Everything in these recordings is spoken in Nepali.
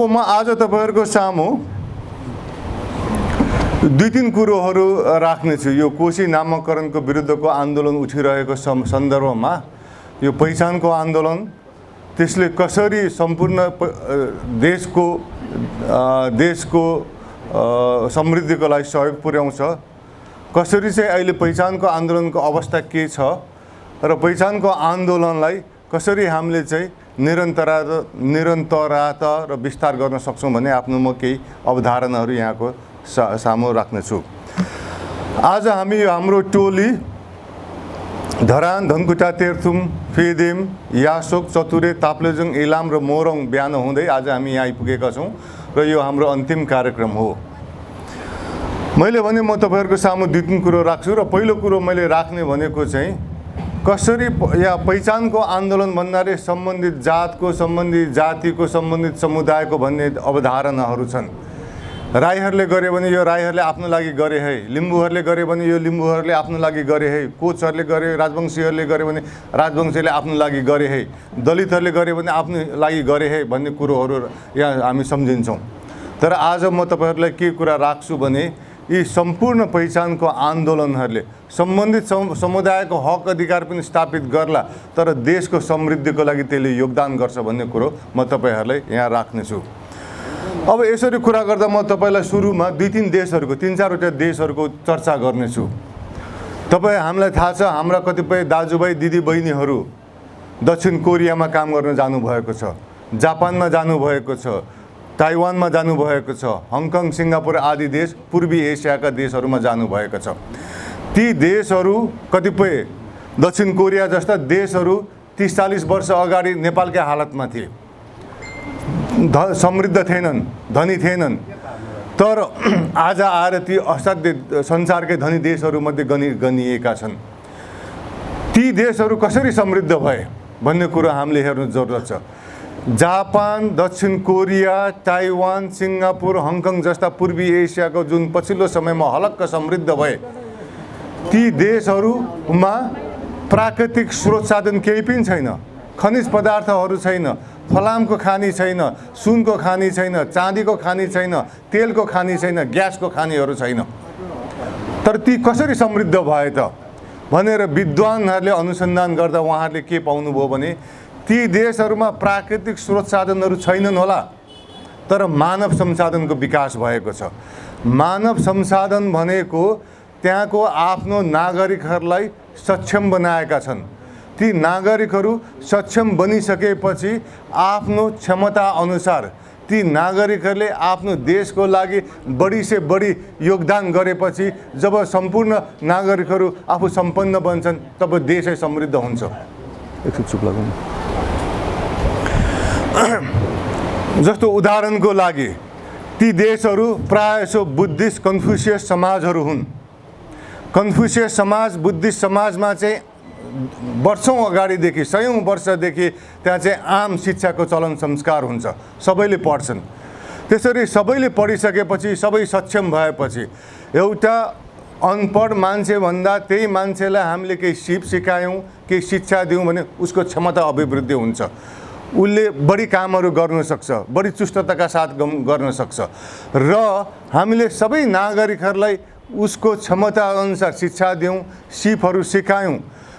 अब म आज तपाईहरुको सामु दुई तीन कुरोहरु राख्नेछु। यो कोशी नामाकरणको विरुद्धको आन्दोलन उठिरहेको सन्दर्भमा यो पहिचानको आन्दोलन, त्यसले कसरी सम्पूर्ण देशको समृद्धिको लागि सहयोग पुर्याउँछ, कसरी चाहिँ अहिले पहिचानको आन्दोलनको अवस्था के छ र पहिचानको आन्दोलनलाई कसरी हामीले चाहिँ निरन्तरता र विस्तार गर्न सक्छौं भन्ने आफ्नो म केही अवधारणाहरू यहाँको सामु राख्नेछु। आज हाम्रो टोली धरान, धनकुटा, तेर्थुम, फेदेम, यासोक, चतुरे, ताप्लेजुङ, इलाम र मोरङ बिहान हुँदै आज हामी यहाँ आइपुगेका छौं र यो हाम्रो अन्तिम कार्यक्रम हो। मैले भने म तपाईहरुको सामु दुई तीन कुरो राख्छु र पहिलो कुरो मैले राख्ने भनेको चाहिँ कसरी या पहिचानको आन्दोलन भन्नाले सम्बन्धित जातको, सम्बन्धित जातिको, सम्बन्धित समुदायको भन्ने अवधारणाहरू छन्। राईहरूले गरे भने यो राईहरूले आफ्नो लागि गरे है, लिम्बूहरूले गरे भने यो लिम्बूहरूले आफ्नो लागि गरे है, कोचहरूले गरे, राजवंशीहरूले गरे भने राजवंशीले आफ्नो लागि गरे है, दलितहरूले गरे भने आफ्नो लागि गरे है भन्ने कुरोहरू यहाँ हामी सम्झिन्छौँ। तर आज म तपाईहरुलाई के कुरा राख्छु भने यी सम्पूर्ण पहिचानको आन्दोलनहरूले सम्बन्धित समुदायको हक अधिकार पनि स्थापित गर्ला, तर देशको समृद्धिको लागि त्यसले योगदान गर्छ भन्ने कुरो म तपाईहरुलाई यहाँ राख्नेछु। अब यसरी कुरा गर्दा म तपाईलाई सुरुमा दुई तीन देशहरुको, तीन चारवटा देशहरुको चर्चा गर्नेछु। हामीलाई थाहा छ हाम्रा कतिपय दाजुभाइ दिदीबहिनीहरू दक्षिण कोरियामा काम गर्न जानुभएको छ, जापानमा जानुभएको छ, ताइवानमा जानुभएको छ, हङकङ, सिङ्गापुर आदि देश पूर्वी एसियाका देशहरूमा जानुभएको छ। ती देशहरू कतिपय दक्षिण कोरिया जस्ता देशहरू 30-40 वर्ष अगाडि नेपालकै हालतमा थिए, समृद्ध थिएनन्, धनी थिएनन्, तर आज आएर ती असाध्य संसारकै धनी देशहरूमध्ये गनिएका छन्। ती देशहरू कसरी समृद्ध भए भन्ने कुरो हामीले हेर्नु जरुरत छ। जापान, दक्षिण कोरिया, ताइवान, सिङ्गापुर, हङकङ जस्ता पूर्वी एसियाको जुन पछिल्लो समयमा हलक्क समृद्ध भए, ती देशहरूमा प्राकृतिक स्रोत साधन केही पनि छैन, खनिज पदार्थहरू छैन, फलामको खानी छैन, सुनको खानी छैन, चाँदीको खानी छैन, तेलको खानी छैन, ग्यासको खानीहरू छैन। तर ती कसरी समृद्ध भए त भनेर विद्वानहरूले अनुसन्धान गर्दा उहाँहरूले के पाउनुभयो भने ती देशहरूमा प्राकृतिक स्रोत साधनहरू छैनन् होला, तर मानव संसाधनको विकास भएको छ। मानव संसाधन भनेको त्यहाँको आफ्नो नागरिकहरूलाई सक्षम बनाएका छन्। ती नागरिकहरू सक्षम बनिसकेपछि आफ्नो क्षमता अनुसार ती नागरिकहरूले आफ्नो देशको लागि बढी से बढी योगदान गरेपछि जब सम्पूर्ण नागरिकहरू आफू सम्पन्न बन्छन् तब देशै समृद्ध हुन्छ। एकछिन चुप लागौँ। जस्तो उदाहरणको लागि ती देशहरू प्रायःसो बुद्धिस्ट कन्फ्युसियस समाजहरू हुन्। कन्फ्युसियस समाज, बुद्धिस्ट समाजमा चाहिँ वर्षौं अगाडिदेखि, सयौं वर्षदेखि त्यहाँ चाहिँ आम शिक्षाको चलन संस्कार हुन्छ, सबैले पढ्छन्। त्यसरी सबैले पढिसकेपछि, सबै सक्षम भएपछि एउटा अनपढ मान्छे भन्दा त्यही मान्छेलाई हामीले केही सिप सिकायौँ, केही शिक्षा दियौँ भने उसको क्षमता अभिवृद्धि हुन्छ, उसले बढी कामहरू गर्न सक्छ, बढी चुस्तताका साथ गर्न सक्छ। र हामीले सबै नागरिकहरूलाई उसको क्षमता अनुसार शिक्षा दियौँ, सिपहरू सिकायौँ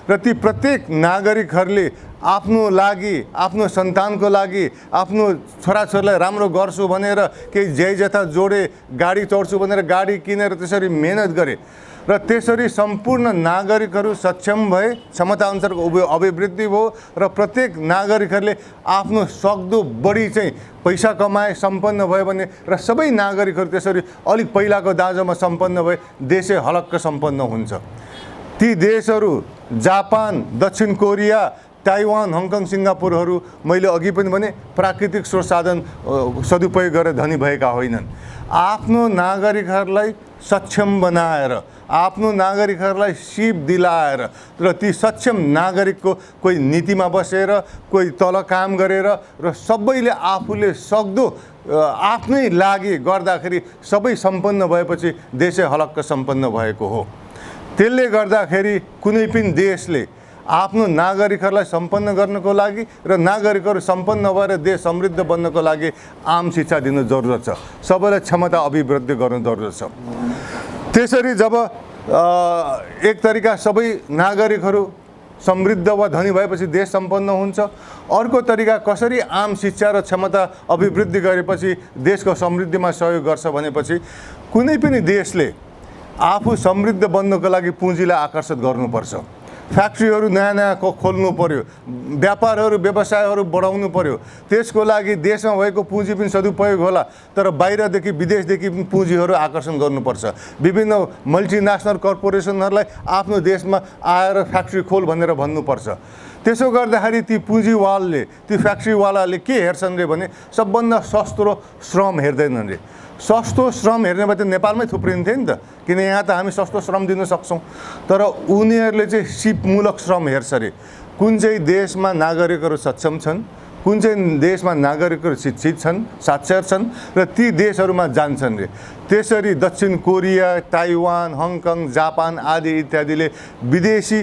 र ती प्रत्येक नागरिकहरूले आफ्नो लागि, आफ्नो सन्तानको लागि, आफ्नो छोराछोरीलाई राम्रो गर्छु भनेर केही जथा जोडे, गाडी चढ्छु भनेर गाडी किनेर त्यसरी मेहनत गरे र त्यसरी सम्पूर्ण नागरिकहरू सक्षम भए, क्षमता अनुसारको अभिवृद्धि भयो र प्रत्येक नागरिकहरूले आफ्नो सक्दो बढी चाहिँ पैसा कमाए, सम्पन्न भयो भने र सबै नागरिकहरू त्यसरी अलिक पहिलाको दाँजोमा सम्पन्न भए देशै हलक्क सम्पन्न हुन्छ। ती देशहरू जापान, दक्षिण कोरिया, ताइवान, हङकङ, सिङ्गापुरहरू मैले अघि पनि भने प्राकृतिक स्रोत साधन सदुपयोग गरेर धनी भएका होइनन्। आफ्नो नागरिकहरूलाई सक्षम बनाएर, आफ्नो नागरिकहरूलाई सिप दिलाएर र ती सक्षम नागरिकको कोही नीतिमा बसेर, कोही तल काम गरेर र सबैले आफूले सक्दो आफ्नै लागि गर्दाखेरि सबै सम्पन्न भएपछि देशै हलक्क सम्पन्न भएको हो। त्यसले गर्दाखेरि कुनै पनि देशले आफ्नो नागरिकहरूलाई सम्पन्न गर्नको लागि र नागरिकहरू सम्पन्न भएर देश समृद्ध बन्नको लागि आम शिक्षा दिनु जरुरत छ। सबैलाई क्षमता अभिवृद्धि गर्नु जरुरत छ। त्यसरी जब एक तरिका सबै नागरिकहरू समृद्ध वा धनी भएपछि देश सम्पन्न हुन्छ, अर्को तरिका कसरी आम शिक्षा र क्षमता अभिवृद्धि गरेपछि देशको समृद्धिमा सहयोग गर्छ भनेपछि कुनै पनि देशले आफू समृद्ध बन्नको लागि पुँजीलाई आकर्षित गर्नुपर्छ। फ्याक्ट्रीहरू नयाँ नयाँ खोल्नु पर्यो, व्यापारहरू व्यवसायहरू बढाउनु पर्यो। त्यसको लागि देशमा भएको पुँजी पनि सदुपयोग होला, तर बाहिरदेखि विदेशदेखि पनि पुँजीहरू आकर्षण गर्नुपर्छ। विभिन्न मल्टिनेसनल कर्पोरेसनहरूलाई आफ्नो देशमा आएर फ्याक्ट्री खोल भनेर भन्नुपर्छ। त्यसो गर्दाखेरि ती पुँजीवालले, ती फ्याक्ट्रीवालाले के हेर्छन् रे भने सबभन्दा सस्तो श्रम हेर्दैनन् रे। सस्तो श्रम हेर्ने भए त नेपालमै थुप्रिन्थ्यो नि त, किन यहाँ त हामी सस्तो श्रम दिन सक्छौँ। तर उनीहरूले चाहिँ सिपमूलक श्रम हेर्छ अरे। कुन चाहिँ देशमा नागरिकहरू सक्षम छन्, कुन चाहिँ देशमा नागरिकहरू शिक्षित छन्, साक्षर छन् र ती देशहरूमा जान्छन् रे। त्यसरी दक्षिण कोरिया, ताइवान, हङकङ, जापान आदि इत्यादिले विदेशी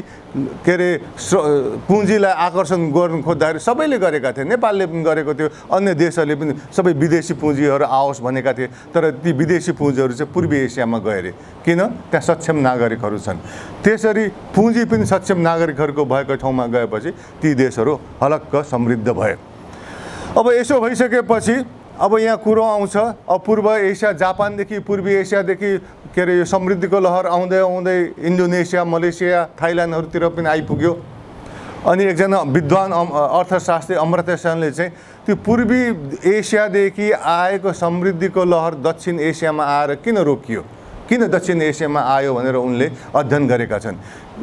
पुँजीलाई आकर्षण गर्नु खोज्दाखेरि सबैले गरेका थिए। नेपालले पनि गरेको थियो, अन्य देशहरूले पनि सबै विदेशी पुँजीहरू आओस् भनेका थिए। तर ती विदेशी पुँजीहरू चाहिँ पूर्वी एसियामा गए अरे, किन त्यहाँ सक्षम नागरिकहरू छन्। त्यसरी पुँजी पनि सक्षम नागरिकहरूको भएको ठाउँमा गएपछि ती देशहरू हलक्क समृद्ध भए। अब यसो भइसकेपछि अब यहाँ कुरो आउँछ, अब पूर्व एसिया, जापानदेखि पूर्वी एसियादेखि यो समृद्धिको लहर आउँदै आउँदै इन्डोनेसिया, मलेसिया, थाइल्यान्डहरूतिर पनि आइपुग्यो। अनि एकजना विद्वान अर्थशास्त्री अमर्त्य सेनले चाहिँ त्यो पूर्वी एसियादेखि आएको समृद्धिको लहर दक्षिण एसियामा आएर किन रोकियो, किन दक्षिण एसियामा आयो भनेर उनले अध्ययन गरेका छन्।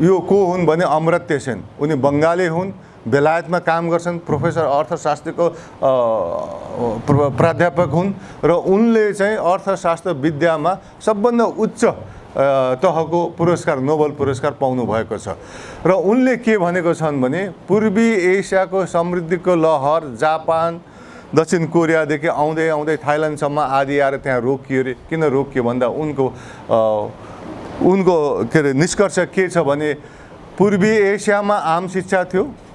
यो को हुन् भने अमर्त्य सेन। उनी बङ्गाली हुन्, बेलायतमा काम गर्छन्, प्रोफेसर अर्थशास्त्रको प्राध्यापक हुन् र उनले चाहिँ अर्थशास्त्र विद्यामा सबभन्दा उच्च तहको पुरस्कार, नोबेल पुरस्कार पाउनु भएको छ। र उनले के भनेको छन् भने पूर्वी एसियाको समृद्धिको लहर जापान, दक्षिण कोरियादेखि आउँदै आउँदै थाइल्यान्डसम्म आदि आएर त्यहाँ रोकियो रे। किन रोकियो भन्दा उनको निष्कर्ष के छ भने पूर्वी एसियामा आम शिक्षा थियो,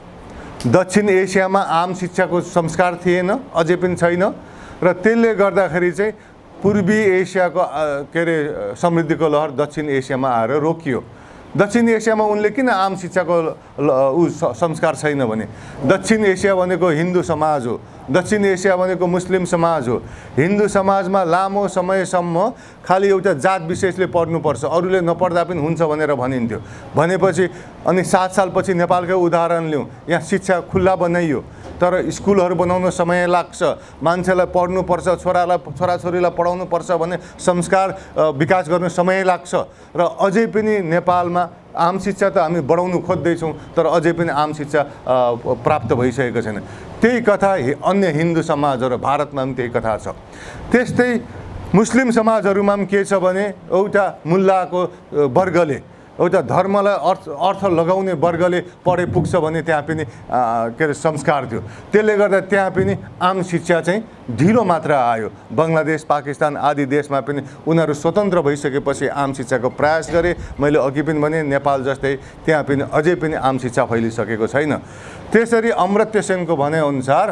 दक्षिण एसियामा आम शिक्षाको संस्कार थिएन, अझै पनि छैन र त्यसले गर्दाखेरि चाहिँ पूर्वी एसियाको समृद्धिको लहर दक्षिण एसियामा आएर रोकियो। दक्षिण एसियामा उनले किन आम शिक्षाको संस्कार छैन भने दक्षिण एसिया भनेको हिन्दू समाज हो, दक्षिण एसिया भनेको मुस्लिम समाज हो। हिन्दू समाजमा लामो समयसम्म खालि एउटा जात विशेषले पढ्नुपर्छ, अरूले नपढ्दा पनि हुन्छ भनेर भनिन्थ्यो। भनेपछि अनि 7 सालपछि नेपालकै उदाहरण लिउँ, यहाँ शिक्षा खुल्ला बनाइयो तर स्कुलहरू बनाउन समय लाग्छ, मान्छेलाई पढ्नुपर्छ, छोराछोरीलाई पढाउनुपर्छ भने संस्कार विकास गर्न समय लाग्छ। र अझै पनि नेपालमा आम शिक्षा त हामी बढाउनु खोज्दैछौँ तर अझै पनि आम शिक्षा प्राप्त भइसकेको छैन। त्यही कथा अन्य हिन्दू समाजहरू, भारतमा पनि त्यही कथा छ। त्यस्तै मुस्लिम समाजहरूमा पनि के छ भने एउटा मुल्लाको वर्गले, एउटा धर्मलाई अर्थ लगाउने वर्गले पढे पुग्छ भने त्यहाँ पनि संस्कार थियो। त्यसले गर्दा त्यहाँ पनि आम शिक्षा चाहिँ ढिलो मात्र आयो। बङ्गलादेश, पाकिस्तान आदि देशमा पनि उनीहरू स्वतन्त्र भइसकेपछि आम शिक्षाको प्रयास गरे। मैले अघि पनि भने नेपाल जस्तै त्यहाँ पनि अझै पनि आम शिक्षा फैलिसकेको छैन। त्यसरी अमर्त्य सेनको भनाइअनुसार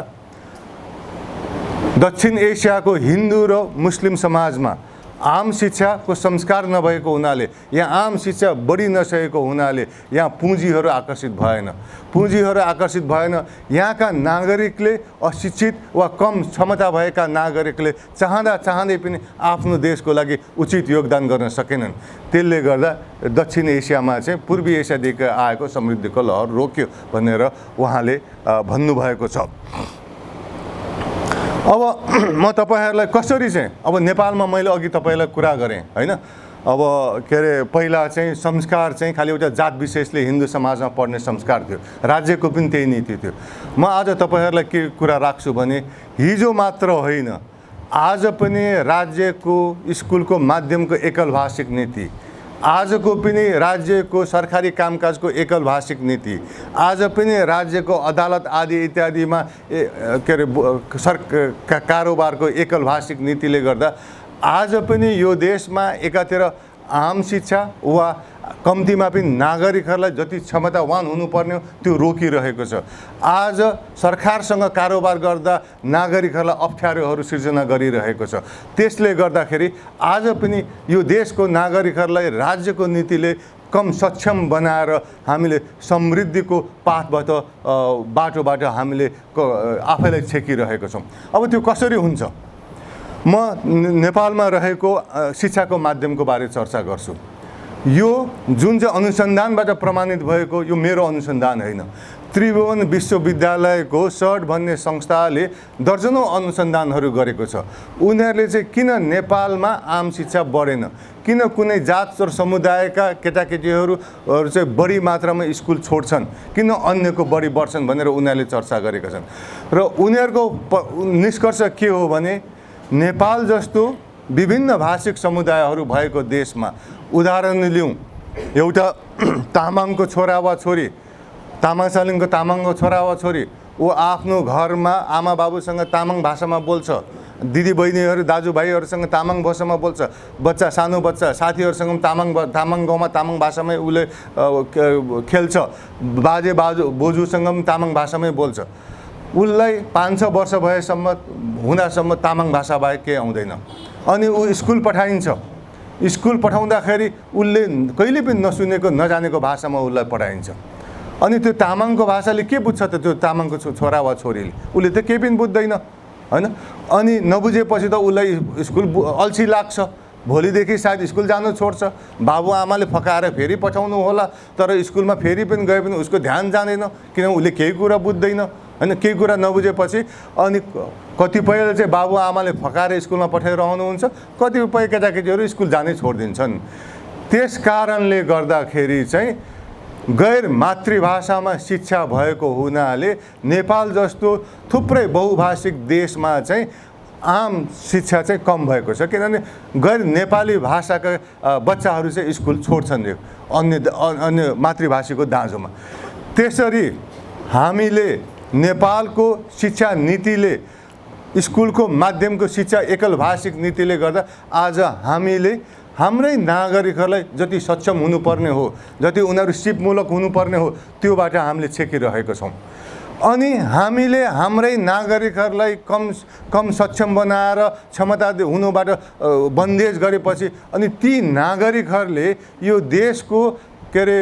दक्षिण एसियाको हिन्दू र मुस्लिम समाजमा आम शिक्षाको संस्कार नभएको हुनाले, यहाँ आम शिक्षा बढी नसकेको हुनाले यहाँ पुँजीहरू आकर्षित भएन। पुँजीहरू आकर्षित भएन, यहाँका नागरिकले, अशिक्षित वा कम क्षमता भएका नागरिकले चाहँदै पनि आफ्नो देशको लागि उचित योगदान गर्न सकेनन्। त्यसले गर्दा दक्षिण एसियामा चाहिँ पूर्वी एसियादेखि आएको समृद्धिको लहर रोक्यो भनेर उहाँले भन्नुभएको छ। अब म तपाईँहरूलाई कसरी चाहिँ अब नेपालमा मैले अघि तपाईँलाई कुरा गरेँ होइन, अब पहिला चाहिँ संस्कार चाहिँ खालि एउटा जात विशेषले हिन्दू समाजमा पढ्ने संस्कार थियो, राज्यको पनि त्यही नीति थियो। म आज तपाईँहरूलाई के कुरा राख्छु भने हिजो मात्र होइन, आज पनि राज्यको स्कुलको माध्यमको एकल भाषिक नीति, आजको पनि राज्यको सरकारी कामकाजको एकल भाषिक नीति, आज पनि राज्यको अदालत आदि इत्यादिमा कारोबारको एकल भाषिक नीतिले गर्दा आज पनि यो देशमा एकातिर आम शिक्षा वा कम्तीमा पनि नागरिकहरूलाई जति क्षमतावान हुनुपर्ने हो त्यो रोकिरहेको छ। आज सरकारसँग कारोबार गर्दा नागरिकहरूलाई अप्ठ्यारोहरू सिर्जना गरिरहेको छ। त्यसले गर्दाखेरि आज पनि यो देशको नागरिकहरूलाई राज्यको नीतिले कम सक्षम बनाएर हामीले समृद्धिको बाटोबाट हामीले आफैलाई छेकिरहेको छौँ। अब त्यो कसरी हुन्छ? म नेपालमा रहेको शिक्षाको माध्यमको बारे चर्चा गर्छु। यो जुन चाहिँ अनुसन्धानबाट प्रमाणित भएको, यो मेरो अनुसन्धान होइन, त्रिभुवन विश्वविद्यालयको सर्ट भन्ने संस्थाले दर्जनौँ अनुसन्धानहरू गरेको छ। उनीहरूले चाहिँ किन नेपालमा आम शिक्षा बढेन, किन कुनै जात र समुदायका केटाकेटीहरू चाहिँ बढी मात्रामा स्कुल छोड्छन्, किन अन्यको बढी बढ्छन् भनेर उनीहरूले चर्चा गरेका छन्। र उनीहरूको निष्कर्ष के हो भने नेपाल जस्तो विभिन्न भाषिक समुदायहरू भएको देशमा, उदाहरण लिउँ, एउटा तामाङको छोरा वा छोरी, तामाङ सालिङको तामाङको छोरा वा छोरी, ऊ आफ्नो घरमा आमा बाबुसँग तामाङ भाषामा बोल्छ, दिदी बहिनीहरू दाजुभाइहरूसँग तामाङ भाषामा बोल्छ, बच्चा सानो बच्चा साथीहरूसँग तामाङ गाउँमा तामाङ भाषामै उसले खेल्छ, बाजे बोजूसँग पनि तामाङ भाषामै बोल्छ। उसलाई 5-6 वर्ष भएसम्म हुँदासम्म तामाङ भाषा बाहेक केही आउँदैन। अनि ऊ स्कुल पठाइन्छ। स्कुल पठाउँदाखेरि उसले कहिले पनि नसुनेको नजानेको भाषामा उसलाई पढाइन्छ। अनि त्यो तामाङको भाषाले के बुझ्छ त त्यो तामाङको छोरा वा छोरीले? उसले त केही पनि बुझ्दैन, होइन? अनि नबुझेपछि त उसलाई स्कुल अल्छी लाग्छ, भोलिदेखि सायद स्कुल जानु छोड्छ। बाबुआमाले फकाएर फेरि पठाउनु होला, तर स्कुलमा फेरि पनि गए पनि उसको ध्यान जाँदैन, किनभने उसले केही कुरा बुझ्दैन, होइन? केही कुरा नबुझेपछि अनि कतिपयले चाहिँ बाबुआमाले फकाएर स्कुलमा पठाइरहनुहुन्छ, कतिपय केटाकेटीहरू स्कुल जानै छोडिदिन्छन्। त्यस कारणले गर्दाखेरि चाहिँ गैर मातृभाषामा शिक्षा भएको हुनाले नेपाल जस्तो थुप्रै बहुभाषिक देशमा चाहिँ आम शिक्षा चाहिँ कम भएको छ, किनभने गैर नेपाली भाषाका बच्चाहरू चाहिँ स्कुल छोड्छन् यो अन्य मातृभाषीको दाँजोमा। त्यसरी हामीले नेपालको शिक्षा नीतिले, स्कुलको माध्यमको शिक्षा एकल भाषिक नीतिले गर्दा आज हामीले हाम्रै नागरिकहरूलाई जति सक्षम हुनुपर्ने हो, जति उनीहरू सिपमूलक हुनुपर्ने हो, त्योबाट हामीले छेकिरहेको छौँ। अनि हामीले हाम्रै नागरिकहरूलाई कम सक्षम बनाएर क्षमता हुनुबाट बन्देज गरेपछि अनि ती नागरिकहरूले यो देशको के अरे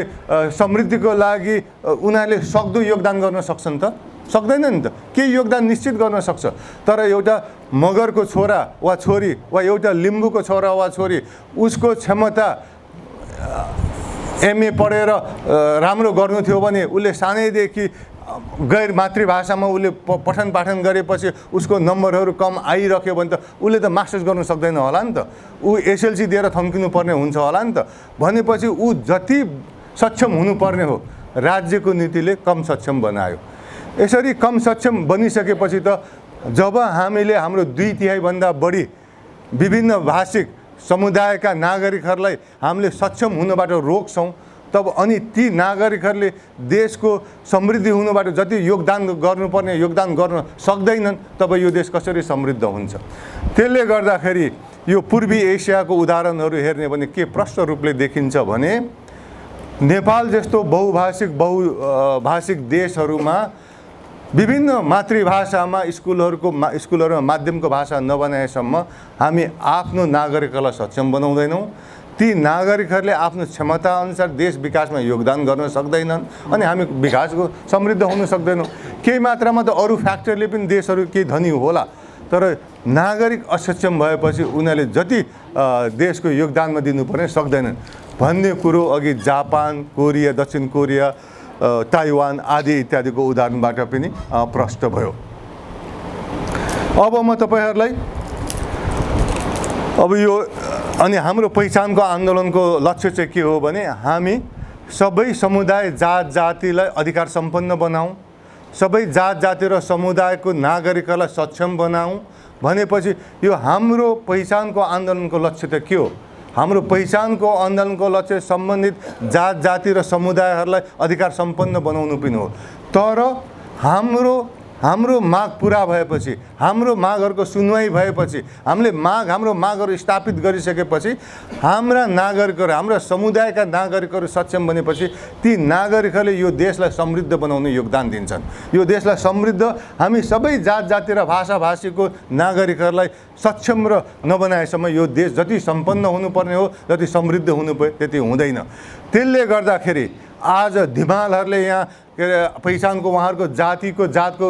समृद्धिको लागि उनीहरूले सक्दो योगदान गर्न सक्छन् त? सक्दैन नि त। केही योगदान निश्चित गर्न सक्छ, तर एउटा मगरको छोरा वा छोरी वा एउटा लिम्बूको छोरा वा छोरी, उसको क्षमता एमए पढेर राम्रो गर्नु थियो भने उसले सानैदेखि गैर मातृभाषामा उसले पठन पाठन गरेपछि उसको नम्बरहरू कम आइरह्यो भने त उसले त मास्टर्स गर्नु सक्दैन होला नि त। ऊ एसएलसी दिएर थन्किनु पर्ने हुन्छ होला नि त। भनेपछि ऊ जति सक्षम हुनुपर्ने हो, राज्यको नीतिले कम सक्षम बनायो। यसरी कम सक्षम बनिसकेपछि त जब हामीले हाम्रो 2/3 बढी विभिन्न भाषिक समुदायका नागरिकहरूलाई हामीले सक्षम हुनबाट रोक्छौँ, तब अनि ती नागरिकहरूले देशको समृद्धि हुनबाट जति योगदान गर्नुपर्ने योगदान गर्न सक्दैनन्, तब यो देश कसरी समृद्ध हुन्छ? त्यसले गर्दाखेरि यो पूर्वी एसियाको उदाहरणहरू हेर्ने भने के प्रष्ट रूपले देखिन्छ भने नेपाल जस्तो बहुभाषिक देशहरूमा विभिन्न मातृभाषामा स्कुलहरूमा माध्यमको भाषा नबनाएसम्म हामी आफ्नो नागरिकलाई सक्षम बनाउँदैनौँ। ती नागरिकहरूले आफ्नो क्षमता अनुसार देश विकासमा योगदान गर्न सक्दैनन् अनि हामी विकासको समृद्ध हुन सक्दैनौँ। केही मात्रामा त अरू फ्याक्टरले पनि देशहरू केही धनी होला, तर नागरिक असक्षम भएपछि उनीहरूले जति देशको योगदानमा दिनुपर्ने सक्दैनन् भन्ने कुरो अघि जापान, कोरिया, दक्षिण कोरिया, ताइवान आदि इत्यादिको उदाहरणबाट पनि प्रष्ट भयो। अब म तपाईँहरूलाई अब यो अनि हाम्रो पहिचानको आन्दोलनको लक्ष्य चाहिँ के हो भने हामी सबै समुदाय जात जातिलाई अधिकार सम्पन्न बनाऊँ, सबै जात जाति र समुदायको नागरिकलाई सक्षम बनाऊँ भनेपछि यो हाम्रो पहिचानको आन्दोलनको लक्ष्य त के हो? हाम्रो पहिचानको आन्दोलनको लक्ष्य सम्बन्धित जात जाति र समुदायहरूलाई अधिकार सम्पन्न बनाउनु पनि हो। तर हाम्रो हाम्रो माग पुरा भएपछि, हाम्रो मागहरूको सुनवाई भएपछि, हाम्रो मागहरू स्थापित गरिसकेपछि, हाम्रा नागरिकहरू, हाम्रा समुदायका नागरिकहरू सक्षम बनेपछि ती नागरिकहरूले यो देशलाई समृद्ध बनाउने योगदान दिन्छन्। यो देशलाई समृद्ध, हामी सबै जात जाति र भाषा भाषीको नागरिकहरूलाई सक्षम र नबनाएसम्म यो देश जति सम्पन्न हुनुपर्ने हो, जति समृद्ध हुनुपर्ने त्यति हुँदैन। त्यसले गर्दाखेरि आज धिमालहरूले यहाँ के अरे पहिचानको उहाँहरूको जातको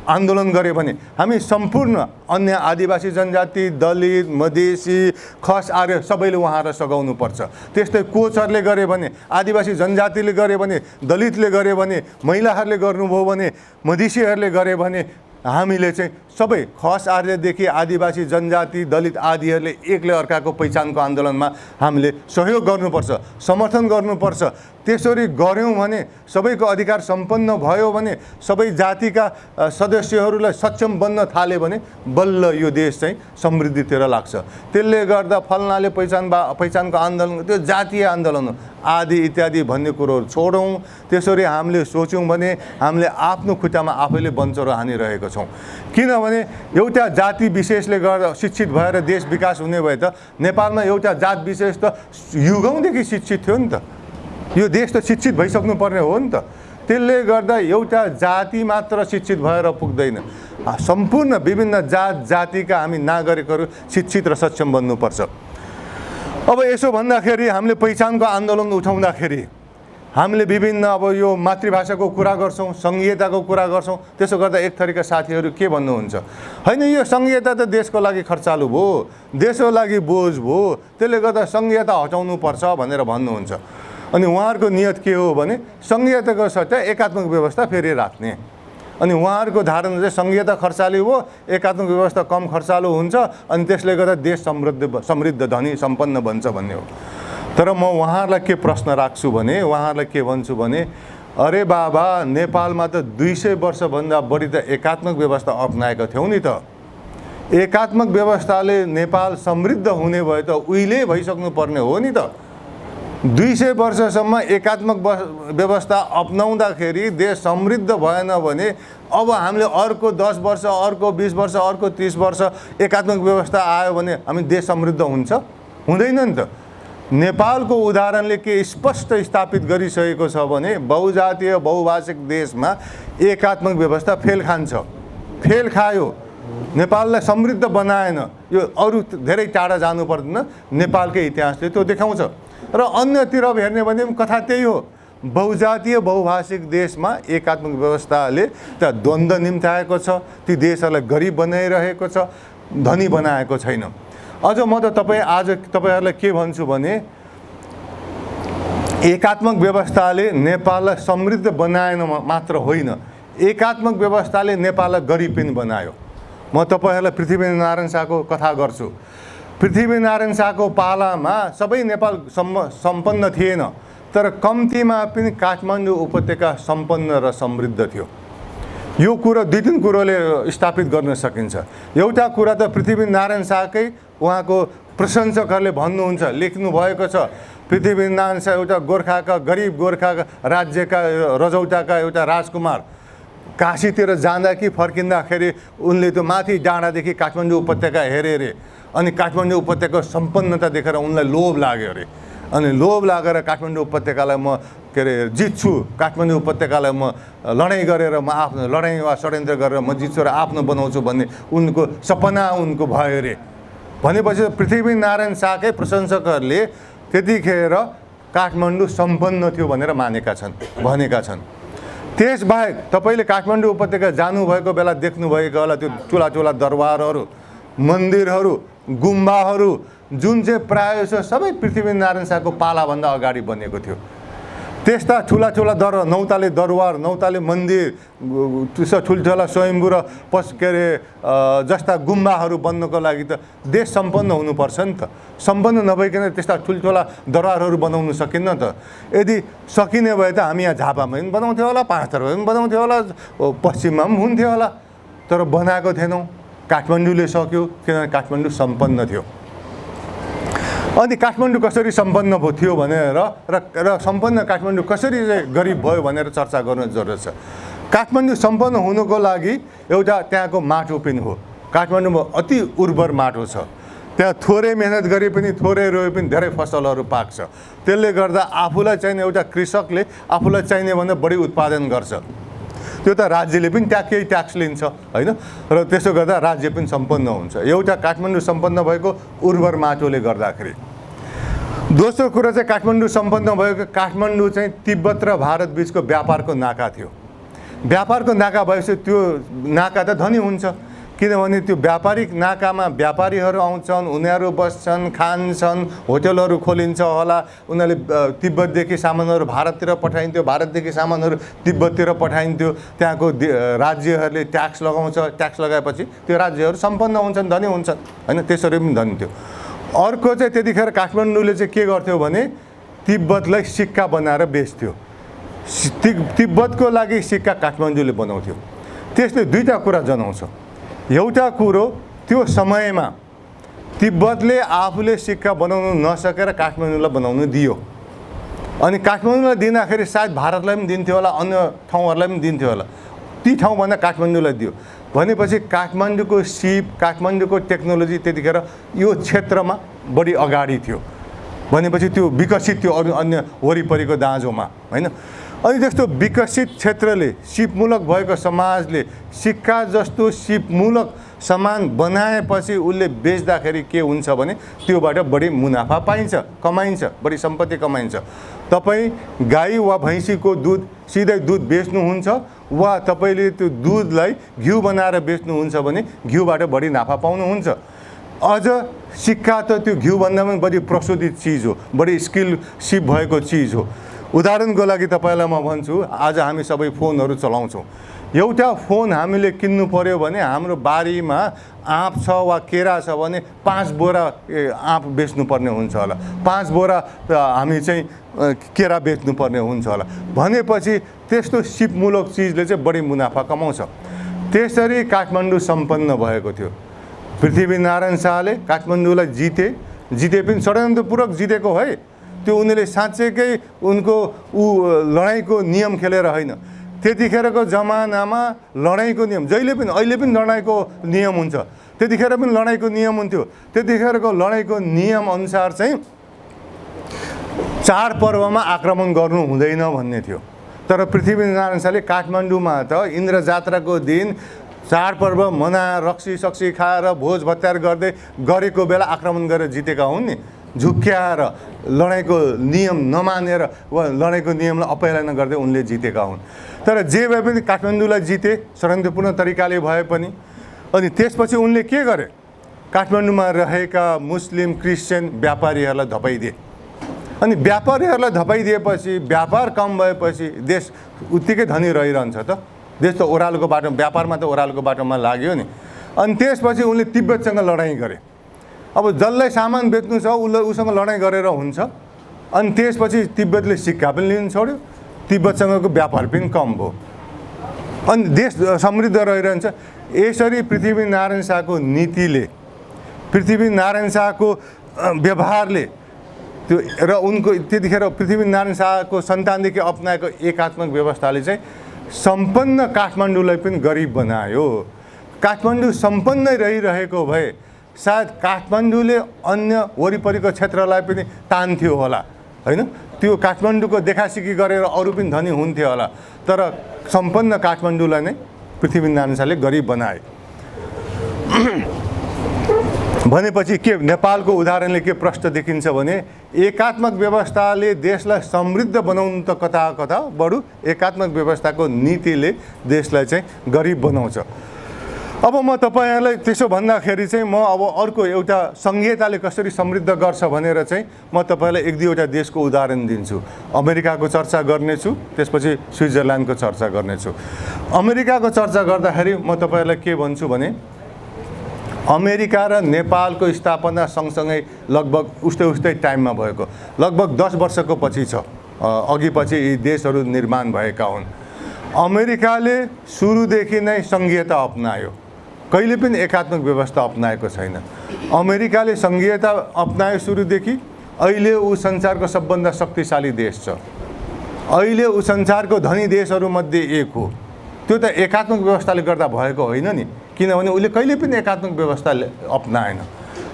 आन्दोलन गरे भने हामी सम्पूर्ण अन्य आदिवासी जनजाति, दलित, मधेसी, खस, आर्य सबैले उहाँहरूलाई सघाउनुपर्छ। त्यस्तै कोचहरूले गरे भने, आदिवासी जनजातिले गरे भने, दलितले गरे भने, महिलाहरूले गर्नुभयो भने, मधेसीहरूले गरे भने, हामीले चाहिँ सबै खस आर्यदेखि आदिवासी जनजाति, दलित आदिहरूले एकले अर्काको पहिचानको आन्दोलनमा हामीले सहयोग गर्नुपर्छ, समर्थन गर्नुपर्छ। त्यसरी गऱ्यौँ भने, सबैको अधिकार सम्पन्न भयो भने, सबै जातिका सदस्यहरूलाई सक्षम बन्न थाल्यो भने बल्ल यो देश चाहिँ समृद्धितिर लाग्छ। त्यसले गर्दा फल्नाले पहिचानको आन्दोलन, त्यो जातीय आन्दोलन आदि इत्यादि भन्ने कुरोहरू छोडौँ। त्यसरी हामीले सोच्यौँ भने हामीले आफ्नो खुट्टामा आफैले बन्चरो हानिरहेको छौँ। किनभने एउटा जाति विशेषले गर्दा शिक्षित भएर देश विकास हुने भए त नेपालमा एउटा जात विशेष त युगौँदेखि शिक्षित थियो नि त। यो देश त शिक्षित भइसक्नु पर्ने हो नि त। त्यसले गर्दा एउटा जाति मात्र शिक्षित भएर पुग्दैन, सम्पूर्ण विभिन्न जात जातिका हामी नागरिकहरू शिक्षित र सक्षम बन्नुपर्छ। अब यसो भन्दाखेरि हामीले पहिचानको आन्दोलन उठाउँदाखेरि हामीले विभिन्न अब यो मातृभाषाको कुरा गर्छौँ, सङ्घीयताको कुरा गर्छौँ। त्यसो गर्दा एक थरीका साथीहरू के भन्नुहुन्छ, होइन यो सङ्घीयता त देशको लागि खर्चालु भयो, देशको लागि बोझ भयो, त्यसले गर्दा सङ्घीयता हटाउनुपर्छ भनेर भन्नुहुन्छ। अनि उहाँहरूको नियत के हो भने सङ्घीयताको सट्टा एकात्मक व्यवस्था फेरि राख्ने। अनि उहाँहरूको धारणा चाहिँ सङ्घीयता खर्चालु हो, एकात्मक व्यवस्था कम खर्चालु हुन्छ, अनि त्यसले गर्दा देश समृद्ध धनी सम्पन्न बन्छ भन्ने हो। तर म उहाँहरूलाई के प्रश्न राख्छु भने, उहाँहरूलाई के भन्छु भने, अरे बाबा नेपालमा त 200 वर्षभन्दा बढी त एकात्मक व्यवस्था अपनाएको थियौँ नि त। एकात्मक व्यवस्थाले नेपाल समृद्ध हुने भए त उहिले भइसक्नु पर्ने हो नि त। 200 वर्षसम्म एकात्मक व्यवस्था अपनाउँदाखेरि देश समृद्ध भएन भने अब हामीले अर्को 10 वर्ष, अर्को 20 वर्ष, अर्को 30 वर्ष एकात्मक व्यवस्था आयो भने हामी देश समृद्ध हुन्छ? हुँदैन नि त। नेपालको उदाहरणले के स्पष्ट स्थापित गरिसकेको छ भने बहुजातीय बहुभाषिक देशमा एकात्मक व्यवस्था फेल खान्छ, फेल खायो, नेपाललाई समृद्ध बनाएन। यो अरू धेरै टाढा जानु पर्दैन, नेपालकै इतिहासले त्यो देखाउँछ। र अन्यतिर हेर्ने भने कथा त्यही हो। बहुजातीय बहुभाषिक देशमा एकात्मक व्यवस्थाले त द्वन्द्व निम्त्याएको छ, ती देशहरूलाई गरिब बनाइरहेको छ, धनी बनाएको छैन। अझ म त आज तपाईँहरूलाई के भन्छु भने एकात्मक व्यवस्थाले नेपाललाई समृद्ध बनाएन मात्र होइन, एकात्मक व्यवस्थाले नेपाललाई गरिब पनि बनायो। म तपाईँहरूलाई पृथ्वीनारायण शाहको कथा गर्छु। पृथ्वीनारायण शाहको पालामा सबै नेपाल सम्पन्न थिएन, तर कम्तीमा पनि काठमाडौँ उपत्यका सम्पन्न र समृद्ध थियो। यो कुरा 2-3 कुरोले स्थापित गर्न सकिन्छ। एउटा कुरा त पृथ्वीनारायण शाहकै उहाँको प्रशंसकहरूले भन्नुहुन्छ, लेख्नु भएको छ, पृथ्वीनारायण शाह एउटा गोर्खाका गरिब गोर्खाका राज्यका रजौटाका एउटा राजकुमार काशीतिर जाँदा कि फर्किँदाखेरि उनले त्यो माथि डाँडादेखि काठमाडौँ उपत्यका हेरे अरे। अनि काठमाडौँ उपत्यकाको सम्पन्नता देखेर उनलाई लोभ लाग्यो अरे। अनि लोभ लागेर काठमाडौँ उपत्यकालाई म जित्छु, काठमाडौँ उपत्यकालाई म लडाइँ गरेर म आफ्नो लडाइँ वा षड्यन्त्र गरेर म जित्छु र आफ्नो बनाउँछु भन्ने उनको सपना उनको भयो अरे। भनेपछि पृथ्वीनारायण शाहकै प्रशंसकहरूले त्यतिखेर काठमाडौँ सम्पन्न थियो भनेर भनेका छन्। त्यसबाहेक तपाईँले काठमाडौँ उपत्यका जानुभएको बेला देख्नुभएको होला त्यो ठुला ठुला दरबारहरू, मन्दिरहरू, गुम्बाहरू जुन चाहिँ प्रायः सबै पृथ्वीनारायण शाहको पालाभन्दा अगाडि बनेको थियो। त्यस्ता ठुला ठुला नौताले दरबार, नौताले मन्दिर, त्यस्ता ठुल्ठुला स्वयम्भू र जस्ता गुम्बाहरू बन्नको लागि त देश सम्पन्न हुनुपर्छ नि त। सम्पन्न नभइकन त्यस्ता ठुल्ठुला दरबारहरू बनाउनु सकिन्न त। यदि सकिने भए त हामी यहाँ झापामा पनि बनाउँथ्यो होला, पाँचथरमा पनि बनाउँथ्यो होला, पश्चिममा पनि हुन्थ्यो होला, तर बनाएको थिएनौँ। काठमाडौँले सक्यो किनभने काठमाडौँ सम्पन्न थियो। अनि काठमाडौँ कसरी सम्पन्न थियो भनेर र सम्पन्न काठमाडौँ कसरी चाहिँ गरिब भयो भनेर चर्चा गर्नु जरुरत छ। काठमाडौँ सम्पन्न हुनुको लागि एउटा त्यहाँको माटो पनि हो। काठमाडौँमा अति उर्वर माटो छ, त्यहाँ थोरै मेहनत गरे पनि थोरै रोए पनि धेरै फसलहरू पाक्छ। त्यसले गर्दा आफूलाई चाहिने एउटा कृषकले आफूलाई चाहिने भन्दा बढी उत्पादन गर्छ। त्यो त राज्यले पनि त्यहाँ केही ट्याक्स लिन्छ होइन, र त्यसो गर्दा राज्य पनि सम्पन्न हुन्छ। एउटा काठमाडौँ सम्पन्न भएको उर्वर माटोले गर्दाखेरि। दोस्रो कुरा चाहिँ काठमाडौँ सम्पन्न भएको काठमाडौँ चाहिँ तिब्बत र भारत बिचको व्यापारको नाका थियो। व्यापारको नाका भएपछि त्यो नाका त धनी हुन्छ, किनभने त्यो व्यापारिक नाकामा व्यापारीहरू आउँछन्, उनीहरू बस्छन्, खान्छन्, होटलहरू खोलिन्छ होला, उनीहरूले तिब्बतदेखि सामानहरू भारततिर पठाइन्थ्यो, भारतदेखि सामानहरू तिब्बततिर पठाइन्थ्यो। त्यहाँको राज्यहरूले ट्याक्स लगाउँछ, ट्याक्स लगाएपछि त्यो राज्यहरू सम्पन्न हुन्छन्, धनी हुन्छन् होइन, त्यसरी पनि धनी थियो। अर्को चाहिँ त्यतिखेर काठमाडौँले चाहिँ के गर्थ्यो भने तिब्बतलाई सिक्का बनाएर बेच्थ्यो। तिब्बतको लागि सिक्का काठमाडौँले बनाउँथ्यो। त्यसले दुईवटा कुरा जनाउँछ। एउटा कुरो त्यो समयमा तिब्बतले आफूले सिक्का बनाउनु नसकेर काठमाडौँलाई बनाउनु दियो, अनि काठमाडौँलाई दिँदाखेरि सायद भारतलाई पनि दिन्थ्यो होला, अन्य ठाउँहरूलाई पनि दिन्थ्यो होला, ती ठाउँभन्दा काठमाडौँलाई दियो भनेपछि काठमाडौँको सिप, काठमाडौँको टेक्नोलोजी त्यतिखेर यो क्षेत्रमा बढी अगाडि थियो भनेपछि त्यो विकसित थियो अरू अन्य वरिपरिको दाँजोमा होइन। अनि त्यस्तो विकसित क्षेत्रले सिपमूलक भएको समाजले सिक्का जस्तो सिपमूलक सामान बनाएपछि उसले बेच्दाखेरि के हुन्छ भने त्योबाट बढी मुनाफा पाइन्छ, कमाइन्छ, बढी सम्पत्ति कमाइन्छ। तपाईँ गाई वा भैँसीको दुध सिधै दुध बेच्नुहुन्छ वा तपाईँले त्यो दुधलाई घिउ बनाएर बेच्नुहुन्छ भने घिउबाट बढी नाफा पाउनुहुन्छ। अझ सिक्का त त्यो घिउभन्दा पनि बढी प्रशोधित चिज हो, बढी स्किल सिप भएको चिज हो। उदाहरणको लागि तपाईँलाई म भन्छु, आज हामी सबै फोनहरू चलाउँछौँ। एउटा फोन हामीले किन्नु पर्यो भने हाम्रो बारीमा आँप छ वा केरा छ भने 5 बोरा आँप बेच्नुपर्ने हुन्छ होला, 5 बोरा हामी चाहिँ केरा बेच्नुपर्ने हुन्छ होला भनेपछि त्यस्तो सिपमूलक चिजले चाहिँ बढी मुनाफा कमाउँछ। त्यसरी काठमाडौँ सम्पन्न भएको थियो। पृथ्वीनारायण शाहले काठमाडौँलाई जिते पनि षड्यन्त्रपूर्वक जितेको है, त्यो उनीहरूले साँच्चैकै उनको लडाइँको नियम खेलेर होइन। त्यतिखेरको जमानामा लडाइँको नियम जहिले पनि अहिले पनि लडाइँको नियम हुन्छ, त्यतिखेर पनि लडाइँको नियम हुन्थ्यो। त्यतिखेरको लडाइँको नियम अनुसार चाहिँ चाडपर्वमा आक्रमण गर्नु हुँदैन भन्ने थियो। तर पृथ्वीनारायण शाहले काठमाडौँमा त इन्द्र जात्राको दिन चाडपर्व मनाएर रक्सी सक्सी खाएर भोज भत्यार गर्दै गरेको बेला आक्रमण गरेर जितेका हुन् नि, झुक्क्याएर लडाइँको नियम नमानेर वा लडाइँको नियमलाई अपहेलना गर्दै उनले जितेका हुन्। तर जे भए पनि काठमाडौँलाई जिते षड्यन्त्रपूर्ण तरिकाले भए पनि। अनि त्यसपछि उनले के गरे, काठमाडौँमा रहेका मुस्लिम क्रिस्चियन व्यापारीहरूलाई धपाइदिए। अनि व्यापारीहरूलाई धपाइदिएपछि व्यापार कम भएपछि देश उत्तिकै धनी रहिरहन्छ त, देश त ओह्रालोको बाटो, व्यापारमा त ओह्रालोको बाटोमा लाग्यो नि। अनि त्यसपछि उनले तिब्बतसँग लडाइँ गरे। अब जसलाई सामान बेच्नु छ उसँग लडाइँ गरेर हुन्छ। अनि त्यसपछि तिब्बतले सिक्का पनि लिन छोड्यो, तिब्बतसँगको व्यापार पनि कम भयो, अनि देश समृद्ध रहिरहन्छ। यसरी पृथ्वीनारायण शाहको नीतिले, पृथ्वीनारायण शाहको व्यवहारले त्यो र उनको त्यतिखेर पृथ्वीनारायण शाहको सन्तानदेखि अपनाएको एकात्मक व्यवस्थाले चाहिँ सम्पन्न काठमाडौँलाई पनि गरिब बनायो। काठमाडौँ सम्पन्नै रहिरहेको भए सायद काठमाडौँले अन्य वरिपरिको क्षेत्रलाई पनि तान्थ्यो होला होइन, त्यो काठमाडौँको देखासिकी गरेर अरू पनि धनी हुन्थ्यो होला। तर सम्पन्न काठमाडौँलाई नै पृथ्वीनारायण शाहले गरिब बनाए। भनेपछि के नेपालको उदाहरणले के प्रश्न देखिन्छ भने एकात्मक व्यवस्थाले देशलाई समृद्ध बनाउनु त कता कता बरु एकात्मक व्यवस्थाको नीतिले देशलाई चाहिँ गरिब बनाउँछ। अब म तपाईहरुलाई त्यसो भन्दाखेरि चाहिँ म अब अर्को एउटा संघीयताले कसरी समृद्ध गर्छ भनेर चाहिँ म तपाईलाई एक दुईवटा देशको उदाहरण दिन्छु। अमेरिकाको चर्चा गर्नेछु, त्यसपछि स्विजरल्यान्डको चर्चा गर्नेछु। अमेरिकाको चर्चा गर्दाखेरि म तपाईहरुलाई के भन्छु भने अमेरिका र नेपालको स्थापना सँगसँगै लगभग उस्तै टाइममा भएको, लगभग 10 वर्षको पछि छ, अघि पछि यी देशहरू निर्माण भएका हुन्। अमेरिकाले सुरुदेखि नै संघीयता अपनायो, कहिले पनि एकात्मक व्यवस्था अपनाएको छैन। अमेरिकाले संघीयता अपनायो सुरुदेखि, अहिले ऊ संसारको सबभन्दा शक्तिशाली देश छ, अहिले ऊ संसारको धनी देशहरूमध्ये एक हो। त्यो त एकात्मक व्यवस्थाले गर्दा भएको होइन नि, किनभने उसले कहिले पनि एकात्मक व्यवस्था अपनाएन।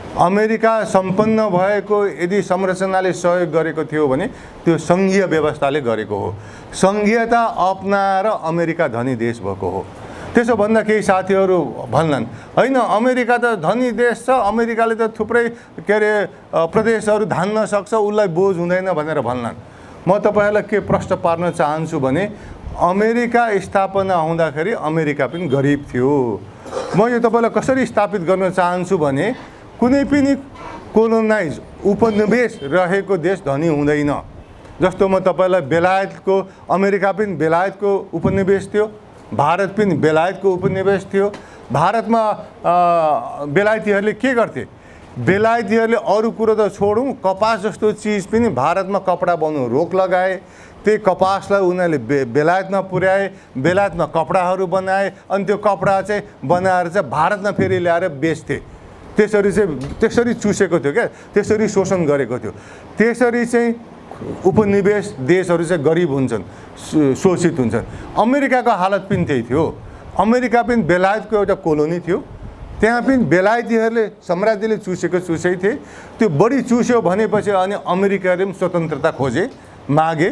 अमेरिका सम्पन्न भएको यदि संरचनाले सहयोग गरेको थियो भने त्यो सङ्घीय व्यवस्थाले गरेको हो। सङ्घीयता अपनाएर अमेरिका धनी देश भएको हो। त्यसो भन्दा केही साथीहरू भन्लान् होइन अमेरिका त धनी देश छ, अमेरिकाले त थुप्रै प्रदेशहरू धान्न सक्छ, उसलाई बोझ हुँदैन भनेर भन्लान्। म तपाईँहरूलाई के प्रश्न पार्न चाहन्छु भने अमेरिका स्थापना हुँदाखेरि अमेरिका पनि गरिब थियो। म यो तपाईँलाई कसरी स्थापित गर्न चाहन्छु भने कुनै पनि कोलोनाइज उपनिवेश रहेको देश धनी हुँदैन। जस्तो म तपाईँलाई बेलायतको, अमेरिका पनि बेलायतको उपनिवेश थियो, भारत पनि बेलायतको उपनिवेश थियो। भारतमा बेलायतीहरूले के गर्थे? बेलायतीहरूले अरू कुरो त छोडौँ, कपास जस्तो चिज पनि भारतमा कपडा बनाउनु रोक लगाए। त्यही कपासलाई उनीहरूले बेलायतमा पुर्याए, बेलायतमा कपडाहरू बनाए, अनि त्यो कपडा चाहिँ बनाएर चाहिँ भारतमा फेरि ल्याएर बेच्थे। त्यसरी चुसेको थियो क्या, त्यसरी शोषण गरेको थियो। त्यसरी चाहिँ उपनिवेश देशहरू चाहिँ गरिब हुन्छन्, शोषित हुन्छन्। अमेरिकाको हालत पनि त्यही थियो। अमेरिका पनि बेलायतको एउटा कोलोनी थियो, त्यहाँ पनि बेलायतीहरूले साम्राज्यले चुसै थिए। त्यो बढी चुस्यो भनेपछि अनि अमेरिकाले पनि स्वतन्त्रता खोजे, मागे,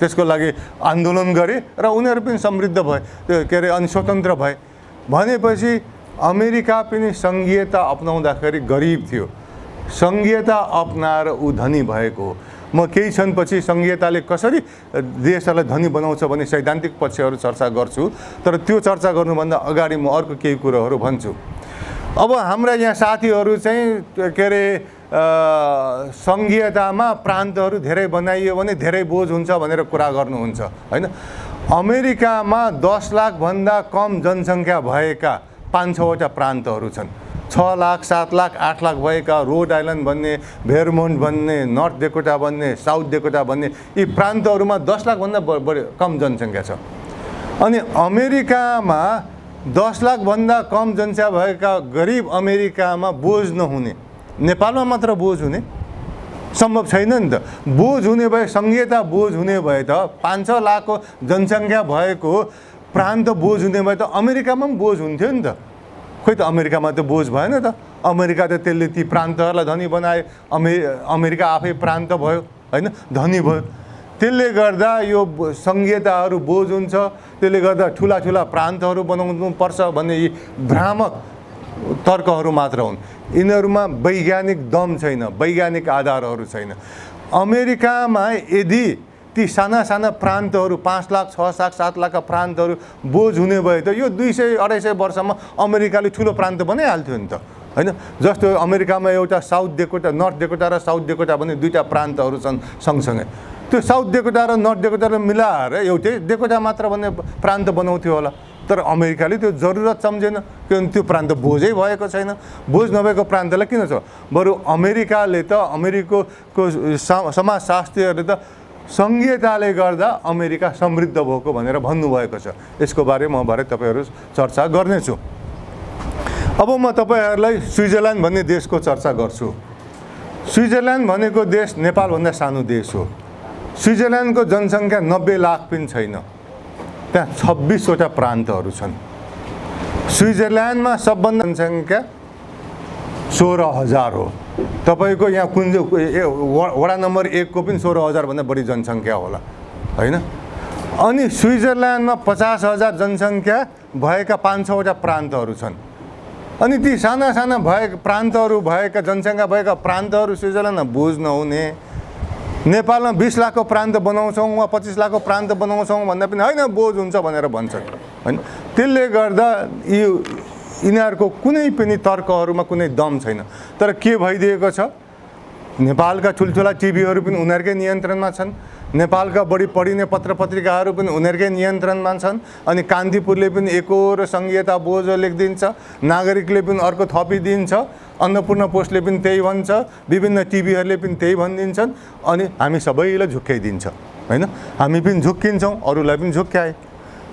त्यसको लागि आन्दोलन गरे र उनीहरू पनि समृद्ध भए, अनि स्वतन्त्र भए। भनेपछि अमेरिका पनि सङ्घीयता अपनाउँदाखेरि गरिब थियो, सङ्घीयता अपनाएर ऊ धनी भएको हो। म केही क्षणपछि सङ्घीयताले कसरी देशहरूलाई धनी बनाउँछ भने सैद्धान्तिक पक्षहरू चर्चा गर्छु, तर त्यो चर्चा गर्नुभन्दा अगाडि म अर्को केही कुरोहरू भन्छु। अब हाम्रा यहाँ साथीहरू चाहिँ सङ्घीयतामा प्रान्तहरू धेरै बनाइयो भने धेरै बोझ हुन्छ भनेर कुरा गर्नुहुन्छ होइन। अमेरिकामा 10 लाखभन्दा कम जनसङ्ख्या भएका 5-6वटा प्रान्तहरू छन्। 6 लाख, 7 लाख, 8 लाख भएका रोड आइल्यान्ड भन्ने, भेरमोन्ट भन्ने, नर्थ डेकोटा भन्ने, साउथ डेकोटा भन्ने यी प्रान्तहरूमा 10 लाखभन्दा बढी कम जनसङ्ख्या छ। अनि अमेरिकामा 10 लाखभन्दा कम जनसङ्ख्या भएका गरिब अमेरिकामा बोझ नहुने, नेपालमा मात्र बोझ हुने सम्भव छैन नि त। बोझ हुने भए, सङ्घीयता बोझ हुने भए त 5-6 लाखको जनसङ्ख्या भएको प्रान्त बोझ हुने भए त अमेरिकामा पनि बोझ हुन्थ्यो नि त। खोइ त अमेरिकामा त बोझ भएन त। अमेरिका त त्यसले ती प्रान्तहरूलाई धनी बनाए, अमेरिका आफै प्रान्त भयो होइन, धनी भयो। त्यसले गर्दा यो सङ्घीयताहरू बोझ हुन्छ, त्यसले गर्दा ठुला प्रान्तहरू बनाउनु पर्छ भन्ने यी भ्रामक तर्कहरू मात्र हुन्। यिनीहरूमा वैज्ञानिक दम छैन, वैज्ञानिक आधारहरू छैन। अमेरिकामा यदि ती साना प्रान्तहरू 5 लाख, 6 लाख, 7 लाखका प्रान्तहरू बोझ हुने भए त यो 200-250 वर्षमा अमेरिकाले ठुलो प्रान्त बनाइहाल्थ्यो नि त होइन। जस्तो अमेरिकामा एउटा साउथ डेकोटा, नर्थ डेकोटा र साउथ डेकोटा भन्ने 2टा प्रान्तहरू छन् सँगसँगै। त्यो साउथ डेकोटा र नर्थ डेकोटालाई मिलाएर एउटै डेकोटा मात्र भन्ने प्रान्त बनाउँथ्यो होला, तर अमेरिकाले त्यो जरुरत सम्झेन, किनभने त्यो प्रान्त बोझै भएको छैन। बोझ नभएको प्रान्तलाई किन छ? बरु अमेरिकाले त, अमेरिकाको समाजशास्त्रीहरूले त सङ्घीयताले गर्दा अमेरिका समृद्ध भएको भनेर भन्नुभएको छ। यसको बारेमा म भरे तपाईँहरू चर्चा गर्नेछु। अब म तपाईँहरूलाई स्विजरल्यान्ड भन्ने देशको चर्चा गर्छु। स्विजरल्यान्ड भनेको देश नेपालभन्दा सानो देश हो। स्विजरल्यान्डको जनसङ्ख्या 90 लाख पनि छैन, त्यहाँ 26वटा प्रान्तहरू छन्। स्विजरल्यान्डमा सबभन्दा जनसङ्ख्या 16,000 हो। तपाईँको यहाँ वडा नम्बर 1 को पनि 16,000 भन्दा बढी जनसङ्ख्या होला होइन। अनि स्विजरल्यान्डमा 50,000 जनसङ्ख्या भएका 5-6वटा प्रान्तहरू छन्। अनि ती साना भएका प्रान्तहरू भएका जनसङ्ख्या भएका प्रान्तहरू स्विजरल्यान्डमा बोझ नहुने। नेपालमा 20 लाखको प्रान्त बनाउँछौँ वा 25 लाखको प्रान्त बनाउँछौँ भन्दा पनि होइन बोझ हुन्छ भनेर भन्छन् होइन। त्यसले गर्दा यिनीहरूको कुनै पनि तर्कहरूमा कुनै दम छैन। तर के भइदिएको छ, नेपालका ठुल्ठुला टिभीहरू पनि उनीहरूकै नियन्त्रणमा छन्, नेपालका बढी पढिने पत्र पत्रिकाहरू पनि उनीहरूकै नियन्त्रणमा छन्। अनि कान्तिपुरले पनि एकहोरो सङ्घीयता बोझ लेखिदिन्छ, नागरिकले पनि अर्को थपिदिन्छ, अन्नपूर्ण पोस्टले पनि त्यही भन्छ, विभिन्न टिभीहरूले पनि त्यही भनिदिन्छन्। अनि हामी सबैलाई झुक्क्याइदिन्छ होइन। हामी पनि झुक्किन्छौँ, अरूलाई पनि झुक्क्याए।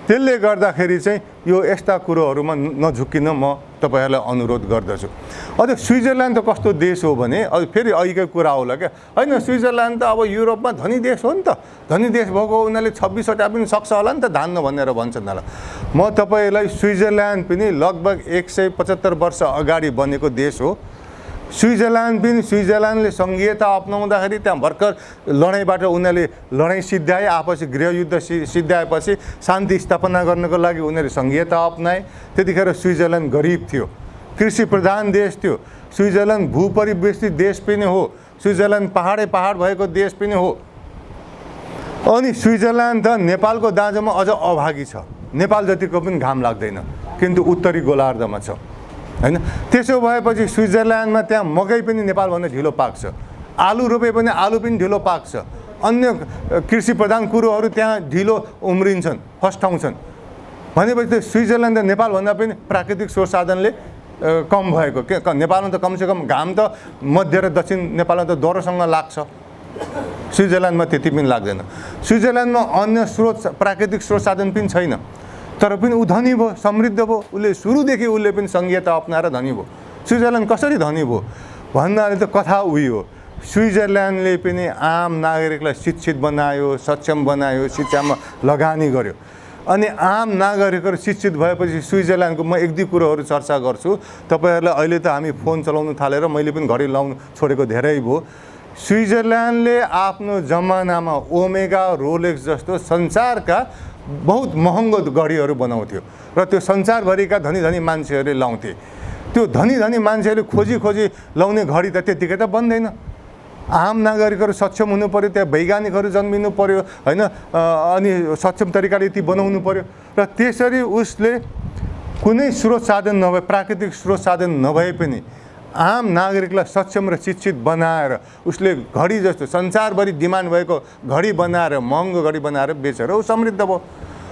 त्यसले गर्दाखेरि चाहिँ यो यस्ता कुरोहरूमा नझुक्किन म तपाईहरुलाई अनुरोध गर्दछु। अझ स्विजरल्यान्ड त कस्तो देश हो भने फेरि अहिलेकै कुरा होला क्या, हैन स्विजरल्यान्ड त अब युरोपमा धनी देश हो नि त, धनी देश भएको उनीहरूले 26 वटा पनि सक्छ होला नि त धान्न भनेर भन्छन् होला। म तपाईलाई स्विजरल्यान्ड पनि लगभग 175 वर्ष अगाडि बनेको देश हो। स्विजरल्यान्डले संघीयता अपनाउँदाखेरि त्यहाँ भर्खर लडाइँबाट उनीहरूले लडाइँ सिद्ध्याए, आपसी गृहयुद्ध सिद्ध्याएपछि शान्ति स्थापना गर्नको लागि उनीहरूले संघीयता अपनाए। त्यतिखेर स्विजरल्यान्ड गरिब थियो, कृषि प्रधान देश थियो। स्विजरल्यान्ड भूपरिवेष्टित देश पनि हो, स्विजरल्यान्ड पहाड भएको देश पनि हो। अनि स्विजरल्यान्ड त नेपालको दाँजोमा अझ अभागी छ, नेपाल जतिको पनि घाम लाग्दैन, किन्तु उत्तरी गोलार्धमा छ हैन। त्यसो भएपछि स्विजरल्यान्डमा त्यहाँ मकै पनि नेपालभन्दा ढिलो पाक्छ, आलु रोपे पनि आलु पनि ढिलो पाक्छ, अन्य कृषि प्रधान कुरोहरू त्यहाँ ढिलो उम्रिन्छन्, फस्टाउँछन्। भनेपछि त्यो स्विजरल्यान्ड त नेपालभन्दा पनि प्राकृतिक स्रोत साधनले कम भएको के, नेपालमा त कमसेकम घाम त मध्य र दक्षिण नेपालमा त दोहोरोसँग लाग्छ, स्विजरल्यान्डमा त्यति पनि लाग्दैन। स्विजरल्यान्डमा अन्य प्राकृतिक स्रोत साधन पनि छैन, तर पनि ऊ धनी भयो, समृद्ध भयो। उसले सुरुदेखि उसले पनि संघीयता अपनाएर धनी भयो। स्विजरल्यान्ड कसरी धनी भयो भन्नाले त कथा उही हो, स्विजरल्यान्डले पनि आम नागरिकलाई शिक्षित बनायो, सक्षम बनायो, शिक्षामा लगानी गर्यो। अनि आम नागरिकहरू शिक्षित भएपछि स्विजरल्यान्डको म एक दुई कुरोहरू चर्चा गर्छु तपाईहरुलाई। अहिले त हामी फोन चलाउन थालेर मैले पनि घडी लाउन छोडेको धेरै भयो। स्विजरल्यान्डले आफ्नो जमानामा ओमेगा, रोलेक्स जस्तो संसारका बहुत महँगो घडीहरू बनाउँथ्यो र त्यो संसारभरिका धनी धनी मान्छेहरूले लाउँथे। त्यो धनी धनी मान्छेहरूले खोजी लाउने घडी त त्यतिकै त बन्दैन। आम नागरिकहरू सक्षम हुनु पर्यो, त्यहाँ वैज्ञानिकहरू जन्मिनु पर्यो हैन, अनि सक्षम तरिकाले ती बनाउनु पर्यो। र त्यसरी उसले कुनै स्रोत साधन नभए, प्राकृतिक स्रोत साधन नभए पनि आम नागरिकलाई सक्षम र शिक्षित बनाएर उसले घडी जस्तो संसारभरि डिमान्ड भएको घडी बनाएर, महँगो घडी बनाएर बेचेर ऊ समृद्ध भयो।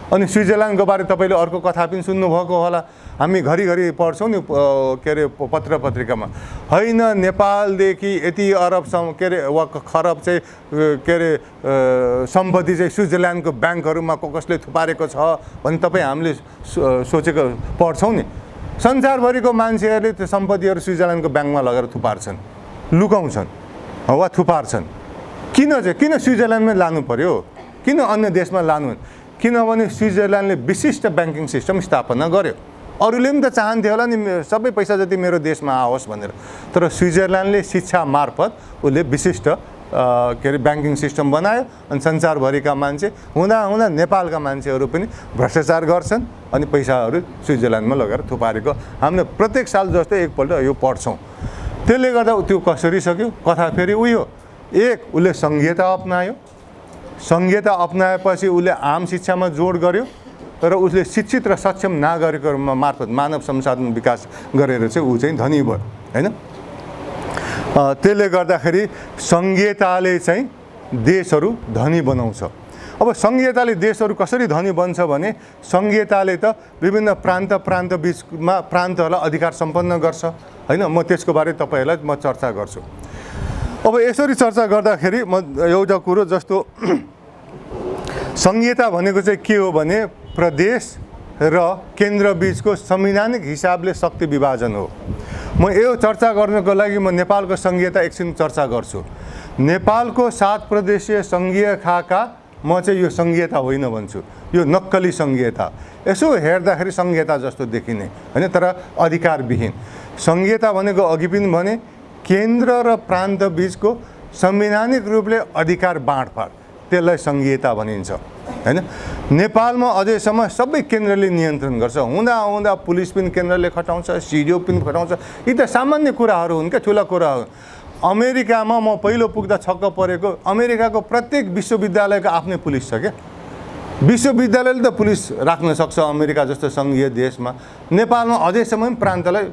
अनि स्विजरल्यान्डको बारे तपाईले अर्को कथा पनि सुन्नुभएको होला, हामी घरिघरि पढ्छौँ नि के अरे पत्र पत्रिकामा, हैन नेपालदेखि यति अरबसम्म के अरे वा खरब चाहिँ के अरे सम्पत्ति चाहिँ स्विजरल्यान्डको ब्याङ्कहरूमा कसले थुपारेको छ भने तपाईँ हामीले सोचेको पढ्छौँ नि। संसारभरिको मान्छेहरूले त्यो सम्पत्तिहरू स्विजरल्यान्डको ब्याङ्कमा लगेर थुपार्छन्, लुकाउँछन् वा थुपार्छन्। किन स्विजरल्यान्डमै लानु पर्यो, किन अन्य देशमा लानु? किनभने स्विजरल्यान्डले विशिष्ट ब्याङ्किङ सिस्टम स्थापना गर्यो। अरूले पनि त चाहन्थे होला नि सबै पैसा जति मेरो देशमा आओस् भनेर, तर स्विजरल्यान्डले शिक्षा मार्फत उसले विशिष्ट के अरे ब्याङ्किङ सिस्टम बनायो। अनि संसारभरिका मान्छे हुँदा नेपालका मान्छेहरू पनि भ्रष्टाचार गर्छन् अनि पैसाहरू स्विजरल्यान्डमा लगेर थुपारेको हामीले प्रत्येक साल जस्तो एकपल्ट यो पढ्छौँ। त्यसले गर्दा त्यो कसरी सक्यो? कथा फेरि उही हो, एक उसले संघीयता अपनायो, संघीयता अपनाएपछि उसले आम शिक्षामा जोड गर्यो र उसले शिक्षित र सक्षम नागरिकहरूमा मार्फत मानव संसाधन विकास गरेर चाहिँ ऊ चाहिँ धनी भयो हैन। त्यसले गर्दाखेरि संघीयताले चाहिँ देशहरू धनी बनाउँछ। अब संघीयताले देशहरू कसरी धनी बन्छ भने संघीयताले त विभिन्न प्रान्त बीचमा प्रान्तहरूलाई अधिकार सम्पन्न गर्छ हैन। म त्यसको बारे तपाईहरुलाई म चर्चा गर्छु। अब यसरी चर्चा गर्दाखेरि म एउटा कुरो जस्तो संघीयता भनेको चाहिँ के हो भने प्रदेश र केन्द्र बीचको संवैधानिक हिसाबले शक्ति विभाजन हो। म यो चर्चा गर्नको लागि म नेपालको संघीयता एकछिन चर्चा गर्छु। नेपालको 7 प्रदेशीय संघीय खाका म चाहिँ यो संघीयता होइन भन्छु, यो नक्कली संघीयता। यसो हेर्दाखेरि संघीयता जस्तो देखिने हैन, तर अधिकारविहीन। संघीयता भनेको अघि पनि भने केन्द्र र प्रान्त बीचको संवैधानिक रूपले अधिकार बाँडफाँड, त्यसलाई संघीयता भनिन्छ हैन। नेपालमा अझैसम्म सबै केन्द्रले नियन्त्रण गर्छ। हुँदा पुलिस पनि केन्द्रले खटाउँछ, सिडिओ पनि खटाउँछ। यी त सामान्य कुराहरू हुन् क्या, ठुला कुराहरू। अमेरिकामा म पहिलो पुग्दा छक्क परेको, अमेरिकाको प्रत्येक विश्वविद्यालयको आफ्नै पुलिस छ क्या। विश्वविद्यालयले त पुलिस राख्न सक्छ अमेरिका जस्तो सङ्घीय देशमा। नेपालमा अझैसम्म प्रान्तलाई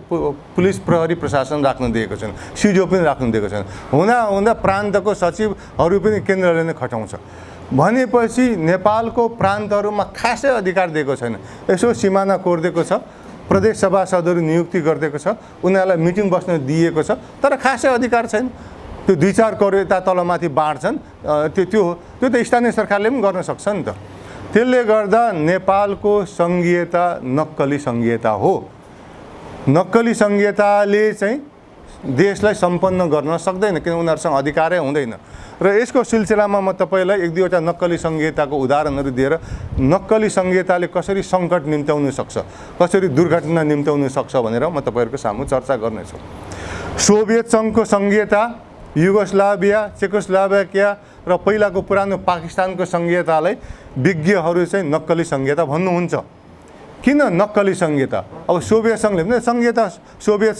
पुलिस प्रहरी प्रशासन राख्न दिएको छैन, सिडिओ पनि राख्न दिएको छैन। हुँदा प्रान्तको सचिवहरू पनि केन्द्रले नै खटाउँछ भनेपछि नेपालको प्रान्तहरूमा खासै अधिकार दिएको छैन। यसो सिमाना कोरिदिएको छ, प्रदेश सभासदहरू नियुक्ति गरिदिएको छ, उनीहरूलाई मिटिङ बस्न दिएको छ, तर खासै अधिकार छैन। त्यो 2-4 करोड यता तलमाथि बाँड्छन्, त्यो त स्थानीय सरकारले पनि गर्न सक्छ नि त। त्यसले गर्दा नेपालको सङ्घीयता नक्कली सङ्घीयता हो। नक्कली सङ्घीयताले चाहिँ देशलाई सम्पन्न गर्न सक्दैन, किन उनीहरूसँग अधिकारै हुँदैन। र यसको सिलसिलामा म तपाईँलाई एक दुईवटा नक्कली सङ्घीयताको उदाहरणहरू दिएर नक्कली सङ्घीयताले कसरी सङ्कट निम्त्याउन सक्छ, कसरी दुर्घटना निम्त्याउन सक्छ भनेर म तपाईँहरूको सामु चर्चा गर्नेछु। सोभियत सङ्घको सङ्घीयता, युगोस्लाभिया, चेकोस्लोभाकिया र पहिलाको पुरानो पाकिस्तानको सङ्घीयतालाई विज्ञहरू चाहिँ नक्कली सङ्घीयता भन्नुहुन्छ। किन नक्कली सङ्घीयता? अब सोभियत सङ्घले पनि सोभियत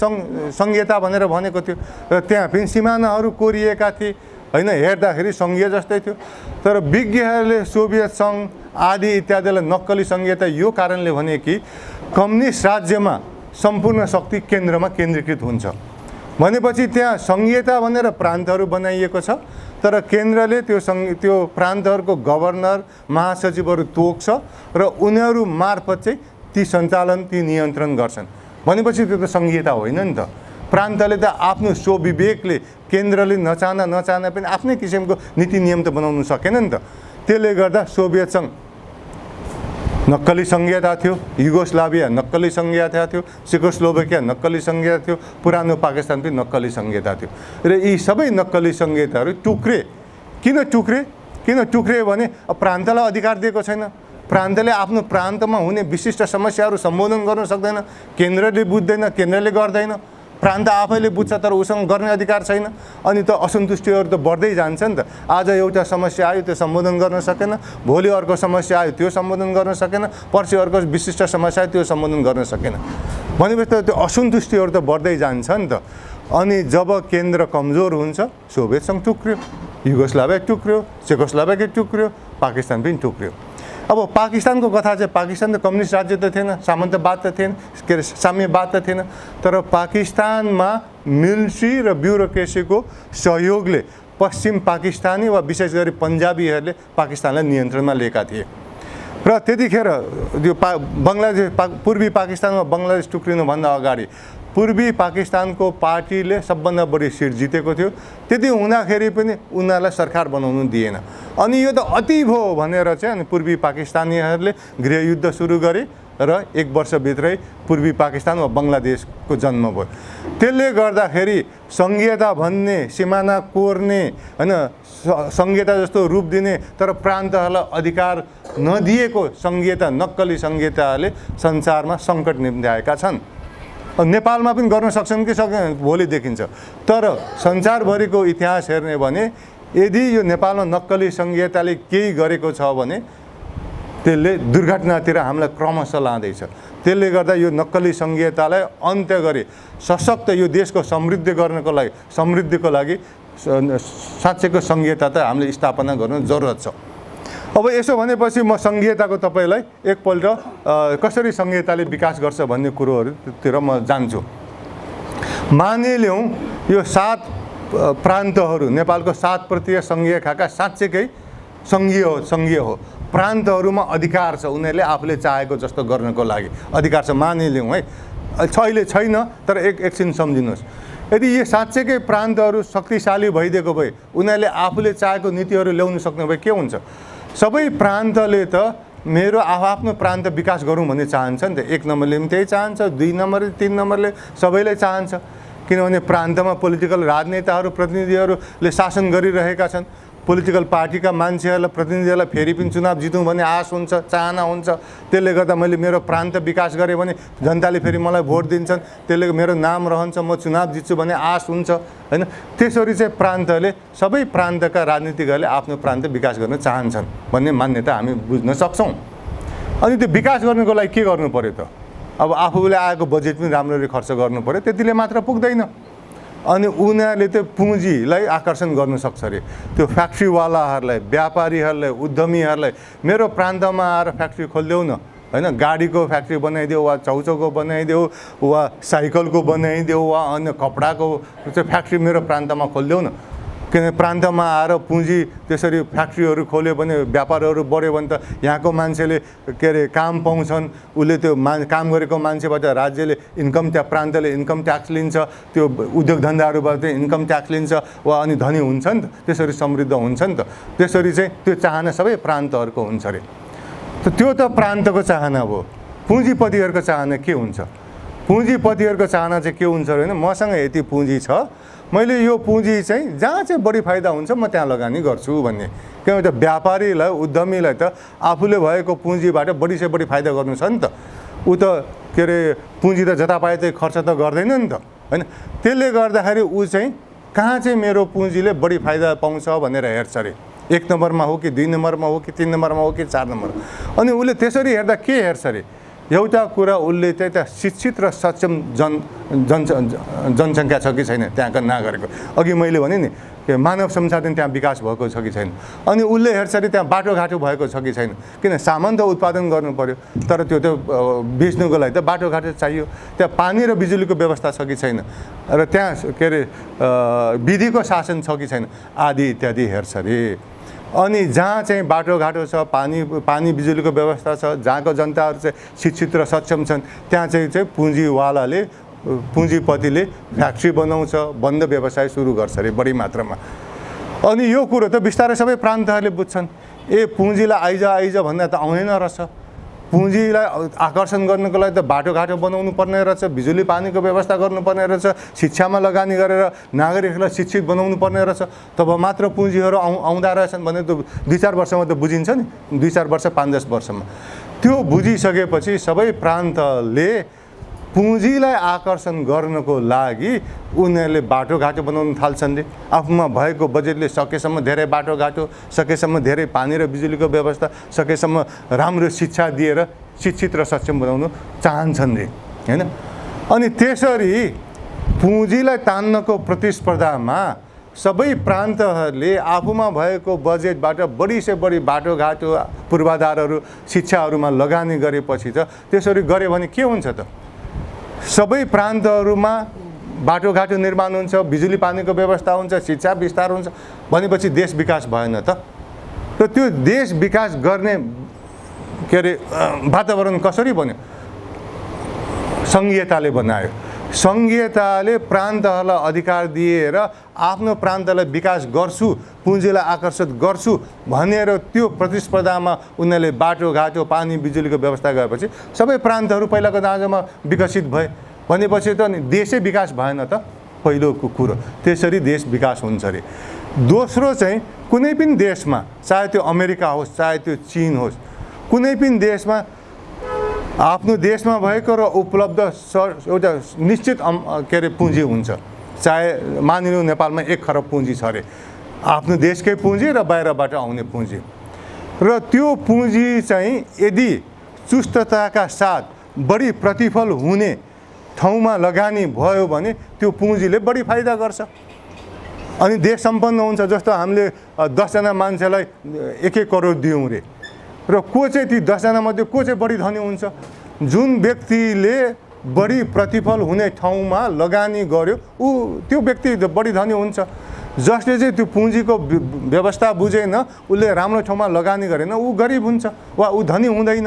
सङ्घीयता भनेर भनेको थियो र त्यहाँ पनि सिमानाहरू कोरिएका थिए होइन, हेर्दाखेरि सङ्घीय जस्तै थियो। तर विज्ञहरूले सोभियत सङ्घ आदि इत्यादिलाई नक्कली सङ्घीयता यो कारणले भने कि कम्युनिस्ट राज्यमा सम्पूर्ण शक्ति केन्द्रमा केन्द्रीकृत हुन्छ भनेपछि त्यहाँ सङ्घीयता भनेर प्रान्तहरू बनाइएको छ, तर केन्द्रले त्यो प्रान्तहरूको गभर्नर महासचिवहरू तोक्छ र उनीहरू मार्फत चाहिँ ती सञ्चालन ती नियन्त्रण गर्छन् भनेपछि त्यो त सङ्घीयता होइन नि त। प्रान्तले त आफ्नो स्वविवेकले केन्द्रले नचाहना पनि आफ्नै किसिमको नीति नियम त बनाउनु सकेन नि त। त्यसले गर्दा सोभियत सङ्घ नक्कली सङ्घीयता थियो, युगोस्लाभिया नक्कली सङ्घीयता थियो, चेकोस्लोभाकिया नक्कली सङ्घीयता थियो, पुरानो पाकिस्तान पनि नक्कली सङ्घीयता थियो। र यी सबै नक्कली सङ्घीयताहरू टुक्रे। किन टुक्रे भने प्रान्तलाई अधिकार दिएको छैन, प्रान्तले आफ्नो प्रान्तमा हुने विशिष्ट समस्याहरू सम्बोधन गर्न सक्दैन, केन्द्रले बुझ्दैन, केन्द्रले गर्दैन, प्रान्त आफैले बुझ्छ तर उसँग गर्ने अधिकार छैन। अनि त असन्तुष्टिहरू त बढ्दै जान्छ नि त। आज एउटा समस्या आयो त्यो सम्बोधन गर्न सकेन, भोलि अर्को समस्या आयो त्यो सम्बोधन गर्न सकेन, पर्सि अर्को विशिष्ट समस्या आयो त्यो सम्बोधन गर्न सकेन भनेपछि त त्यो असन्तुष्टिहरू त बढ्दै जान्छ नि त। अनि जब केन्द्र कमजोर हुन्छ सोभियत सङ्घ टुक्रियो, युगोस्लाभिया टुक्रियो, चेकोस्लोभाकिया टुक्रियो, पाकिस्तान पनि टुक्रियो। अब पाकिस्तानको कथा चाहिँ पाकिस्तान त कम्युनिस्ट राज्य त थिएन, सामन्तवाद त थिएन, के अरे साम्यवाद त थिएन, तर पाकिस्तानमा मिलिट्री र ब्युरोक्रेसीको सहयोगले पश्चिम पाकिस्तानी वा विशेष गरी पन्जाबीहरूले पाकिस्तानलाई नियन्त्रणमा लिएका थिए। र त्यतिखेर यो बङ्गलादेश पूर्वी पाकिस्तानमा बङ्गलादेश टुक्रिनुभन्दा अगाडि पूर्वी पाकिस्तानको पार्टीले सबभन्दा बढी सिट जितेको थियो। त्यति हुँदाखेरि पनि उनीहरूलाई सरकार बनाउनु दिएन। अनि यो त अति भयो भनेर चाहिँ अनि पूर्वी पाकिस्तानीहरूले गृहयुद्ध सुरु गरे र एक वर्षभित्रै पूर्वी पाकिस्तान वा बङ्गलादेशको जन्म भयो। त्यसले गर्दाखेरि सङ्घीयता भन्ने, सिमाना कोर्ने होइन, सङ्घीयता जस्तो रूप दिने तर प्रान्तहरूलाई अधिकार नदिएको सङ्घीयता, नक्कली सङ्घीयताले संसारमा सङ्कट निम्त्याएका छन्। नेपालमा पनि गर्न सक्छन् कि सक्दैन भोलि देखिन्छ। तर संसारभरिको इतिहास हेर्ने भने यदि यो नेपालमा नक्कली सङ्घीयताले केही गरेको छ भने त्यसले दुर्घटनातिर हामीलाई क्रमशः लाँदैछ। त्यसले गर्दा यो नक्कली सङ्घीयतालाई अन्त्य गरी सशक्त यो देशको समृद्धिको लागि साँच्चैको सङ्घीयता त हामीले स्थापना गर्नु जरुरत छ। अब यसो भनेपछि म सङ्घीयताको तपाईँलाई एकपल्ट कसरी सङ्घीयताले विकास गर्छ भन्ने कुरोहरूतिर म जान्छु। मानिलिउँ यो 7 प्रान्तहरू नेपालको 7% सङ्घीय खाका साँच्चैकै सङ्घीय हो। प्रान्तहरूमा अधिकार छ, उनीहरूले आफूले चाहेको जस्तो गर्नको लागि अधिकार छ मानिलिउँ है। अहिले छैन तर एकछिन सम्झिनुहोस्। यदि यो साँच्चैकै प्रान्तहरू शक्तिशाली भइदिएको भए उनीहरूले आफूले चाहेको नीतिहरू ल्याउन सक्ने भए के हुन्छ? सबै प्रान्तले त मेरो आफ्नो प्रान्त विकास गरौँ भन्ने चाहन्छ नि त। 1 नम्बरले पनि त्यही चाहन्छ, 2 नम्बरले 3 नम्बरले सबैले चाहन्छ। किनभने प्रान्तमा पोलिटिकल राजनेताहरू प्रतिनिधिहरूले शासन गरिरहेका छन्। पोलिटिकल पार्टीका मान्छेहरूलाई प्रतिनिधिहरूलाई फेरि पनि चुनाव जितौँ भन्ने आश हुन्छ, चाहना हुन्छ। त्यसले गर्दा मैले मेरो प्रान्त विकास गरेँ भने जनताले फेरि मलाई भोट दिन्छन्, त्यसले मेरो नाम रहन्छ, म चुनाव जित्छु भन्ने आश हुन्छ होइन। त्यसरी चाहिँ प्रान्तले सबै प्रान्तका राजनीतिकहरूले आफ्नो प्रान्त विकास गर्न चाहन्छन् भन्ने मान्यता हामी बुझ्न सक्छौँ। अनि त्यो विकास गर्नको लागि के गर्नु पर्यो त? अब आफूले आएको बजेट पनि राम्ररी खर्च गर्नु पर्यो, त्यतिले मात्र पुग्दैन। अनि उनीहरूले त्यो पुँजीलाई आकर्षण गर्नु सक्छ अरे। त्यो फ्याक्ट्रीवालाहरूलाई, व्यापारीहरूलाई, उद्यमीहरूलाई मेरो प्रान्तमा आएर फ्याक्ट्री खोलिदेऊ न होइन, गाडीको फ्याक्ट्री बनाइदेऊ वा चाउचाउको बनाइदेऊ वा साइकलको बनाइदेऊ वा अन्य कपडाको चाहिँ फ्याक्ट्री मेरो प्रान्तमा खोलिदेऊ न। किन प्रान्तमा आएर पुँजी त्यसरी फ्याक्ट्रीहरू खोल्यो भने, व्यापारहरू बढ्यो भने त यहाँको मान्छेले के अरे काम पाउँछन्, उसले त्यो काम गरेको मान्छेबाट राज्यले इन्कम ट्याक्स, प्रान्तले इन्कम ट्याक्स लिन्छ, त्यो उद्योग धन्दाहरूबाट इन्कम ट्याक्स लिन्छ वा अनि धनी हुन्छ नि त, त्यसरी समृद्ध हुन्छ नि त। त्यसरी चाहिँ त्यो चाहना सबै प्रान्तहरूको हुन्छ अरे। त्यो त प्रान्तको चाहना हो। पुँजीपतिहरूको चाहना के हुन्छ? पुँजीपतिहरूको चाहना चाहिँ के हुन्छ भने मसँग यति पुँजी छ, मैले यो पुँजी चाहिँ जहाँ चाहिँ बढी फाइदा हुन्छ म त्यहाँ लगानी गर्छु भन्ने। किनभने त व्यापारीलाई उद्यमीलाई त आफूले भएको पुँजीबाट बढी से बढी फाइदा गर्नु छ नि त। ऊ त के अरे पुँजी त जता पाए त्यही खर्च त गर्दैन नि त, होइन? त्यसले गर्दाखेरि ऊ चाहिँ कहाँ चाहिँ मेरो पुँजीले बढी फाइदा पाउँछ भनेर हेर्छ अरे। 1 नम्बरमा हो कि 2 नम्बरमा हो कि 3 नम्बरमा हो कि 4 नम्बर। अनि उसले त्यसरी हेर्दा के हेर्छ अरे? एउटा कुरा उसले चाहिँ त्यहाँ शिक्षित र सक्षम जनसङ्ख्या छ कि छैन त्यहाँका नागरिकको। अघि मैले भने नि के मानव संसाधन त्यहाँ विकास भएको छ कि छैन। अनि उसले हेर्छ अरे त्यहाँ बाटोघाटो भएको छ कि छैन। किन सामान त उत्पादन गर्नु पर्यो, तर त्यो त बेच्नुको लागि त बाटोघाटो चाहियो। त्यहाँ पानी र बिजुलीको व्यवस्था छ कि छैन, र त्यहाँ के अरे विधिको शासन छ कि छैन, आदि इत्यादि हेर्छ अरे। अनि जहाँ चाहिँ बाटोघाटो छ, पानी बिजुलीको व्यवस्था छ, जहाँको जनताहरू चाहिँ शिक्षित र सक्षम छन्, त्यहाँ चाहिँ पुँजीवालाले पुँजीपतिले फ्याक्ट्री बनाउँछ, बन्द व्यवसाय सुरु गर्छ अरे बढी मात्रामा। अनि यो कुरो त बिस्तारै सबै प्रान्तहरूले बुझ्छन्। पुँजीलाई आइज भन्दा त आउँदैन रहेछ। पुँजीलाई आकर्षण गर्नको लागि त बाटोघाटो बनाउनु पर्ने रहेछ, बिजुली पानीको व्यवस्था गर्नुपर्ने रहेछ, शिक्षामा लगानी गरेर नागरिकलाई शिक्षित बनाउनु पर्ने रहेछ। तब मात्र पुँजीहरू आउँदा रहेछन् भने त 2-4 वर्षमा त बुझिन्छ नि, 2-4 वर्ष 5-10 वर्षमा। त्यो बुझिसकेपछि सबै प्रान्तले पुँजीलाई आकर्षण गर्नको लागि उनीहरूले बाटोघाटो बनाउन थाल्छन्। आफूमा भएको बजेटले सकेसम्म धेरै बाटोघाटो, सकेसम्म धेरै पानी र बिजुलीको व्यवस्था, सकेसम्म राम्रो शिक्षा दिएर शिक्षित र सक्षम बनाउन चाहन्छन् रे, होइन? अनि त्यसरी पुँजीलाई तान्नको प्रतिस्पर्धामा सबै प्रान्तहरूले आफूमा भएको बजेटबाट बढी से बढी बाटोघाटो, पूर्वाधारहरू, शिक्षाहरूमा लगानी गरेपछि त त्यसरी गऱ्यो भने के हुन्छ त? सबै प्रान्तहरूमा बाटोघाटो निर्माण हुन्छ, बिजुली पानीको व्यवस्था हुन्छ, शिक्षा विस्तार हुन्छ भनेपछि देश विकास भएन त? र त्यो देश विकास गर्ने के अरे वातावरण कसरी बन्यो? सङ्घीयताले बनायो। सङ्घीयताले प्रान्तहरूलाई अधिकार दिएर आफ्नो प्रान्तलाई विकास गर्छु, पुँजीलाई आकर्षित गर्छु भनेर त्यो प्रतिस्पर्धामा उनीहरूले बाटोघाटो, पानी बिजुलीको व्यवस्था गरेपछि सबै प्रान्तहरू पहिलाको दाँजोमा विकसित भए भनेपछि त देशै विकास भएन त? पहिलो कुरो त्यसरी देश विकास हुन्छ अरे। दोस्रो चाहिँ कुनै पनि देशमा, चाहे त्यो अमेरिका होस्, चाहे त्यो चीन होस्, कुनै पनि देशमा आफ्नो देशमा भएको र उपलब्ध एउटा निश्चित के अरे पुँजी हुन्छ। चाहे मानिलिउँ नेपालमा 1 खरब पुँजी छ अरे, आफ्नो देशकै पुँजी र बाहिरबाट आउने पुँजी। र त्यो पुँजी चाहिँ यदि चुस्तताका साथ बढी प्रतिफल हुने ठाउँमा लगानी भयो भने त्यो पुँजीले बढी फाइदा गर्छ अनि देश सम्पन्न हुन्छ। जस्तो हामीले 10 जना मान्छेलाई 1-1 करोड दियौँ रे, र को चाहिँ ती 10 जना मध्ये को चाहिँ बढी धनी हुन्छ? जुन व्यक्तिले बढी प्रतिफल हुने ठाउँमा लगानी गर्यो त्यो व्यक्ति बढी धनी हुन्छ। जसले चाहिँ त्यो पुँजीको व्यवस्था बुझेन, उसले राम्रो ठाउँमा लगानी गरेन, ऊ गरिब हुन्छ वा ऊ धनी हुँदैन,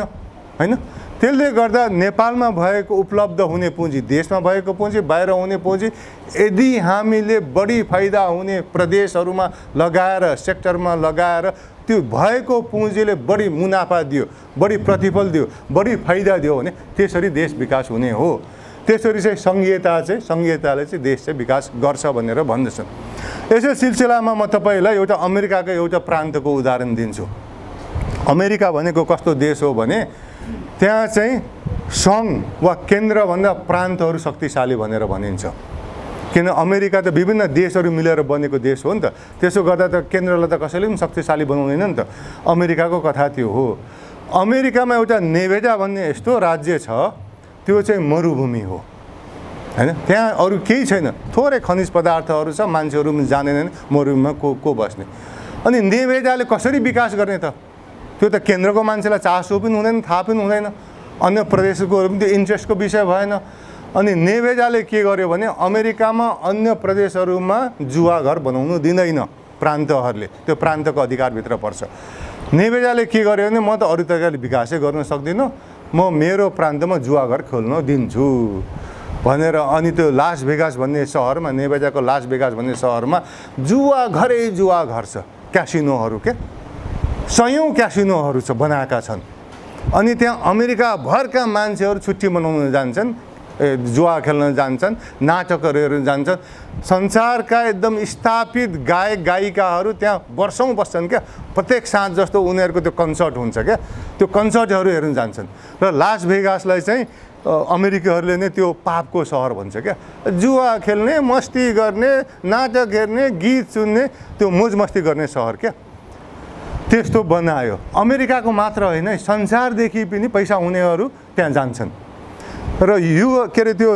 होइन? त्यसले गर्दा नेपालमा भएको उपलब्ध हुने पुँजी, देशमा भएको पुँजी, बाहिर हुने पुँजी यदि हामीले बढी फाइदा हुने प्रदेशहरूमा लगाएर, सेक्टरमा लगाएर त्यो भएको पुँजीले बढी मुनाफा दियो, बढी प्रतिफल दियो, बढी फाइदा दियो भने त्यसरी देश विकास हुने हो। त्यसरी चाहिँ सङ्घीयताले चाहिँ देश चाहिँ विकास गर्छ भनेर भन्दछन्। यसै सिलसिलामा म तपाईँलाई एउटा अमेरिकाको एउटा प्रान्तको उदाहरण दिन्छु। अमेरिका भनेको कस्तो देश हो भने त्यहाँ चाहिँ सङ्घ वा केन्द्रभन्दा प्रान्तहरू शक्तिशाली भनेर भनिन्छ। किन अमेरिका त विभिन्न देशहरू मिलेर बनेको देश हो नि त, त्यसो गर्दा त केन्द्रलाई त कसैले पनि शक्तिशाली बनाउँदैन नि त। अमेरिकाको कथा त्यो हो। अमेरिकामा एउटा नेभेडा भन्ने यस्तो राज्य छ, त्यो चाहिँ मरुभूमि हो, होइन? त्यहाँ अरू केही छैन, थोरै खनिज पदार्थहरू छ, मान्छेहरू पनि जानेनन् मरुभूमिमा को बस्ने। अनि नेभेडाले कसरी विकास गर्ने त? त्यो त केन्द्रको मान्छेलाई चासो पनि हुँदैन, थाहा पनि हुँदैन, अन्य प्रदेशको पनि त्यो इन्ट्रेस्टको विषय भएन। अनि नेभेडाले के गर्यो भने अमेरिकामा अन्य प्रदेशहरूमा जुवा घर बनाउनु दिँदैन प्रान्तहरूले, त्यो प्रान्तको अधिकारभित्र पर्छ। नेभेडाले के गर्यो भने म त अरू तरिकाले विकासै गर्न सक्दिनँ, म मेरो प्रान्तमा जुवा घर खोल्न दिन्छु भनेर अनि त्यो लास भेगास भन्ने सहरमा, नेभेडाको लास भेगास भन्ने सहरमा जुवा घर छ, क्यासिनोहरू के 100औं क्यासिनोहरू छ बनाएका छन्। अनि त्यहाँ अमेरिकाभरका मान्छेहरू छुट्टी मनाउन जान्छन्, जुवा खेल्न जान्छन्, नाटकहरू हेर्न जान्छन्। संसारका एकदम स्थापित गायक गायिकाहरू त्यहाँ वर्षौँ बस्छन् क्या। प्रत्येक साँझ जस्तो उनीहरूको त्यो कन्सर्ट हुन्छ क्या, त्यो कन्सर्टहरू हेर्न जान्छन्। र लास भेगासलाई चाहिँ अमेरिकीहरूले नै त्यो पापको सहर भन्छ क्या। जुवा खेल्ने, मस्ती गर्ने, नाटक हेर्ने, गीत सुन्ने, त्यो मोज मस्ती गर्ने सहर क्या। त्यस्तो बनायो। अमेरिकाको मात्र होइन, संसारदेखि पनि पैसा हुनेहरू त्यहाँ जान्छन्। र यो के अरे त्यो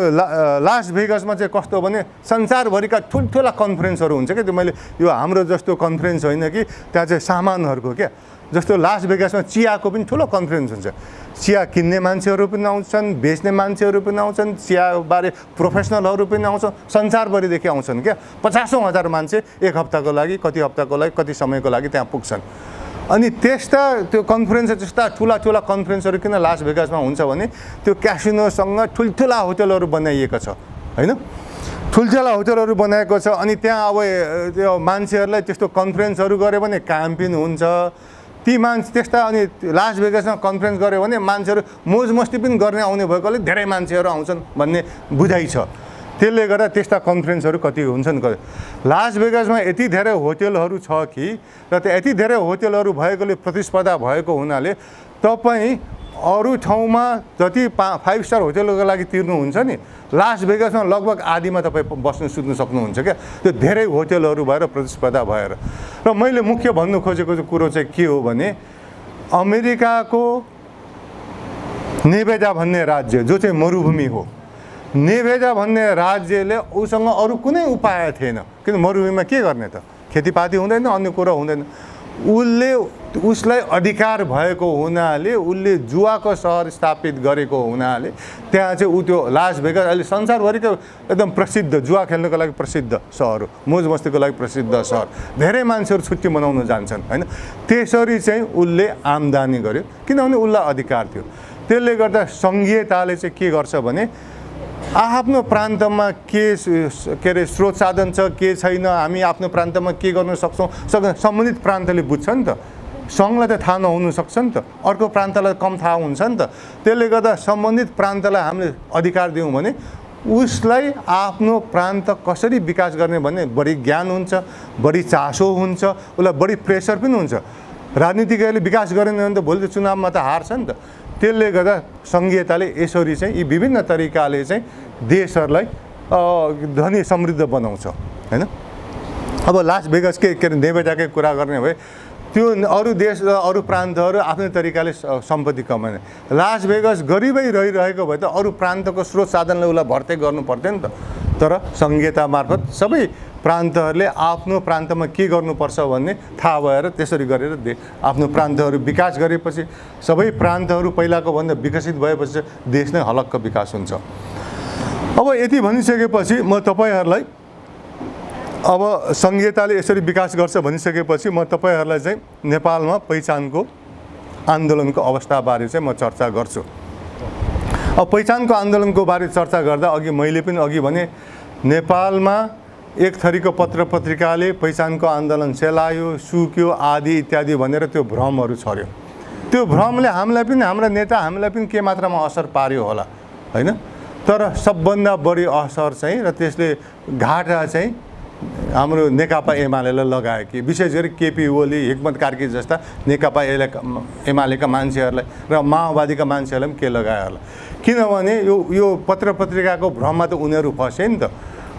लास भेगासमा चाहिँ कस्तो भने संसारभरिका ठुल्ठुला कन्फरेन्सहरू हुन्छ क्या। त्यो मैले यो हाम्रो जस्तो कन्फरेन्स होइन कि, त्यहाँ चाहिँ सामानहरूको क्या। जस्तो लास भेगासमा चियाको पनि ठुलो कन्फरेन्स हुन्छ। चिया किन्ने मान्छेहरू पनि आउँछन्, बेच्ने मान्छेहरू पनि आउँछन्, चियाबारे प्रोफेसनलहरू पनि आउँछन्, संसारभरिदेखि आउँछन् क्या। 50,000 मान्छे एक हप्ताको लागि, कति हप्ताको लागि, कति समयको लागि त्यहाँ पुग्छन्। अनि त्यस्ता त्यो कन्फरेन्स, त्यस्ता ठुला कन्फरेन्सहरू किन लास भेगासमा हुन्छ भने त्यो क्यासिनोसँग ठुल्ठुला होटलहरू बनाइएको छ होइन, ठुल्ठुला होटलहरू बनाएको छ। अनि त्यहाँ अब त्यो मान्छेहरूलाई त्यस्तो कन्फरेन्सहरू गऱ्यो भने काम पनि हुन्छ। ती मान्छे त्यस्ता, अनि लास भेगासमा कन्फरेन्स गऱ्यो भने मान्छेहरू मोज मस्ती पनि गर्ने आउने भएकोले धेरै मान्छेहरू आउँछन् भन्ने बुझाइ छ। त्यसले गर्दा त्यस्ता कन्फरेन्सहरू कति हुन्छन्। लास भेगासमा यति धेरै होटलहरू छ कि, र त्यो यति धेरै होटलहरू भएकोले, प्रतिस्पर्धा भएको हुनाले तपाईँ अरू ठाउँमा जति 5 स्टार होटलको लागि तिर्नुहुन्छ नि, लास भेगासमा लगभग आधीमा तपाईँ बस्नु सुत्नु सक्नुहुन्छ क्या। त्यो धेरै होटलहरू भएर, प्रतिस्पर्धा भएर। र मैले मुख्य भन्नु खोजेको कुरो चाहिँ के हो भने, अमेरिकाको नेभेडा भन्ने राज्य जो चाहिँ मरुभूमि हो, नेभेडा भन्ने राज्यले उसँग अरू कुनै उपाय थिएन। किन मरुभूमिमा के गर्ने त, खेतीपाती हुँदैन, अन्य कुरो हुँदैन। उसलाई अधिकार भएको हुनाले, उसले जुवाको सहर स्थापित गरेको हुनाले त्यहाँ चाहिँ त्यो लास भेगास अहिले संसारभरिको एकदम प्रसिद्ध, जुवा खेल्नको लागि प्रसिद्ध सहर हो, मोज मस्तीको लागि प्रसिद्ध सहर। धेरै मान्छेहरू छुट्टी मनाउन जान्छन् होइन। त्यसरी चाहिँ उसले आम्दानी गर्यो, किनभने उसलाई अधिकार थियो। त्यसले गर्दा सङ्घीयताले चाहिँ के गर्छ भने, आफ्नो प्रान्तमा के अरे स्रोत साधन छ, के छैन, हामी आफ्नो प्रान्तमा के गर्न सक्छौँ, सम्बन्धित प्रान्तले बुझ्छ नि त। सङ्घलाई त थाहा नहुनु सक्छ नि त, अर्को प्रान्तलाई कम थाहा हुन्छ नि त। त्यसले गर्दा सम्बन्धित प्रान्तलाई हामीले अधिकार दियौँ भने उसलाई आफ्नो प्रान्त कसरी विकास गर्ने भन्ने बढी ज्ञान हुन्छ, बढी चासो हुन्छ, उसलाई बढी प्रेसर पनि हुन्छ। राजनीतिज्ञहरूले विकास गरेन भने त भोलि त चुनावमा त हार्छ नि त। त्यसले गर्दा सङ्घीयताले यसरी चाहिँ यी विभिन्न तरिकाले चाहिँ देशहरूलाई धनी समृद्ध बनाउँछ होइन। अब लास भेगास के अरे नेभेडाकै कुरा गर्ने भए, त्यो अरू देश र अरू प्रान्तहरू आफ्नै तरिकाले सम्पत्ति कमाउने। लास भेगास गरिबै रहिरहेको भए त अरू प्रान्तको स्रोत साधनले उसलाई भर्ती गर्नु पर्थ्यो नि त। तर सङ्घीयता मार्फत सबै प्रान्तहरूले आफ्नो प्रान्तमा के गर्नुपर्छ भन्ने थाहा भएर त्यसरी गरेर आफ्नो प्रान्तहरू विकास गरेपछि, सबै प्रान्तहरू पहिलाको भन्दा विकसित भएपछि देश नै हलक्क विकास हुन्छ। अब यति भनिसकेपछि म तपाईँहरूलाई, अब सङ्घीयताले यसरी विकास गर्छ भनिसकेपछि म तपाईँहरूलाई चाहिँ नेपालमा पहिचानको आन्दोलनको अवस्थाबारे चाहिँ म चर्चा गर्छु। अब पहिचानको आन्दोलनको बारे चर्चा गर्दा अघि मैले पनि भने, नेपालमा एक थरीको पत्र पत्रिकाले पहिचानको आन्दोलन सेलायो, सुक्यो आदि इत्यादि भनेर त्यो भ्रमहरू छर्यो। त्यो भ्रमले हामीलाई पनि, हाम्रा नेता हामीलाई पनि के मात्रामा असर पार्यो होला होइन। तर सबभन्दा बढी असर चाहिँ र त्यसले घाटा चाहिँ हाम्रो नेकपा एमालेलाई लगायो कि, विशेष गरी केपी ओली, हिक्मत कार्की जस्ता नेकपा एमालेका मान्छेहरूलाई र माओवादीका मान्छेहरूलाई पनि के लगायो होला। किनभने यो पत्र पत्रिकाको भ्रममा त उनीहरू फसे नि त।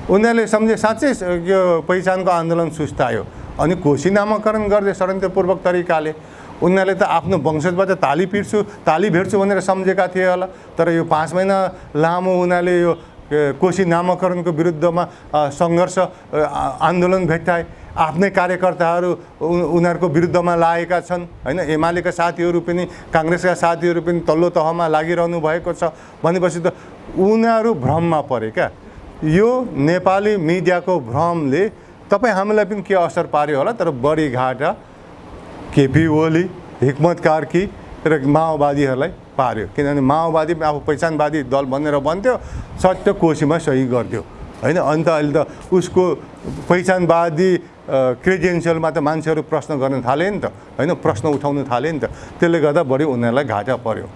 उनीहरूले सम्झे साँच्चै यो पहिचानको आन्दोलन सुस्तायो, अनि कोशी नामाकरण गर्दै षड्यन्त्रपूर्वक तरिकाले। उनीहरूले त आफ्नो वंशजबाट ताली भेट्छु भनेर सम्झेका थिए होला। तर यो 5 महिना लामो उनीहरूले यो कोशी नामाकरणको विरुद्धमा सङ्घर्ष आन्दोलन भेट्टाए। आफ्नै कार्यकर्ताहरू उनीहरूको विरुद्धमा लागेका छन् होइन। एमालेका साथीहरू पनि, काङ्ग्रेसका साथीहरू पनि तल्लो तहमा लागिरहनु भएको छ भनेपछि त उनीहरू भ्रममा परे क्या। यो नेपाली मिडियाको भ्रमले तपाईँ हामीलाई पनि के असर पार्यो होला। तर बढी घाटा केपी ओली, हिक्मत कार्की र माओवादीहरूलाई पार्यो। किनभने माओवादी आफू पहिचानवादी दल भनेर भन्थ्यो, सट्ट कोशीमा सही गरिदियो होइन। अन्त अहिले त उसको पहिचानवादी क्रेडेन्सियलमा त मान्छेहरू प्रश्न गर्न थाले नि त होइन, प्रश्न उठाउन थाले नि त। त्यसले गर्दा बढी उनीहरूलाई घाटा पर्यो।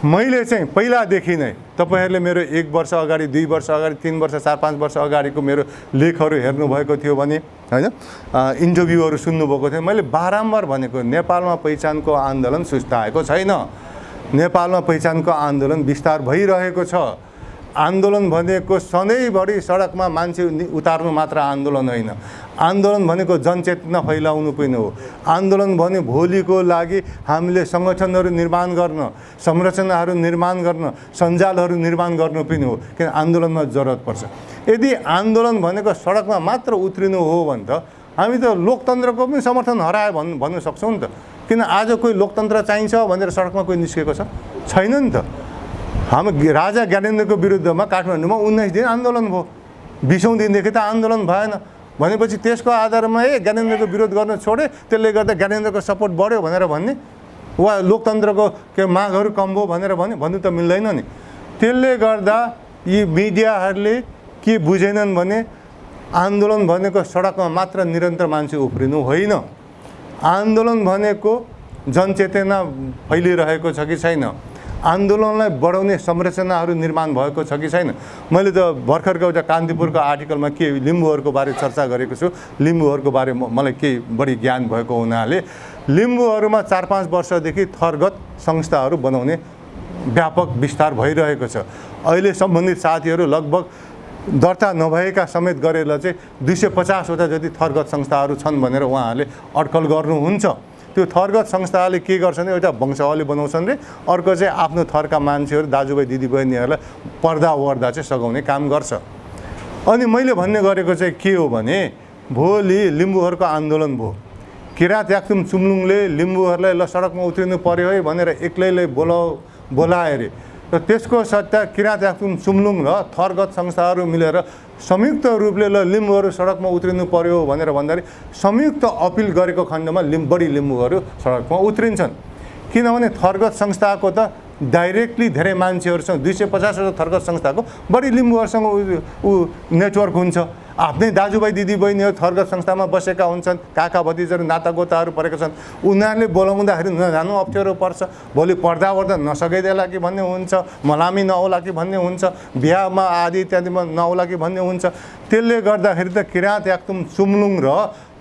मैले चाहिँ पहिलादेखि नै तपाईँहरूले मेरो 1 वर्ष अगाडि, 2 वर्ष अगाडि, 3 वर्ष, 4-5 वर्ष अगाडिको मेरो लेखहरू हेर्नुभएको थियो भने होइन, इन्टरभ्यूहरू सुन्नुभएको थियो। मैले बारम्बार भनेको नेपालमा पहिचानको आन्दोलन सुस्ताएको छैन। नेपालमा पहिचानको आन्दोलन विस्तार भइरहेको छ। आन्दोलन भनेको सधैँभरि सडकमा मान्छे उतार्नु मात्र आन्दोलन होइन। आन्दोलन भनेको जनचेतना फैलाउनु पनि हो। आन्दोलन भने भोलिको लागि हामीले सङ्गठनहरू निर्माण गर्न, संरचनाहरू निर्माण गर्न, सञ्जालहरू निर्माण गर्नु पनि हो। किन आन्दोलनमा जरुरत पर्छ। यदि आन्दोलन भनेको सडकमा मात्र उत्रिनु हो भने त हामी त लोकतन्त्रको पनि समर्थन हरायो भन्न सक्छौँ नि त। किन आज कोही लोकतन्त्र चाहिन्छ भनेर सडकमा कोही निस्केको छ? छैन नि त। हाम्रो राजा ज्ञानेन्द्रको विरुद्धमा काठमाडौँमा 19 दिन आन्दोलन भयो। 20औं दिनदेखि त आन्दोलन भएन भनेपछि त्यसको आधारमा ज्ञानेन्द्रको विरोध गर्न छोडे, त्यसले गर्दा ज्ञानेन्द्रको सपोर्ट बढ्यो भनेर भन्ने वा लोकतन्त्रको के मागहरू कम भयो भनेर भन्नु त मिल्दैन नि। त्यसले गर्दा यी मिडियाहरूले के बुझेनन् भने आन्दोलन भनेको सडकमा मात्र निरन्तर मान्छे उफ्रिनु होइन। आन्दोलन भनेको जनचेतना फैलिरहेको छ कि छैन, आन्दोलनलाई बढाउने संरचनाहरू निर्माण भएको छ कि छैन। मैले त भर्खरको एउटा कान्तिपुरको आर्टिकलमा के लिम्बूहरूको बारे चर्चा गरेको छु। लिम्बूहरूको बारे मलाई केही बढी ज्ञान भएको हुनाले लिम्बूहरूमा 4-5 वर्षदेखि थरगत संस्थाहरू बनाउने व्यापक विस्तार भइरहेको छ। अहिले सम्बन्धित साथीहरू लगभग दर्ता नभएका समेत गरेर चाहिँ 250वटा जति थरगत संस्थाहरू छन् भनेर उहाँहरूले अड्कल गर्नुहुन्छ। त्यो थरगत संस्थाले के गर्छन्, एउटा वंशावली बनाउँछन् रे, अर्को चाहिँ आफ्नो थरका मान्छेहरू, दाजुभाइ दिदीबहिनीहरूलाई पर्दा वर्दा चाहिँ सघाउने काम गर्छ। अनि मैले भन्ने गरेको चाहिँ के हो भने भोलि लिम्बूहरूको आन्दोलन भयो। किराँत याक्थुम चुम्लुङले लिम्बूहरूलाई ल सडकमा उत्रिनु पर्यो है भनेर एक्लैले बोलाए रे। र त्यसको सट्टा किराँत याक्थुम चुम्लुङ र थरगत संस्थाहरू मिलेर संयुक्त रूपले ल लिम्बूहरू सडकमा उत्रिनु पर्यो भनेर भन्दाखेरि संयुक्त अपिल गरेको खण्डमा बढी लिम्बूहरू सडकमा उत्रिन्छन्। किनभने थरगत संस्थाको त डाइरेक्टली धेरै मान्छेहरूसँग 250वटा थरगत संस्थाको बढी लिम्बूहरूसँग नेटवर्क हुन्छ। आफ्नै दाजुभाइ दिदीबहिनीहरू थरगत संस्थामा बसेका हुन्छन्, काका भतिजाहरू नातागोताहरू परेका छन्। उनीहरूले बोलाउँदाखेरि नजानु अप्ठ्यारो पर्छ। भोलि पर्दा वर्दा नसकिदेला कि भन्ने हुन्छ, मलामी नहोला कि भन्ने हुन्छ, बिहामा आदि इत्यादिमा नहोला कि भन्ने हुन्छ। त्यसले गर्दाखेरि त किराँत याक्थुम चुम्लुङ र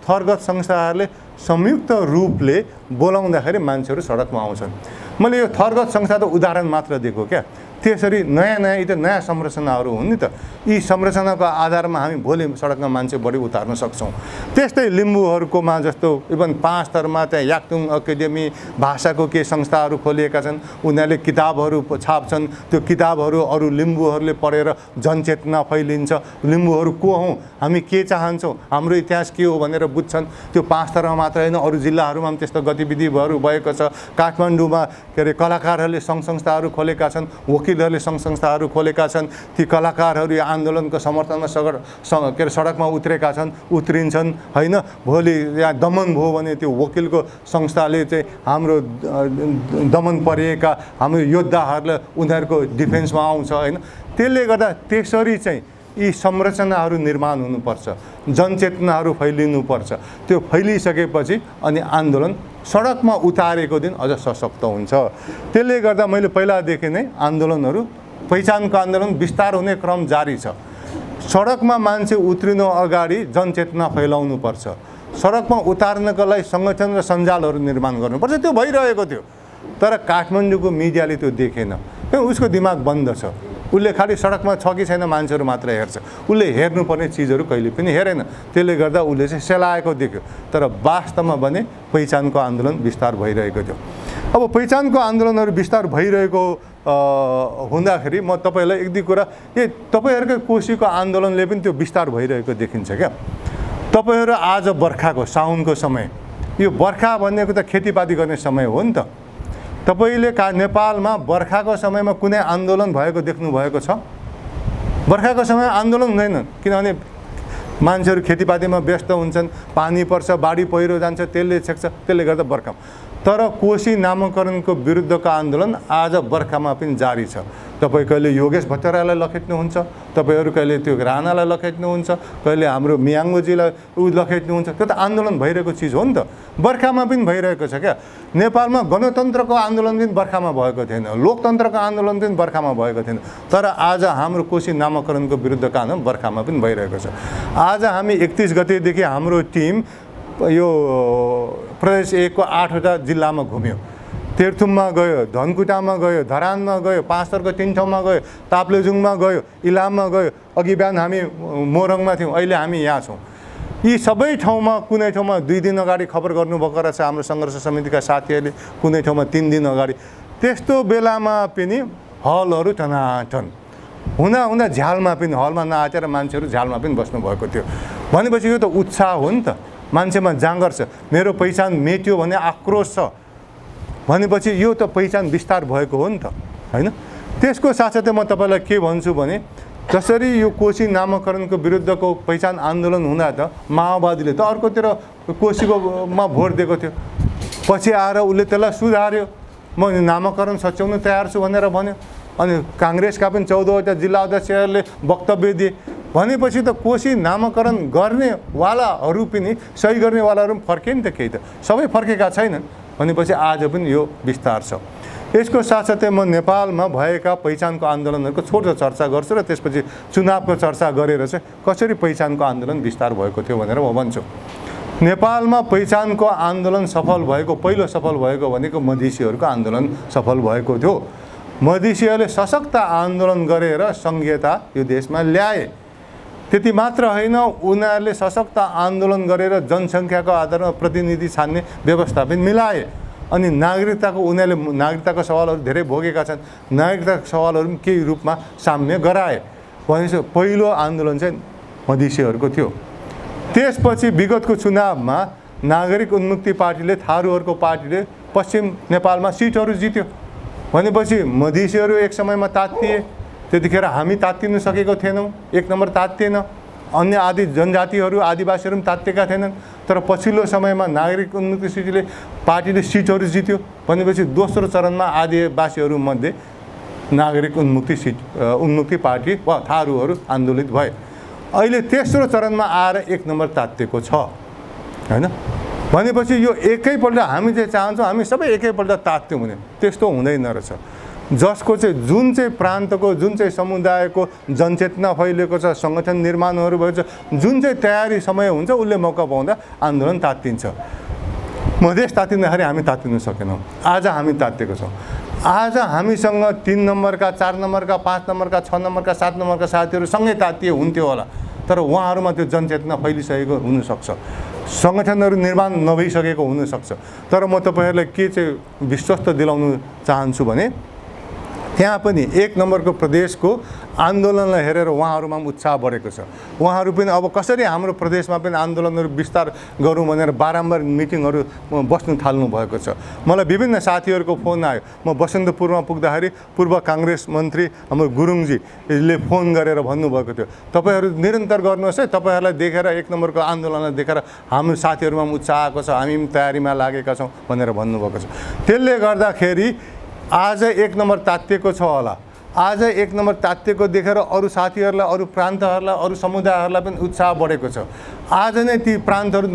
थरगत संस्थाहरूले संयुक्त रूपले बोलाउँदाखेरि मान्छेहरू सडकमा आउँछन्। मैले यो थरगत संस्था त उदाहरण मात्र दिएको क्या। त्यसरी नयाँ यी त नयाँ संरचनाहरू हुन् नि त। यी संरचनाको आधारमा हामी भोलि सडकमा मान्छे बढी उतार्न सक्छौँ। त्यस्तै लिम्बूहरूकोमा जस्तो इभन 5 थरमा त्यहाँ याक्थुङ एकाडेमी भाषाको केही संस्थाहरू खोलिएका छन्। उनीहरूले किताबहरू छाप्छन्। त्यो किताबहरू अरू लिम्बूहरूले पढेर जनचेतना फैलिन्छ। लिम्बूहरू को हौँ, हामी के चाहन्छौँ, हाम्रो इतिहास के हो भनेर बुझ्छन्। त्यो 5 थरमा मात्र होइन, अरू जिल्लाहरूमा पनि त्यस्तो गतिविधिहरू भएको छ। काठमाडौँमा के अरे कलाकारहरूले सङ्घ संस्थाहरू खोलेका छन्, वकिलहरूले सङ्घ संस्थाहरू खोलेका छन्। ती कलाकारहरू यो आन्दोलनको समर्थनमा के अरे सडकमा उत्रेका छन्, उत्रिन्छन् होइन। भोलि यहाँ दमन भयो भने त्यो वकिलको संस्थाले चाहिँ हाम्रो दमन परिएका हाम्रो योद्धाहरूलाई उनीहरूको डिफेन्समा आउँछ होइन। त्यसले गर्दा त्यसरी चाहिँ यी संरचनाहरू निर्माण हुनुपर्छ, जनचेतनाहरू फैलिनुपर्छ। त्यो फैलिसकेपछि अनि आन्दोलन सडकमा उतारेको दिन अझ सशक्त हुन्छ। त्यसले गर्दा मैले पहिलादेखि नै आन्दोलनहरू, पहिचानको आन्दोलन विस्तार हुने क्रम जारी छ। सडकमा मान्छे उत्रिनु अगाडि जनचेतना फैलाउनुपर्छ। सडकमा उतार्नको लागि सङ्गठन र सञ्जालहरू निर्माण गर्नुपर्छ। त्यो भइरहेको थियो, तर काठमाडौँको मिडियाले त्यो देखेन। उसको दिमाग बन्द छ। उसले खालि सडकमा छ कि छैन मान्छेहरू मात्र हेर्छ। उसले हेर्नुपर्ने चिजहरू कहिले पनि हेरेन। त्यसले गर्दा उसले चाहिँ सेलाएको देख्यो। तर वास्तवमा भने पहिचानको आन्दोलन विस्तार भइरहेको थियो। अब पहिचानको आन्दोलनहरू विस्तार भइरहेको हुँदाखेरि म तपाईँलाई एक दुई कुरा, तपाईँहरूकै कोसीको आन्दोलनले पनि त्यो विस्तार भइरहेको देखिन्छ क्या। तपाईँहरू आज बर्खाको साउनको समय, यो बर्खा भनेको त खेतीपाती गर्ने समय हो नि त। तपाईँले नेपालमा बर्खाको समयमा कुनै आन्दोलन भएको देख्नु भएको छ? बर्खाको समय आन्दोलन हुँदैन, किनभने मान्छेहरू खेतीपातीमा व्यस्त हुन्छन्, पानी पर्छ, बाढी पहिरो जान्छ, त्यसले छेक्छ। त्यसले गर्दा बर्खा तर कोशी नामाकरणको विरुद्धको आन्दोलन आज बर्खामा पनि जारी छ। तपाईँ कहिले योगेश भट्टराईलाई लखेट्नुहुन्छ, तपाईँहरू कहिले त्यो राणालाई लखेट्नुहुन्छ, कहिले हाम्रो मियाङ्गोजीलाई लखेट्नुहुन्छ। त्यो त आन्दोलन भइरहेको चिज हो नि त, बर्खामा पनि भइरहेको छ क्या। नेपालमा गणतन्त्रको आन्दोलन पनि बर्खामा भएको थिएन, लोकतन्त्रको आन्दोलन पनि बर्खामा भएको थिएन, तर आज हाम्रो कोशी नामाकरणको विरुद्धको आन्दोलन बर्खामा पनि भइरहेको छ। आज हामी 31 गतेदेखि हाम्रो टिम यो प्रदेश 1 को 8वटा जिल्लामा घुम्यो। तेर्थुममा गयो, धनकुटामा गयो, धरानमा गयो, पाँचथरको 3 ठाउँमा गयो, ताप्लेजुङमा गयो, इलाममा गयो। अघि बिहान हामी मोरङमा थियौँ, अहिले हामी यहाँ छौँ। यी सबै ठाउँमा कुनै ठाउँमा 2 दिन अगाडि खबर गर्नुभएको रहेछ हाम्रो सङ्घर्ष समितिका साथीहरूले, कुनै ठाउँमा 3 दिन अगाडि। त्यस्तो बेलामा पनि हलहरू टनाटन हुँदा झ्यालमा पनि, हलमा नआतेर मान्छेहरू झ्यालमा पनि बस्नुभएको थियो। भनेपछि यो त उत्साह हो नि त, मान्छेमा जाँगर छ। मेरो पहिचान मेट्यो भन्ने आक्रोश छ भनेपछि यो त पहिचान विस्तार भएको हो नि त, हैन? त्यसको साथसाथै म तपाईँलाई के भन्छु भने जसरी यो कोशी नामाकरणको विरुद्धको पहिचान आन्दोलन हुँदा त माओवादीले त अर्कोतिर कोशीकोमा भोट दिएको थियो, पछि आएर उसले त्यसलाई सुधार्यो, म नामाकरण सच्याउन तयार छु भनेर भन्यो। अनि काङ्ग्रेसका पनि 14वटा जिल्ला अध्यक्षहरूले वक्तव्य दिए। भनेपछि त कोशी नामाकरण गर्नेवालाहरू पनि सही गर्नेवालाहरू पनि फर्के नि त, केही त सबै फर्केका छैनन्। भनेपछि आज पनि यो विस्तार छ। यसको साथसाथै म नेपालमा भएका पहिचानको आन्दोलनहरूको छोटो चर्चा गर्छु र त्यसपछि चुनावको चर्चा गरेर चाहिँ कसरी पहिचानको आन्दोलन विस्तार भएको थियो भनेर म भन्छु। नेपालमा पहिचानको आन्दोलन सफल भएको, पहिलो सफल भएको भनेको मधेसीहरूको आन्दोलन सफल भएको थियो। मधेसीहरूले सशक्त आन्दोलन गरेर संघीयता यो देशमा ल्याए। त्यति मात्र होइन, उनीहरूले सशक्त आन्दोलन गरेर जनसङ्ख्याको आधारमा प्रतिनिधि छान्ने व्यवस्था पनि मिलाए। अनि नागरिकताको उनीहरूले नागरिकताको सवालहरू धेरै भोगेका छन्, नागरिकताको सवालहरू पनि केही रूपमा साम्य गराए। भनेपछि पहिलो आन्दोलन चाहिँ मधेसीहरूको थियो। त्यसपछि विगतको चुनावमा नागरिक उन्मुक्ति पार्टीले, थारूहरूको पार्टीले पश्चिम नेपालमा सिटहरू जित्यो। भनेपछि मधेसीहरू एक समयमा तातिए। त्यतिखेर हामी तात्तिन सकेको थिएनौँ, 1 नम्बर तात्तिएन। अन्य आदि जनजातिहरू, आदिवासीहरू पनि तात्तिएका थिएनन्। तर पछिल्लो समयमा नागरिक उन्मुक्ति पार्टीले सिटहरू जित्यो। भनेपछि दोस्रो चरणमा आदिवासीहरूमध्ये नागरिक उन्मुक्ति पार्टी वा थारूहरू आन्दोलित भए। अहिले तेस्रो चरणमा आएर 1 नम्बर तात्तिएको छ, हैन? भनेपछि यो एकैपल्ट हामी चाहिँ चाहन्छौँ हामी सबै एकैपल्ट तात्त्यौँ भने त्यस्तो हुँदैन रहेछ। जसको चाहिँ जुन चाहिँ प्रान्तको, जुन चाहिँ समुदायको जनचेतना फैलिएको छ, सङ्गठन निर्माणहरू भएको छ, जुन चाहिँ तयारी समय हुन्छ उसले मौका पाउँदा आन्दोलन तात्तिन्छ। मधेस तात्तिँदाखेरि हामी तात्तिन सकेनौँ, आज हामी तात्तिएको छौँ। आज हामीसँग 3 नम्बरका, 4 नम्बरका, 5 नम्बरका, 6 नम्बरका, 7 नम्बरका साथीहरू सँगै तात्तिए हुन्थ्यो होला, तर उहाँहरूमा त्यो जनचेतना फैलिसकेको हुनसक्छ, सङ्गठनहरू निर्माण नभइसकेको हुनसक्छ। तर म तपाईँहरूलाई के चाहिँ विश्वस्त दिलाउन चाहन्छु भने त्यहाँ पनि 1 नम्बरको प्रदेशको आन्दोलनलाई हेरेर उहाँहरूमा पनि उत्साह बढेको छ। उहाँहरू पनि अब कसरी हाम्रो प्रदेशमा पनि आन्दोलनहरू विस्तार गरौँ भनेर बारम्बार मिटिङहरू बस्नु थाल्नु भएको छ। मलाई विभिन्न साथीहरूको फोन आयो। म बसन्तपुरमा पुग्दाखेरि पूर्व काङ्ग्रेस मन्त्री हाम्रो गुरुङजीले फोन गरेर भन्नुभएको थियो, तपाईँहरू निरन्तर गर्नुहोस् है, तपाईँहरूलाई देखेर 1 नम्बरको आन्दोलनलाई देखेर हाम्रो साथीहरूमा पनि उत्साह आएको छ, हामी पनि तयारीमा लागेका छौँ भनेर भन्नुभएको छ। त्यसले गर्दाखेरि आज 1 नम्बर तात्तिएको छ होला। आज 1 नम्बर तात्तिएको देखेर अरू साथीहरूलाई, अरू प्रान्तहरूलाई, अरू समुदायहरूलाई पनि उत्साह बढेको छ। आज नै ती प्रान्तहरू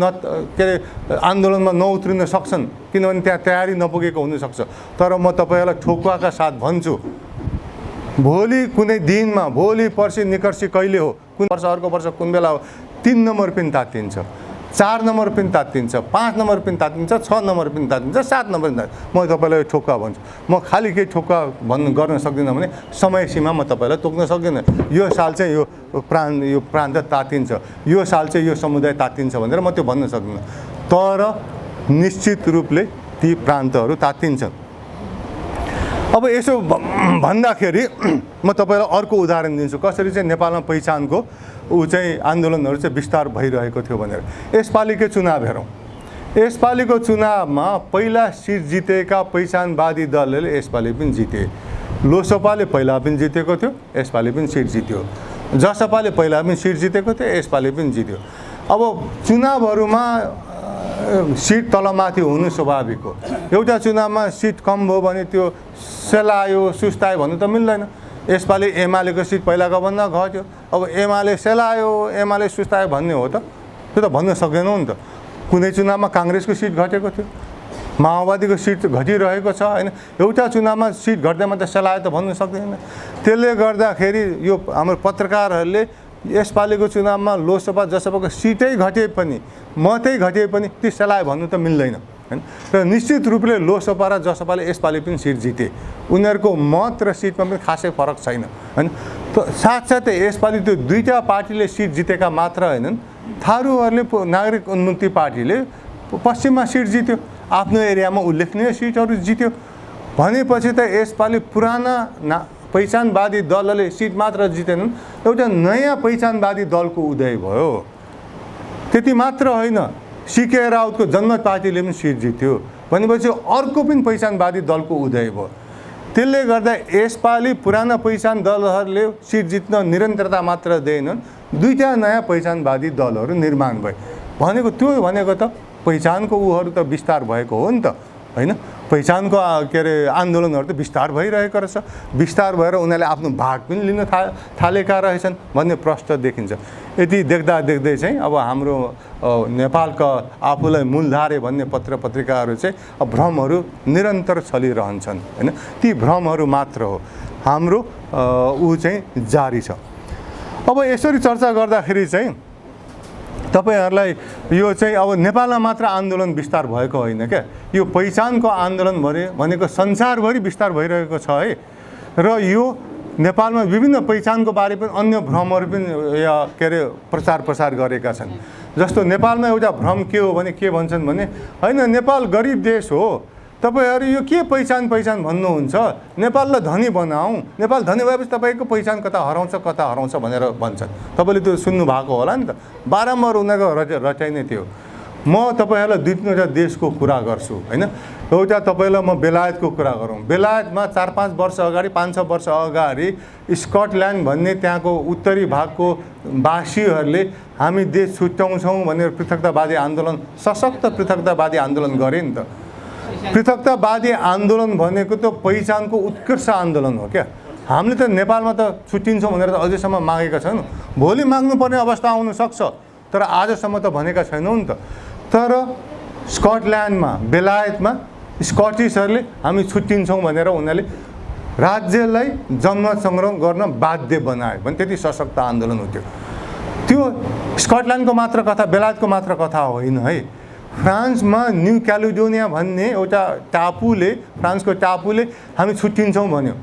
के अरे आन्दोलनमा नउत्रिन सक्छन्, किनभने त्यहाँ तयारी नपुगेको हुनसक्छ। तर म तपाईँहरूलाई ठोकुवाका साथ भन्छु, भोलि कुनै दिनमा, भोलि पर्सि निकर्सी कहिले हो, कुन वर्ष, अर्को वर्ष कुन बेला हो, 3 नम्बर पनि तात्तिन्छ, 4 नम्बर पनि तात्तिन्छ, 5 नम्बर पनि तात्तिन्छ, 6 नम्बर पनि तात्तिन्छ, 7 नम्बर पनि तात्तिन्छ। म तपाईँलाई ठोक्का भन्छु। म खालि केही ठोक्का गर्न सक्दिनँ भने समय सीमा म तपाईँलाई तोक्न सक्दिनँ। यो साल चाहिँ यो प्रान्त तात्तिन्छ, यो साल चाहिँ यो समुदाय तात्तिन्छ भनेर म त्यो भन्न सक्दिनँ। तर निश्चित रूपले ती प्रान्तहरू तात्तिन्छन्। अब यसो भन्दाखेरि म तपाईँलाई अर्को उदाहरण दिन्छु कसरी चाहिँ नेपालमा पहिचानको चाहिँ आन्दोलनहरू चाहिँ विस्तार भइरहेको थियो भनेर। यसपालिको चुनाव हेरौँ। यसपालिको चुनावमा पहिला सिट जितेका पहिचानवादी दलले यसपालि पनि जिते। लोसपाले पहिला पनि जितेको थियो, यसपालि पनि सिट जित्यो। जसपाले पहिला पनि सिट जितेको थियो, यसपालि पनि जित्यो। अब चुनावहरूमा सिट तलमाथि हुनु स्वाभाविक हो। एउटा चुनावमा सिट कम भयो भने त्यो सेलायो सुस्तायो भन्नु त मिल्दैन। यसपालि एमालेको सिट पहिलाको भन्दा घट्यो, अब एमाले सेलायो एमाले सुस्तायो भन्ने हो त? त्यो त भन्न सक्दैनौँ नि त। कुनै चुनावमा काङ्ग्रेसको सिट घटेको थियो, माओवादीको सिट घटिरहेको छ होइन। एउटा चुनावमा सिट घट्दैमा त सेलायो त भन्नु सक्दैन। त्यसले गर्दाखेरि यो हाम्रो पत्रकारहरूले यसपालिको चुनावमा लोकसभा जसपाको सिटै घटे पनि मतै घटे पनि ती सेलायो भन्नु त मिल्दैन हैन। र निश्चित रूपले लोकसभा र जसपाले यसपालि पनि सिट जिते, उनीहरूको मत र सिटमा पनि खासै फरक छैन हैन। साथसाथै यसपालि त्यो दुईटा पार्टीले सिट जितेका मात्र हैनन्, थारूहरूले नागरिक उन्मुक्ति पार्टीले पश्चिममा सिट जित्यो, आफ्नो एरियामा उल्लेखनीय सिटहरू जित्यो भनेपछि त यसपालि पुराना पहिचानवादी दलले सिट मात्र जितेनन्, एउटा नयाँ पहिचानवादी दलको उदय भयो। त्यति मात्र होइन, सीके राउतको जनमत पार्टीले पनि सिट जित्यो भनेपछि अर्को पनि पहिचानवादी दलको उदय भयो। त्यसले गर्दा यसपालि पुराना पहिचान दलहरूले सिट जित्न निरन्तरता मात्र दिएनन्, दुईटा नयाँ पहिचानवादी दलहरू निर्माण भए भनेको त्यो भनेको त पहिचानको उहरू त विस्तार भएको हो नि त हैन। पहिचानको के अरे आन्दोलनहरू त विस्तार भइरहेको रहेछ, विस्तार भएर उनीहरूले आफ्नो भाग पनि लिन थालेका रहेछन् भन्ने प्रश्न देखिन्छ। यति देख्दा देख्दै चाहिँ अब हाम्रो नेपालका आफूलाई मूलधारे भन्ने पत्र पत्रिकाहरू चाहिँ भ्रमहरू निरन्तर चलिरहन्छन् हैन। ती भ्रमहरू मात्र हो, हाम्रो ऊ चाहिँ जारी छ। अब यसरी चर्चा गर्दाखेरि चाहिँ तपाईहरुलाई यो चाहिँ अब नेपालमा मात्र आन्दोलन विस्तार भएको होइन क्या, यो पहिचानको आन्दोलन भनेको संसारभरि विस्तार भइरहेको छ है। र यो नेपालमा विभिन्न पहिचानको बारे पनि अन्य भ्रमहरू पनि के अरे प्रचार प्रसार गरेका छन्। जस्तो नेपालमा एउटा भ्रम के हो भने के भन्छन् भने हैन नेपाल गरिब देश हो, तपाईहरु यो के पहिचान भन्नुहुन्छ, नेपाललाई धनी बनाऊ, नेपाल धनी भएपछि तपाईको पहिचान कता हराउँछ भनेर भन्छन्। तपाईले त्यो सुन्नु भएको होला नि त, बारम्बार उनीहरूको रचाइ नै थियो। म तपाईहरुलाई दुई तीनवटा देशको कुरा गर्छु हैन। एउटा तपाईलाई म बेलायतको कुरा गरौँ। बेलायतमा 4-5 वर्ष अगाडि 5-6 वर्ष अगाडि स्कटल्यान्ड भन्ने त्यहाँको उत्तरी भागको वासीहरूले हामी देश छुट्याउँछौँ भनेर पृथकतावादी आन्दोलन, सशक्त पृथकतावादी आन्दोलन गरे नि त। पृथकतावादी आन्दोलन भनेको त पहिचानको उत्कृष्ट आन्दोलन हो क्या। हामीले त नेपालमा त छुट्टिन्छौँ भनेर त अझैसम्म मागेका छैनौँ, भोलि माग्नुपर्ने अवस्था आउन सक्छ, तर आजसम्म त भनेका छैनौँ नि त। तर स्कटल्यान्डमा बेलायतमा स्कटिसहरूले हामी छुट्टिन्छौँ भनेर उनीहरूले राज्यलाई जनमत सङ्ग्रह गर्न बाध्य बनाए भने त्यति सशक्त आन्दोलन हो त्यो। त्यो स्कटल्यान्डको मात्र कथा, बेलायतको मात्र कथा होइन है। फ्रान्समा न्यू क्यालेडोनिया भन्ने एउटा टापुले, फ्रान्सको टापुले हामी छुट्टिन्छौँ भन्यो,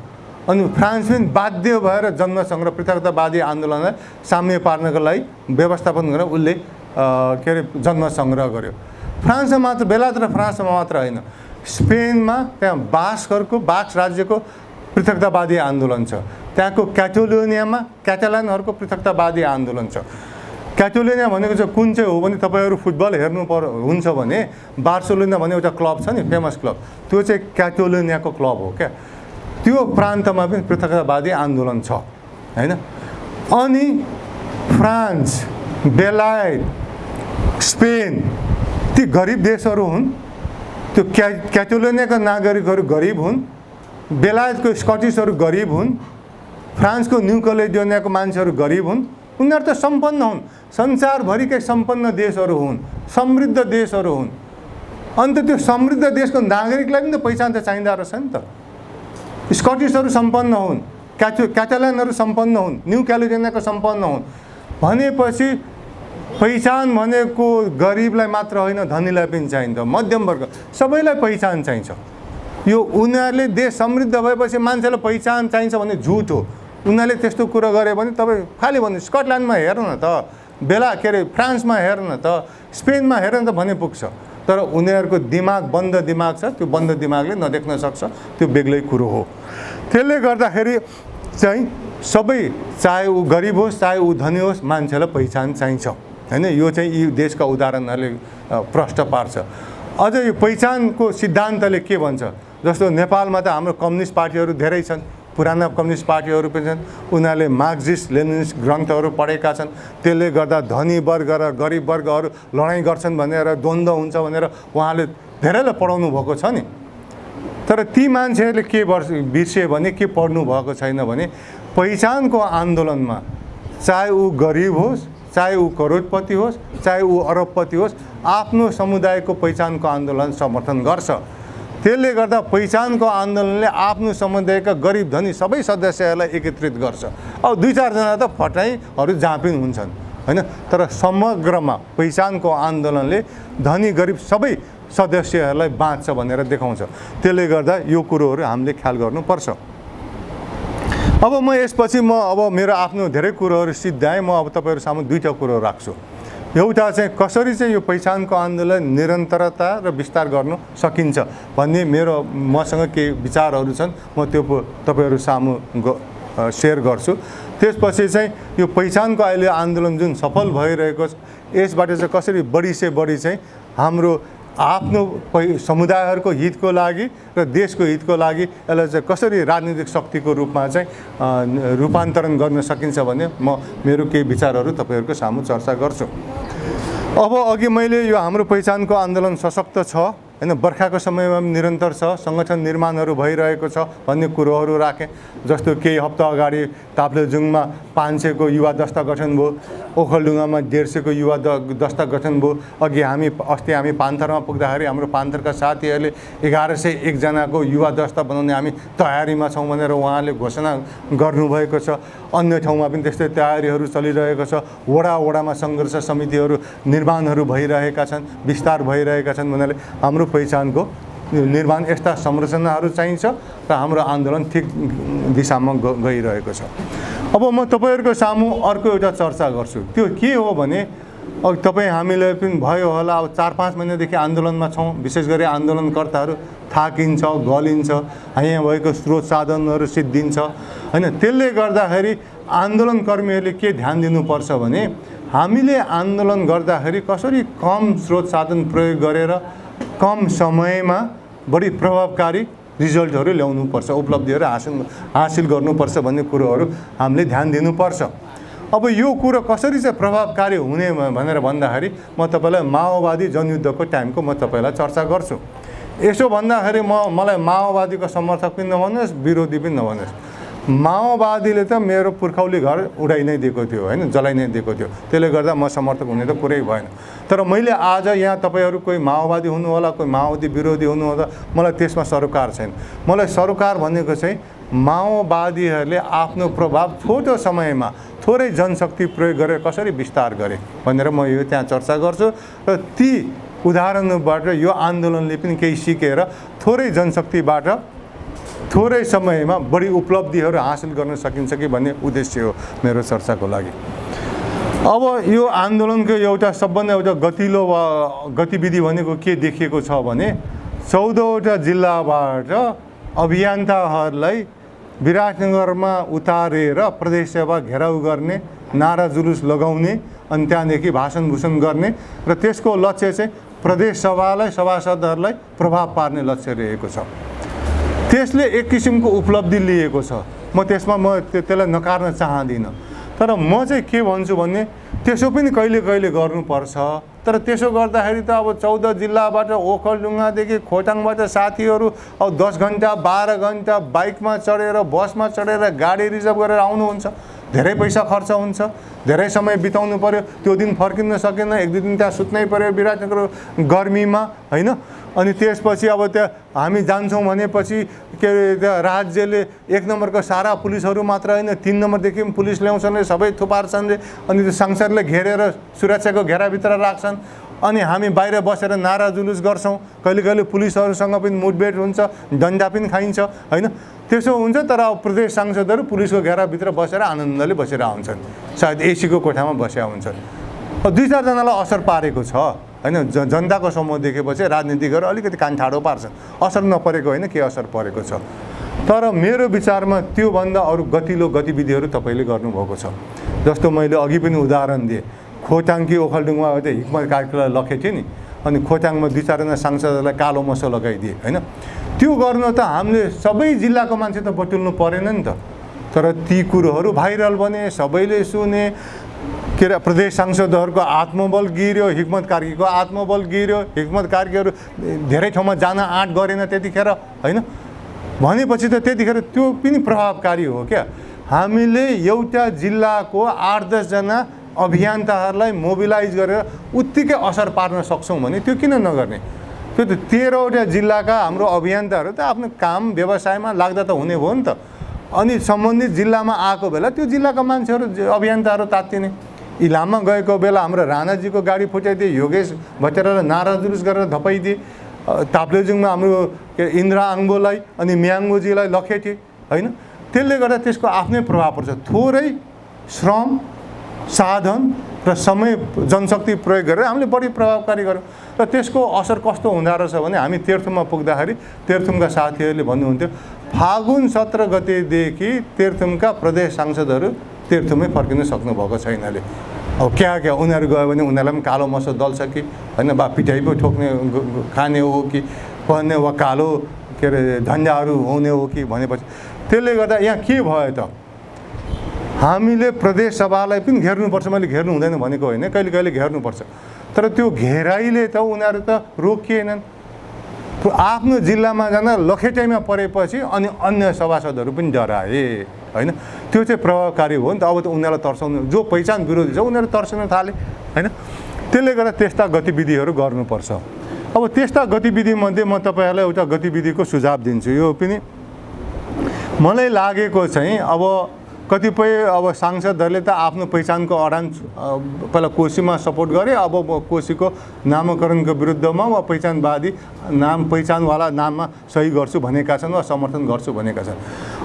अनि फ्रान्स पनि बाध्य भएर जनमत सङ्ग्रह पृथकतावादी आन्दोलनलाई साम्य पार्नको लागि व्यवस्थापन गरेर उसले के अरे जनमत सङ्ग्रह गर्यो। फ्रान्समा मात्र, बेलायत र फ्रान्समा मात्र होइन, स्पेनमा त्यहाँ बास्कहरूको, बास्क राज्यको पृथकतावादी आन्दोलन छ। त्यहाँको क्याटालोनियामा क्याटालानहरूको पृथकतावादी आन्दोलन छ। क्याटालोनिया भनेको चाहिँ कुन चाहिँ हो भने तपाईहरु फुटबल हेर्नु हुन्छ भने बार्सिलोना भन्ने एउटा क्लब छ नि, फेमस क्लब, त्यो चाहिँ क्याटालोनियाको क्लब हो क्या। त्यो प्रान्तमा पनि पृथकतावादी आन्दोलन छ हैन। अनि फ्रान्स, बेलायत, स्पेन ती गरिब देशहरू हुन्। त्यो क्याटालोनियाका नागरिकहरू गरिब हुन्, बेलायतको स्कटिसहरू गरिब हुन्, फ्रान्सको न्यू क्यालेडोनियाको मान्छेहरू गरिब हुन्। उनीहरू त सम्पन्न हुन्, संसारभरिकै सम्पन्न देशहरू हुन्, समृद्ध देशहरू हुन्। अन्त त्यो समृद्ध देशको नागरिकलाई पनि त पहिचान त चाहिँदो रहेछ नि त। स्कटिसहरू सम्पन्न हुन्, क्याटालानहरू सम्पन्न हुन्, न्यू क्यालेडोनियाको सम्पन्न हुन् भनेपछि पहिचान भनेको गरिबलाई मात्र होइन, धनीलाई पनि चाहिन्छ, मध्यम वर्ग सबैलाई पहिचान चाहिन्छ। यो उनीहरूले देश समृद्ध भएपछि मान्छेलाई पहिचान चाहिन्छ भने झुट हो। उनीहरूले त्यस्तो कुरा गरे भने तपाईँ खालि भन्नु स्कटल्यान्डमा हेर्नु न त, के अरे फ्रान्समा हेर्नु न त, स्पेनमा हेर्नु न त भने पुग्छ। तर उनीहरूको दिमाग बन्द दिमाग छ, त्यो बन्द दिमागले नदेख्न सक्छ, त्यो बेग्लै कुरो हो। त्यसले गर्दाखेरि चाहिँ सबै, चाहे ऊ गरिब होस् चाहे ऊ धनी होस्, मान्छेलाई पहिचान चाहिन्छ हैन। यो चाहिँ यी देशका उदाहरणहरूले प्रष्ट पार्छ। अझ यो पहिचानको सिद्धान्तले के भन्छ, जस्तो नेपालमा त हाम्रो कम्युनिस्ट पार्टीहरू धेरै छन्, पुराना कम्युनिस्ट पार्टीहरू पनि छन्, उनीहरूले मार्क्सिस्ट लेनिनिस्ट ग्रन्थहरू पढेका छन्। त्यसले गर्दा धनी वर्ग र गरिब वर्गहरू लडाइँ गर्छन् भनेर, द्वन्द्व हुन्छ भनेर उहाँले धेरैलाई पढाउनु भएको छ नि। तर ती मान्छेहरूले के बिर्से भने, के पढ्नु भएको छैन भने, पहिचानको आन्दोलनमा चाहे ऊ गरिब होस्, चाहे ऊ करोडपति होस्, चाहे ऊ अरबपति होस्, आफ्नो समुदायको पहिचानको आन्दोलन समर्थन गर्छ। त्यसले गर्दा पहिचानको आन्दोलनले आफ्नो समुदायका गरिब धनी सबै सदस्यहरूलाई एकत्रित गर्छ। अब 2-4 जना त फटाइहरू जहाँ पनि हुन्छन् हैन, तर समग्रमा पहिचानको आन्दोलनले धनी गरिब सबै सदस्यहरूलाई बाँच्छ भनेर देखाउँछ। त्यसले गर्दा यो कुरोहरू हामीले ख्याल गर्नुपर्छ। अब म यसपछि अब मेरो आफ्नो धेरै कुरोहरू सिद्धाएँ। म अब तपाईँहरू सामु 2टा कुरो राख्छु। एउटा चाहिँ कसरी चाहिँ यो पहिचानको आन्दोलन निरन्तरता र विस्तार गर्नु सकिन्छ भन्ने मसँग केही विचारहरू छन्, म त्यो तपाईँहरू सामु सेयर गर्छु। त्यसपछि चाहिँ यो पहिचानको अहिले आन्दोलन जुन सफल भइरहेको छ, यसबाट चाहिँ कसरी बढी से बढी चाहिँ हाम्रो आफ्नो समुदायहरूको हितको लागि र देशको हितको लागि यसलाई चाहिँ कसरी राजनीतिक शक्तिको रूपमा चाहिँ रूपान्तरण गर्न सकिन्छ भन्ने मेरो केही विचारहरू तपाईँहरूको सामु चर्चा गर्छु। अब अघि मैले यो हाम्रो पहिचानको आन्दोलन सशक्त छ हैन, बर्खाको समयमा पनि निरन्तर छ, सङ्गठन निर्माणहरू भइरहेको छ भन्ने कुरोहरू राखेँ। जस्तो केही हप्ता अगाडि ताप्लेजुङमा 500 को युवा दस्ता गठन भयो, ओखलढुङ्गामा 150 को युवा दस्ता गठन भयो। अस्ति हामी पान्थरमा पुग्दाखेरि हाम्रो पान्थरका साथीहरूले 1101 जनाको युवा दस्ता बनाउने हामी तयारीमा छौँ भनेर उहाँले घोषणा गर्नुभएको छ। अन्य ठाउँमा पनि त्यस्तै तयारीहरू चलिरहेको छ। वडामा सङ्घर्ष समितिहरू निर्माणहरू भइरहेका छन्, विस्तार भइरहेका छन् भन्नाले हाम्रो पहिचानको निर्माण यस्ता संरचनाहरू चाहिन्छ र हाम्रो आन्दोलन ठिक दिशामा गइरहेको छ। अब म तपाईँहरूको सामु अर्को एउटा चर्चा गर्छु। त्यो के हो भने, अब तपाईँ हामीले पनि भयो होला, अब 4-5 महिनादेखि आन्दोलनमा छौँ। विशेष गरी आन्दोलनकर्ताहरू थाकिन्छ, गलिन्छ, यहाँ भएको स्रोत साधनहरू सिद्धिन्छ हैन। त्यसले गर्दाखेरि आन्दोलनकर्मीहरूले के ध्यान दिनुपर्छ भने, हामीले आन्दोलन गर्दाखेरि कसरी कम स्रोत साधन प्रयोग गरेर कम समयमा बढी प्रभावकारी रिजल्टहरू ल्याउनुपर्छ, उपलब्धिहरू हासिल गर्नुपर्छ भन्ने कुरोहरू हामीले ध्यान दिनुपर्छ। अब यो कुरो कसरी चाहिँ प्रभावकारी हुने भनेर भन्दाखेरि म तपाईँलाई माओवादी जनयुद्धको टाइमको म तपाईँलाई चर्चा गर्छु। यसो भन्दाखेरि मलाई माओवादीको समर्थक पनि नभन्नुहोस्, विरोधी पनि नभन्नुहोस्। माओवादीले त मेरो पुर्खौली घर उडाइ नै दिएको थियो हैन, जलाइ नै दिएको थियो। त्यसले गर्दा म समर्थक हुने त कुरै भएन। तर मैले आज यहाँ तपाईँहरू कोही माओवादी हुनु होला, कोही माओवादी विरोधी हुनु होला, मलाई त्यसमा सरोकार छैन। मलाई सरोकार भनेको चाहिँ माओवादीहरूले आफ्नो प्रभाव छोटो समयमा थोरै जनशक्ति प्रयोग गरेर कसरी विस्तार गरे भनेर म यो त्यहाँ चर्चा गर्छु। र ती उदाहरणबाट यो आन्दोलनले पनि केही सिकेर थोरै जनशक्तिबाट थोरै समयमा बढी उपलब्धिहरू हासिल गर्न सकिन्छ कि भन्ने उद्देश्य हो मेरो चर्चाको लागि। अब यो आन्दोलनको एउटा सबभन्दा एउटा गतिलो गतिविधि भनेको के देखिएको छ भने, 14वटा जिल्लाबाट अभियन्ताहरूलाई विराटनगरमा उतारेर प्रदेश सेवा घेराउ गर्ने, नारा जुलुस लगाउने, अनि त्यहाँदेखि भाषण गर्ने र त्यसको लक्ष्य चाहिँ प्रदेश सभालाई, सभासदहरूलाई प्रभाव पार्ने लक्ष्य रहेको छ। त्यसले एक किसिमको उपलब्धि लिएको छ। म त्यसलाई नकार्न चाहदिनँ। तर म चाहिँ के भन्छु भने, त्यसो पनि कहिले कहिले गर्नुपर्छ। तर त्यसो गर्दाखेरि त अब 14 जिल्लाबाट ओखलढुङ्गादेखि खोटाङबाट साथीहरू अब 10 घन्टा 12 घन्टा बाइकमा चढेर, बसमा चढेर, गाडी रिजर्भ गरेर आउनुहुन्छ। धेरै पैसा खर्च हुन्छ, धेरै समय बिताउनु पर्यो, त्यो दिन फर्किन सकेन, 1-2 दिन त्यहाँ सुत्नै पर्यो विराटनगर गर्मीमा हैन। अनि त्यसपछि अब त्यहाँ हामी जान्छौँ भनेपछि के अरे राज्यले 1 नम्बरको सारा पुलिसहरू मात्र होइन, 3 नम्बरदेखि पनि पुलिस ल्याउँछन्, सबै थुपार्छन् रे। अनि त्यो सांसदले घेरेर सुरक्षाको घेराभित्र राख्छन्। अनि हामी बाहिर बसेर नारा जुलुस गर्छौँ। कहिले कहिले पुलिसहरूसँग पनि मुठभेड हुन्छ, डन्डा पनि खाइन्छ हैन। त्यसो हुन्छ। तर अब प्रदेश सांसदहरू पुलिसको घेराभित्र बसेर आनन्दले बसेर आउँछन्, सायद एसीको कोठामा बसेका हुन्छन्। 2-4 जनालाई असर पारेको छ हैन। जनताको समूह देखेपछि राजनीतिकहरू अलिकति कान ठाडो पार्छन्। असर नपरेको होइन, के असर परेको छ। तर मेरो विचारमा त्योभन्दा अरू गतिलो गतिविधिहरू तपाईँले गर्नुभएको छ। जस्तो मैले अघि पनि उदाहरण दिएँ, खोटाङ कि ओखलढुङ्गा हिक्मत कार्कीलाई लखेको थिएँ नि। अनि खोटाङमा 2-4 जना सांसदहरूलाई कालो मसो लगाइदिए हैन। त्यो गर्न त हामीले सबै जिल्लाको मान्छे त बटुल्नु परेन नि त। तर ती कुरोहरू भाइरल बने, सबैले सुने, के अरे प्रदेश सांसदहरूको आत्मबल गिर्यो, हिक्मत कार्कीको आत्मबल गिर्यो, हिक्मत कार्कीहरू धेरै ठाउँमा जान आँट गरेन त्यतिखेर हैन। भनेपछि त त्यतिखेर त्यो पनि प्रभावकारी हो क्या। हामीले एउटा जिल्लाको 8-10 जना अभियन्ताहरूलाई मोबिलाइज गरेर उत्तिकै असर पार्न सक्छौँ भने त्यो किन नगर्ने। त्यो त 13वटा जिल्लाका हाम्रो अभियन्ताहरू त आफ्नो काम व्यवसायमा लाग्दा त हुने भयो नि त। अनि सम्बन्धित जिल्लामा आएको बेला त्यो जिल्लाका मान्छेहरू अभियन्ताहरू तात्तिने। इलाममा गएको बेला हाम्रो राणाजीको गाडी फुटाइदिए, योगेश भट्टराईलाई नारा जुलुस गरेर धपाइदिए, ताप्लेजुङमा हाम्रो इन्द्र आङ्बोलाई अनि म्याङ्गोजीलाई लखेटे हैन। त्यसले गर्दा त्यसको आफ्नै प्रभाव पर्छ। थोरै श्रम, साधन र समय, जनशक्ति प्रयोग गरेर हामीले बढी प्रभावकारी गर्यौँ र त्यसको असर कस्तो हुँदो रहेछ भने हामी तेर्थुममा पुग्दाखेरि तेर्थुमका साथीहरूले भन्नुहुन्थ्यो फागुन 17 गतेदेखि तेर्थुमका प्रदेश सांसदहरू तेर्थुमै फर्किन सक्नुभएको छैन अरे। अब क्या उनीहरू गयो भने उनीहरूलाई पनि कालो मसो दल्छ कि हैन, बा पिटाइ पो ठोक्ने खाने हो कि भन्ने, वा कालो के अरे झन्डाहरू हुने हो कि भनेपछि त्यसले गर्दा यहाँ के भयो त हामीले प्रदेश सभालाई पनि घेर्नुपर्छ। मैले घेर्नु हुँदैन भनेको होइन, कहिले कहिले घेर्नुपर्छ। तर त्यो घेराइले त उनीहरू त रोकिएनन्। आफ्नो जिल्लामा जान लखेटाइमा परेपछि अनि अन्य सभासदहरू पनि डराए हैन। त्यो चाहिँ प्रभावकारी हो नि त। अब त उनीहरूलाई तर्साउनु, जो पहिचान विरोधी छ उनीहरू तर्सिन थाले हैन। त्यसले गर्दा त्यस्ता गतिविधिहरू गर्नुपर्छ। अब त्यस्ता गतिविधिमध्ये म तपाईँहरूलाई एउटा गतिविधिको सुझाव दिन्छु। यो पनि मलाई लागेको चाहिँ अब कतिपय अब सांसदहरूले त आफ्नो पहिचानको अडान पहिला कोसीमा सपोर्ट गरे, अब कोसीको नामकरणको विरुद्धमा वा पहिचानवादी पहिचानवाला नाममा सही गर्छु भनेका छन् वा समर्थन गर्छु भनेका छन्।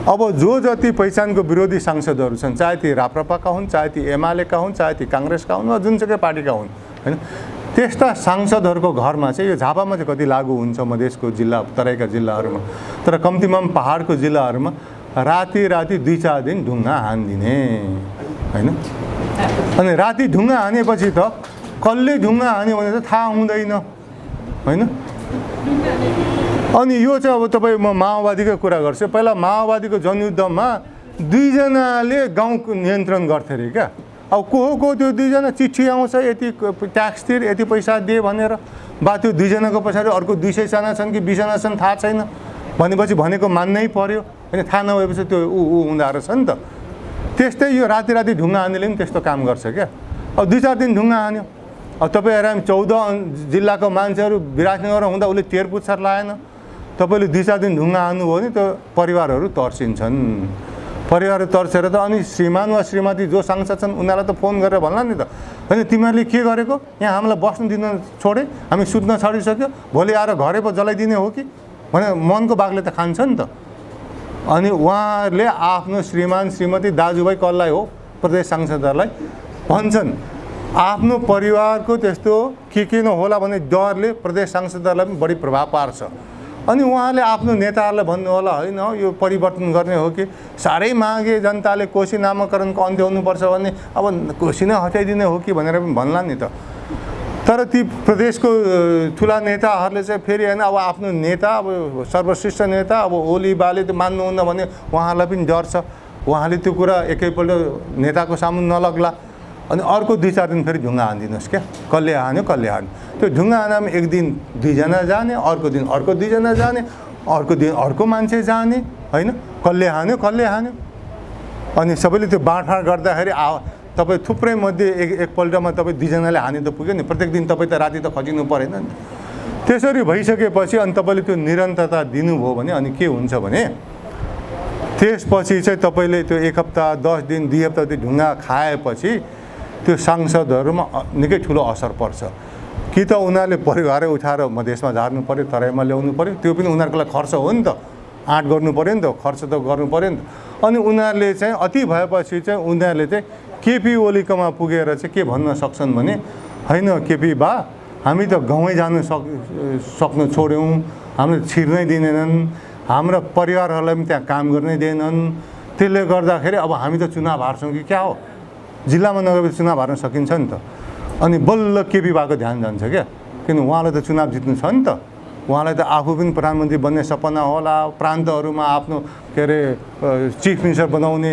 अब जो जति पहिचानको विरोधी सांसदहरू छन्, चाहे ती राप्रपाका हुन्, चाहे ती एमालेका हुन्, चाहे ती काङ्ग्रेसका हुन् वा जुनसुकै पार्टीका हुन् हैन, त्यस्ता सांसदहरूको घरमा चाहिँ यो झापामा चाहिँ कति लागू हुन्छ मधेसको जिल्ला तराईका जिल्लाहरूमा, तर कम्तीमा पनि पहाडको जिल्लाहरूमा राति 2-4 दिन ढुङ्गा हानिदिने हैन। अनि राति ढुङ्गा हानेपछि त कसले ढुङ्गा हान्यो भने त थाहा हुँदैन हैन। अनि यो चाहिँ अब तपाईँ म माओवादीकै कुरा गर्छु। पहिला माओवादीको जनयुद्धमा 2 जनाले गाउँको नियन्त्रण गर्थे अरे क्या। अब को त्यो 2 जना चिठी आउँछ, यति ट्याक्स तिर, यति पैसा दिए भनेर, बा त्यो 2 जनाको पछाडि अर्को 200 जना छन् कि 20 जना छन् थाहा छैन भनेपछि भनेको मान्नै पर्यो हैन। थाहा नभएपछि त्यो हुँदो रहेछ नि त। त्यस्तै यो राति ढुङ्गा हान्नेले पनि त्यस्तो काम गर्छ क्या। अब 2-4 दिन ढुङ्गा हान्यो। अब तपाईँ 14 जिल्लाको मान्छेहरू विराटनगर हुँदा उसले 13 पुच्छर लाएन, तपाईँले 2-4 दिन ढुङ्गा हान्नुभयो भने त्यो परिवारहरू तर्सिन्छन्। परिवारहरू तर्सेर त अनि श्रीमान वा श्रीमती जो सांसद छन् उनीहरूलाई त फोन गरेर भन्ला नि त हैन, तिमीहरूले के गरेको, यहाँ हामीलाई बस्नु दिन छोडे, हामी सुत्न छाडिसक्यो, भोलि आएर घरै पो जलाइदिने हो कि भने मनको बाघले त खान्छ नि त। अनि उहाँहरूले आफ्नो श्रीमान श्रीमती दाजुभाइ कसलाई हो प्रदेश सांसदहरूलाई भन्छन्। आफ्नो परिवारको त्यस्तो के नहोला भन्ने डरले प्रदेश सांसदहरूलाई पनि बढी प्रभाव पार्छ। अनि उहाँले आफ्नो नेताहरूलाई भन्नु होला होइन यो परिवर्तन गर्ने हो कि साह्रै मागे जनताले कोशी नामकरणको अन्त्य हुनुपर्छ भने अब कोशी नै हटाइदिने हो कि भनेर पनि भन्ला नि त। तर ती प्रदेशको ठुला नेताहरूले चाहिँ फेरि होइन अब आफ्नो नेता, अब सर्वश्रेष्ठ नेता अब ओली बाले त मान्नुहुन्न भने उहाँलाई पनि डर छ। उहाँले त्यो कुरा एकैपल्ट नेताको सामु नलग्ला। अनि अर्को 2-4 दिन फेरि ढुङ्गा हानिदिनुहोस् क्या, कसले हान्यो। त्यो ढुङ्गा हान्दामा एक दिन 2 जना जाने, अर्को दिन अर्को 2 जना जाने, अर्को दिन अर्को मान्छे जाने हैन, कसले हान्यो। अनि सबैले त्यो बाँडफाँड गर्दाखेरि तपाईँ थुप्रै मध्ये एकपल्टमा तपाईँ 2 जनाले हाने त पुग्यो नि, प्रत्येक दिन तपाईँ त राति त खटिनु परेन नि। त्यसरी भइसकेपछि अनि तपाईँले त्यो निरन्तरता दिनुभयो भने अनि के हुन्छ भने त्यसपछि चाहिँ तपाईँले त्यो 1 हप्ता 10 दिन 2 हप्ता त्यो ढुङ्गा खाएपछि त्यो सांसदहरूमा निकै ठुलो असर पर्छ। कि त उनीहरूले परिवारै उठाएर मधेसमा झार्नु पऱ्यो, तराईमा ल्याउनु पऱ्यो, त्यो पनि उनीहरूको लागि खर्च हो नि त, आँट गर्नु पऱ्यो नि त, खर्च त गर्नु पऱ्यो नि त। अनि उनीहरूले चाहिँ अति भएपछि चाहिँ उनीहरूले चाहिँ केपी ओलीकोमा पुगेर चाहिँ के भन्न सक्छन् भने होइन केपी बा हामी त गाउँै जानु सक्नु छोड्यौँ, हामीले छिर्नै दिँदैनन्, हाम्रा परिवारहरूलाई पनि त्यहाँ काम गर्नै दिएनन्, त्यसले गर्दाखेरि अब हामी त चुनाव हार्छौँ कि क्या हो, जिल्लामा नगएपछि चुनाव हार्न सकिन्छ नि त। अनि बल्ल केपी बाको ध्यान जान्छ क्या किन उहाँलाई त चुनाव जित्नु छ नि त, उहाँलाई त आफू पनि प्रधानमन्त्री बन्ने सपना होला, प्रान्तहरूमा आफ्नो के अरे चिफ मिनिस्टर बनाउने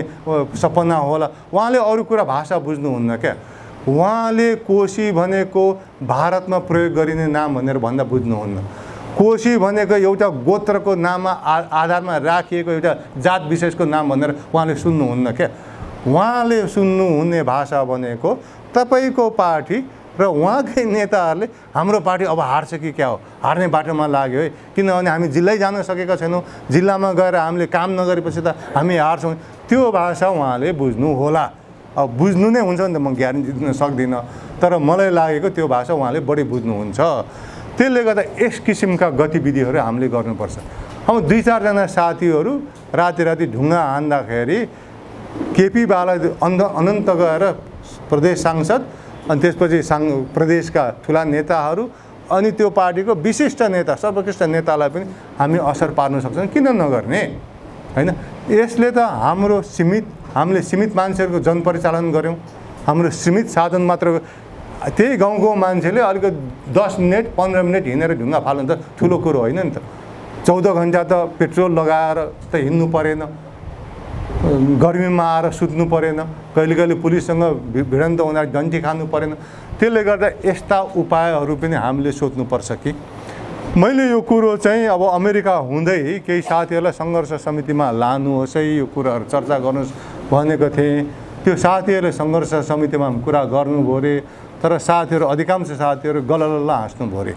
सपना होला। उहाँले अरू कुरा भाषा बुझ्नुहुन्न क्या। उहाँले कोशी भनेको भारतमा प्रयोग गरिने नाम भनेर भन्दा बुझ्नुहुन्न। कोशी भनेको एउटा गोत्रको नाममा आधारमा राखिएको एउटा जात विशेषको नाम भनेर उहाँले सुन्नुहुन्न क्या। उहाँले सुन्नुहुने भाषा भनेको तपाईँको पार्टी र उहाँकै नेताहरूले हाम्रो पार्टी अब हार्छ कि क्या हो, हार्ने बाटोमा लाग्यो है, किनभने हामी जिल्लै जान सकेका छैनौँ, जिल्लामा गएर हामीले काम नगरेपछि त हामी हार्छौँ। त्यो भाषा उहाँले बुझ्नु होला। अब बुझ्नु नै हुन्छ नि त, म ग्यारेन्टी दिन सक्दिनँ, तर मलाई लागेको त्यो भाषा उहाँले बढी बुझ्नुहुन्छ। त्यसले गर्दा यस किसिमका गतिविधिहरू हामीले गर्नुपर्छ। अब 2-4 जना साथीहरू राति राति ढुङ्गा हान्दाखेरि केपी बाला अनन्त गएर प्रदेश सांसद अनि त्यसपछि प्रदेशका ठुला नेताहरू अनि त्यो पार्टीको विशिष्ट नेता सर्वोत्कृष्ट नेतालाई पनि हामी असर पार्न सक्छौँ, किन नगर्ने हैन। यसले त हामीले सीमित मान्छेहरूको जनपरिचालन गऱ्यौँ, हाम्रो सीमित साधन मात्र, त्यही गाउँको मान्छेले अलिकति 10 मिनट 15 मिनट हिँडेर ढुङ्गा फाल्नु त ठुलो कुरो होइन नि त। 14 घन्टा त पेट्रोल लगाएर त हिँड्नु परेन, गर्मीमा आएर सुत्नु परेन, कहिले कहिले पुलिससँग भिडन्त हुँदा डन्ठी खानु परेन। त्यसले गर्दा यस्ता उपायहरू पनि हामीले सोच्नुपर्छ कि मैले यो कुरो चाहिँ अब अमेरिका हुँदै केही साथीहरूलाई सङ्घर्ष समितिमा लानुहोस् है, यो कुराहरू चर्चा गर्नुहोस् भनेको थिएँ। त्यो साथीहरूले सङ्घर्ष समितिमा कुरा गर्नुभयो अरे, तर साथीहरू अधिकांश साथीहरू गललल्ल हाँस्नुभयो अरे।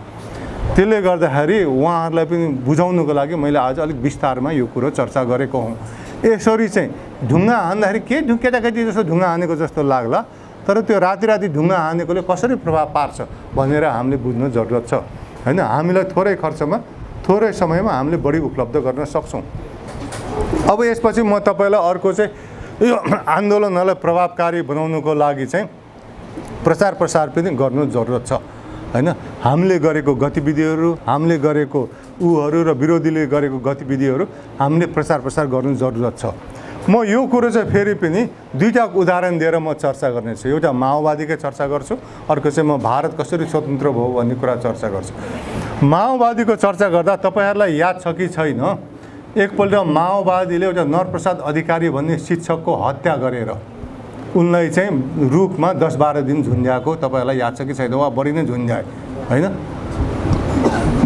त्यसले गर्दाखेरि उहाँहरूलाई पनि बुझाउनुको लागि मैले आज अलिक विस्तारमा यो कुरो चर्चा गरेको हुँ। यसरी चाहिँ ढुङ्गा हान्दाखेरि के केटाकेटी जस्तो ढुङ्गा हानेको जस्तो लाग्ला, तर त्यो राति राति ढुङ्गा हानेकोले कसरी प्रभाव पार्छ भनेर हामीले बुझ्नु जरुरत छ हैन। हामीलाई थोरै खर्चमा थोरै समयमा हामीले बढी उपलब्ध गर्न सक्छौँ। अब यसपछि म तपाईँलाई अर्को चाहिँ यो आन्दोलनहरूलाई प्रभावकारी बनाउनुको लागि चाहिँ प्रचार प्रसार पनि गर्नु जरुरत छ हैन। हामीले गरेको गतिविधिहरू, हामीले गरेको र विरोधीले गरेको गतिविधिहरू हामीले प्रचार प्रसार गर्नु जरुरत छ। म यो कुरो चाहिँ फेरि पनि 2टा उदाहरण दिएर म चर्चा गर्नेछु। एउटा माओवादीकै चर्चा गर्छु, अर्को चाहिँ म भारत कसरी स्वतन्त्र भयो भन्ने कुरा चर्चा गर्छु। माओवादीको चर्चा गर्दा तपाईँहरूलाई याद छ कि छैन, एकपल्ट माओवादीले एउटा नरप्रसाद अधिकारी भन्ने शिक्षकको हत्या गरेर उनलाई चाहिँ रुखमा 10-12 दिन झुन्ड्याएको तपाईँहरूलाई याद छ कि छैन, वा बढी नै झुन्ड्याए हैन।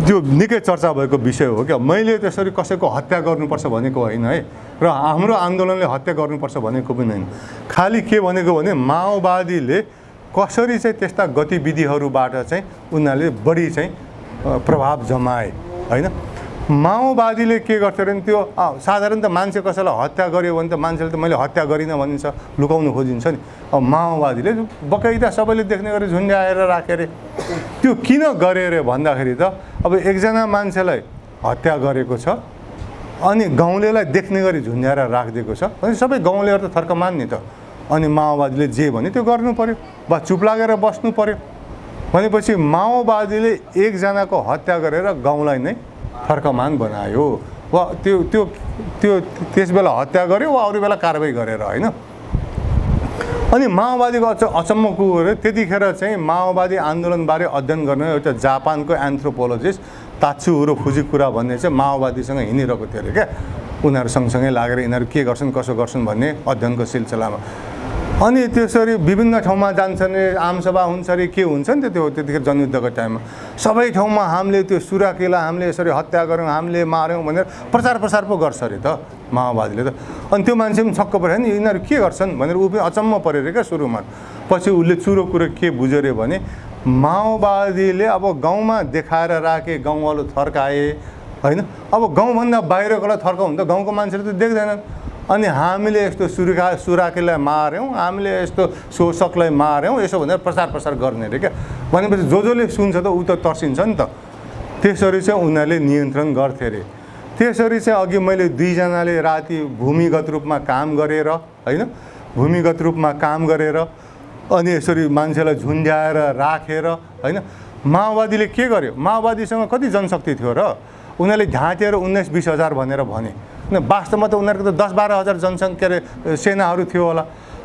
त्यो निकै चर्चा भएको विषय हो क्या। मैले त्यसरी कसैको हत्या गर्नुपर्छ भनेको होइन है, र हाम्रो आन्दोलनले हत्या गर्नुपर्छ भनेको पनि होइन। खालि के भनेको भने माओवादीले कसरी चाहिँ त्यस्ता गतिविधिहरूबाट चाहिँ उनीहरूले बढी चाहिँ प्रभाव जमाए हैन। माओवादीले के गर्छ भने त्यो साधारणतः मान्छे कसैलाई हत्या गर्यो भने त मान्छेले त मैले हत्या गरिनँ भनिन्छ, लुकाउनु खोजिन्छ नि। अब माओवादीले बकैदा सबैले देख्ने गरी झुन्ड्याएर राखे अरे। त्यो किन गरे अरे भन्दाखेरि त अब एकजना मान्छेलाई हत्या गरेको छ अनि गाउँलेलाई देख्ने गरी झुन्ड्याएर राखिदिएको छ अनि सबै गाउँलेहरू त थर्कमान नि त। अनि माओवादीले जे भने त्यो गर्नु पर्यो, वा चुप लागेर बस्नु पर्यो। भनेपछि माओवादीले एकजनाको हत्या गरेर गाउँलाई नै थर्कमान बनायो, वा त्यस बेला हत्या गर्यो वा अरू बेला कारबाही गरेर होइन। अनि माओवादीको अचम्मको कुरो त्यतिखेर चाहिँ माओवादी आन्दोलनबारे अध्ययन गर्ने एउटा जापानको एन्थ्रोपोलोजिस्ट तात्सुहिरो फुजिकुरा भन्ने चाहिँ माओवादीसँग हिँडिरहेको थियो अरे क्या। उनीहरू सँगसँगै लागेर यिनीहरू के गर्छन् कसो गर्छन् भन्ने अध्ययनको सिलसिलामा। अनि त्यसरी विभिन्न ठाउँमा जान्छन्, आमसभा हुन्छ अरे के हुन्छ नि त त्यो त्यतिखेर जनयुद्धको टाइममा। सबै ठाउँमा हामीले त्यो सुराकेला हामीले यसरी हत्या गऱ्यौँ, हामीले माऱ्यौँ भनेर प्रचार प्रसार पो गर्छ अरे त माओवादीले त। अनि त्यो मान्छे पनि छक्क पऱ्यो नि, यिनीहरू के गर्छन् भनेर ऊ पनि अचम्म पऱ्यो अरे क्या सुरुमा। पछि उसले चुरो कुरो के बुझ्यो अरे भने माओवादीले अब गाउँमा देखाएर राखे, गाउँवालो थर्काए होइन। अब गाउँभन्दा बाहिरकोलाई थर्काउनु त गाउँको मान्छेले त देख्दैनन्। अनि हामीले यस्तो सुराकेलाई माऱ्यौँ, हामीले यस्तो शोषकलाई माऱ्यौँ, यसो भनेर प्रचार प्रसार गर्ने अरे क्या। भनेपछि जसले सुन्छ त ऊ त तर्सिन्छ नि त। त्यसरी चाहिँ उनीहरूले नियन्त्रण गर्थे अरे। त्यसरी चाहिँ अघि मैले 2 जनाले राति भूमिगत रूपमा काम गरेर होइन, भूमिगत रूपमा काम गरेर अनि यसरी मान्छेलाई झुन्ड्याएर राखेर होइन। माओवादीले के गर्यो, माओवादीसँग कति जनशक्ति थियो र, उनीहरूले ढाँटेर 19-20 हजार भनेर भने। वास्तवमा त उनीहरूको त 10-12 हजार जनसङ्ख्या के अरे सेनाहरू थियो होला,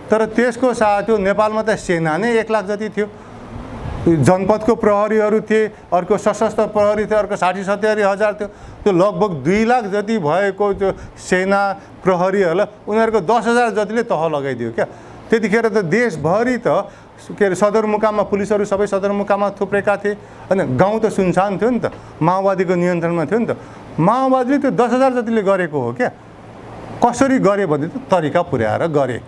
तर त्यसको साथ नेपालमा त सेना नै 1 लाख जति थियो। जनपदको प्रहरीहरू थिए, अर्को सशस्त्र प्रहरी थियो, अर्को 60-70 हजार थियो। त्यो लगभग 2 लाख जति भएको त्यो सेना प्रहरीहरूलाई उनीहरूको 10,000 जतिले तह लगाइदियो क्या। त्यतिखेर त देशभरि त के अरे सदरमुकाममा पुलिसहरू सबै सदरमुकाममा थुप्रेका थिए होइन। गाउँ त सुनसान थियो नि त, माओवादीको नियन्त्रणमा थियो नि त। माओवादीले त्यो 10,000 जतिले गरेको हो क्या। कसरी गरे भने त तरिका पुर्याएर गरे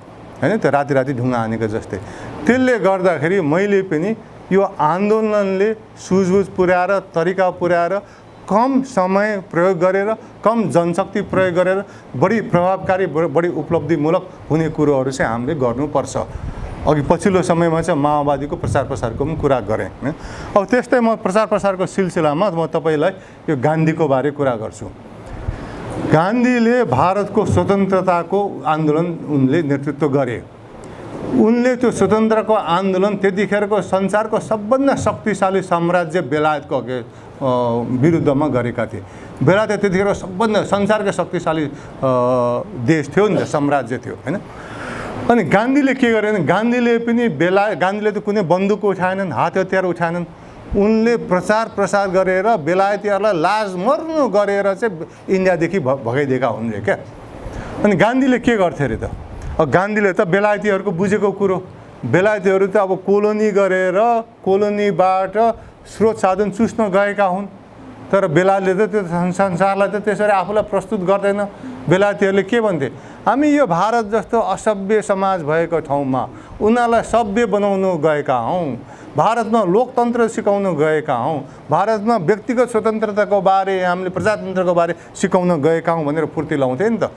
होइन, त्यो राति राति ढुङ्गा हानेको जस्तै। त्यसले गर्दाखेरि मैले पनि यो आन्दोलनले सुझबुझ पुर्याएर, तरिका पुर्याएर, कम समय प्रयोग गरेर, कम जनशक्ति प्रयोग गरेर बढी प्रभावकारी, बढी उपलब्धिमूलक हुने कुरोहरू चाहिँ हामीले गर्नुपर्छ। अघि पछिल्लो समयमा चाहिँ माओवादीको प्रचार प्रसारको पनि कुरा गरेँ। अब त्यस्तै म प्रचार प्रसारको सिलसिलामा म तपाईँलाई यो गान्धीको बारे कुरा गर्छु। गान्धीले भारतको स्वतन्त्रताको आन्दोलन उनले नेतृत्व गरे। उनले त्यो स्वतन्त्रको आन्दोलन त्यतिखेरको संसारको सबभन्दा शक्तिशाली साम्राज्य बेलायतको विरुद्धमा गरेका थिए। बेलायत त्यतिखेर सबभन्दा संसारकै शक्तिशाली देश थियो नि त, साम्राज्य थियो होइन। अनि गान्धीले के गरे भने गान्धीले त कुनै बन्दुक उठाएनन्, हात हतियार उठाएनन्। उनले प्रचार प्रसार गरेर बेलायतीहरूलाई लाज मर्नु गरेर चाहिँ इन्डियादेखि भगाइदिएका हुन् रे क्या। अनि गान्धीले के गर्थे अरे त? गान्धीले त बेलायतीहरूको बुझेको कुरो, बेलायतीहरू त अब कोलोनी गरेर कोलोनीबाट स्रोत साधन चुस्न गएका हुन्। तर बेलायतले त त्यो संसारलाई त त्यसरी आफूलाई प्रस्तुत गर्दैन। बेलायतीहरूले के भन्थे? हामी यो भारत जस्तो असभ्य समाज भएको ठाउँमा उनीहरूलाई सभ्य बनाउनु गएका हौँ, भारतमा लोकतन्त्र सिकाउन गएका हौँ, भारतमा व्यक्तिगत स्वतन्त्रताको बारे, हामीले प्रजातन्त्रको बारे सिकाउन गएका हौँ भनेर फुर्ती लाउँथे नि त।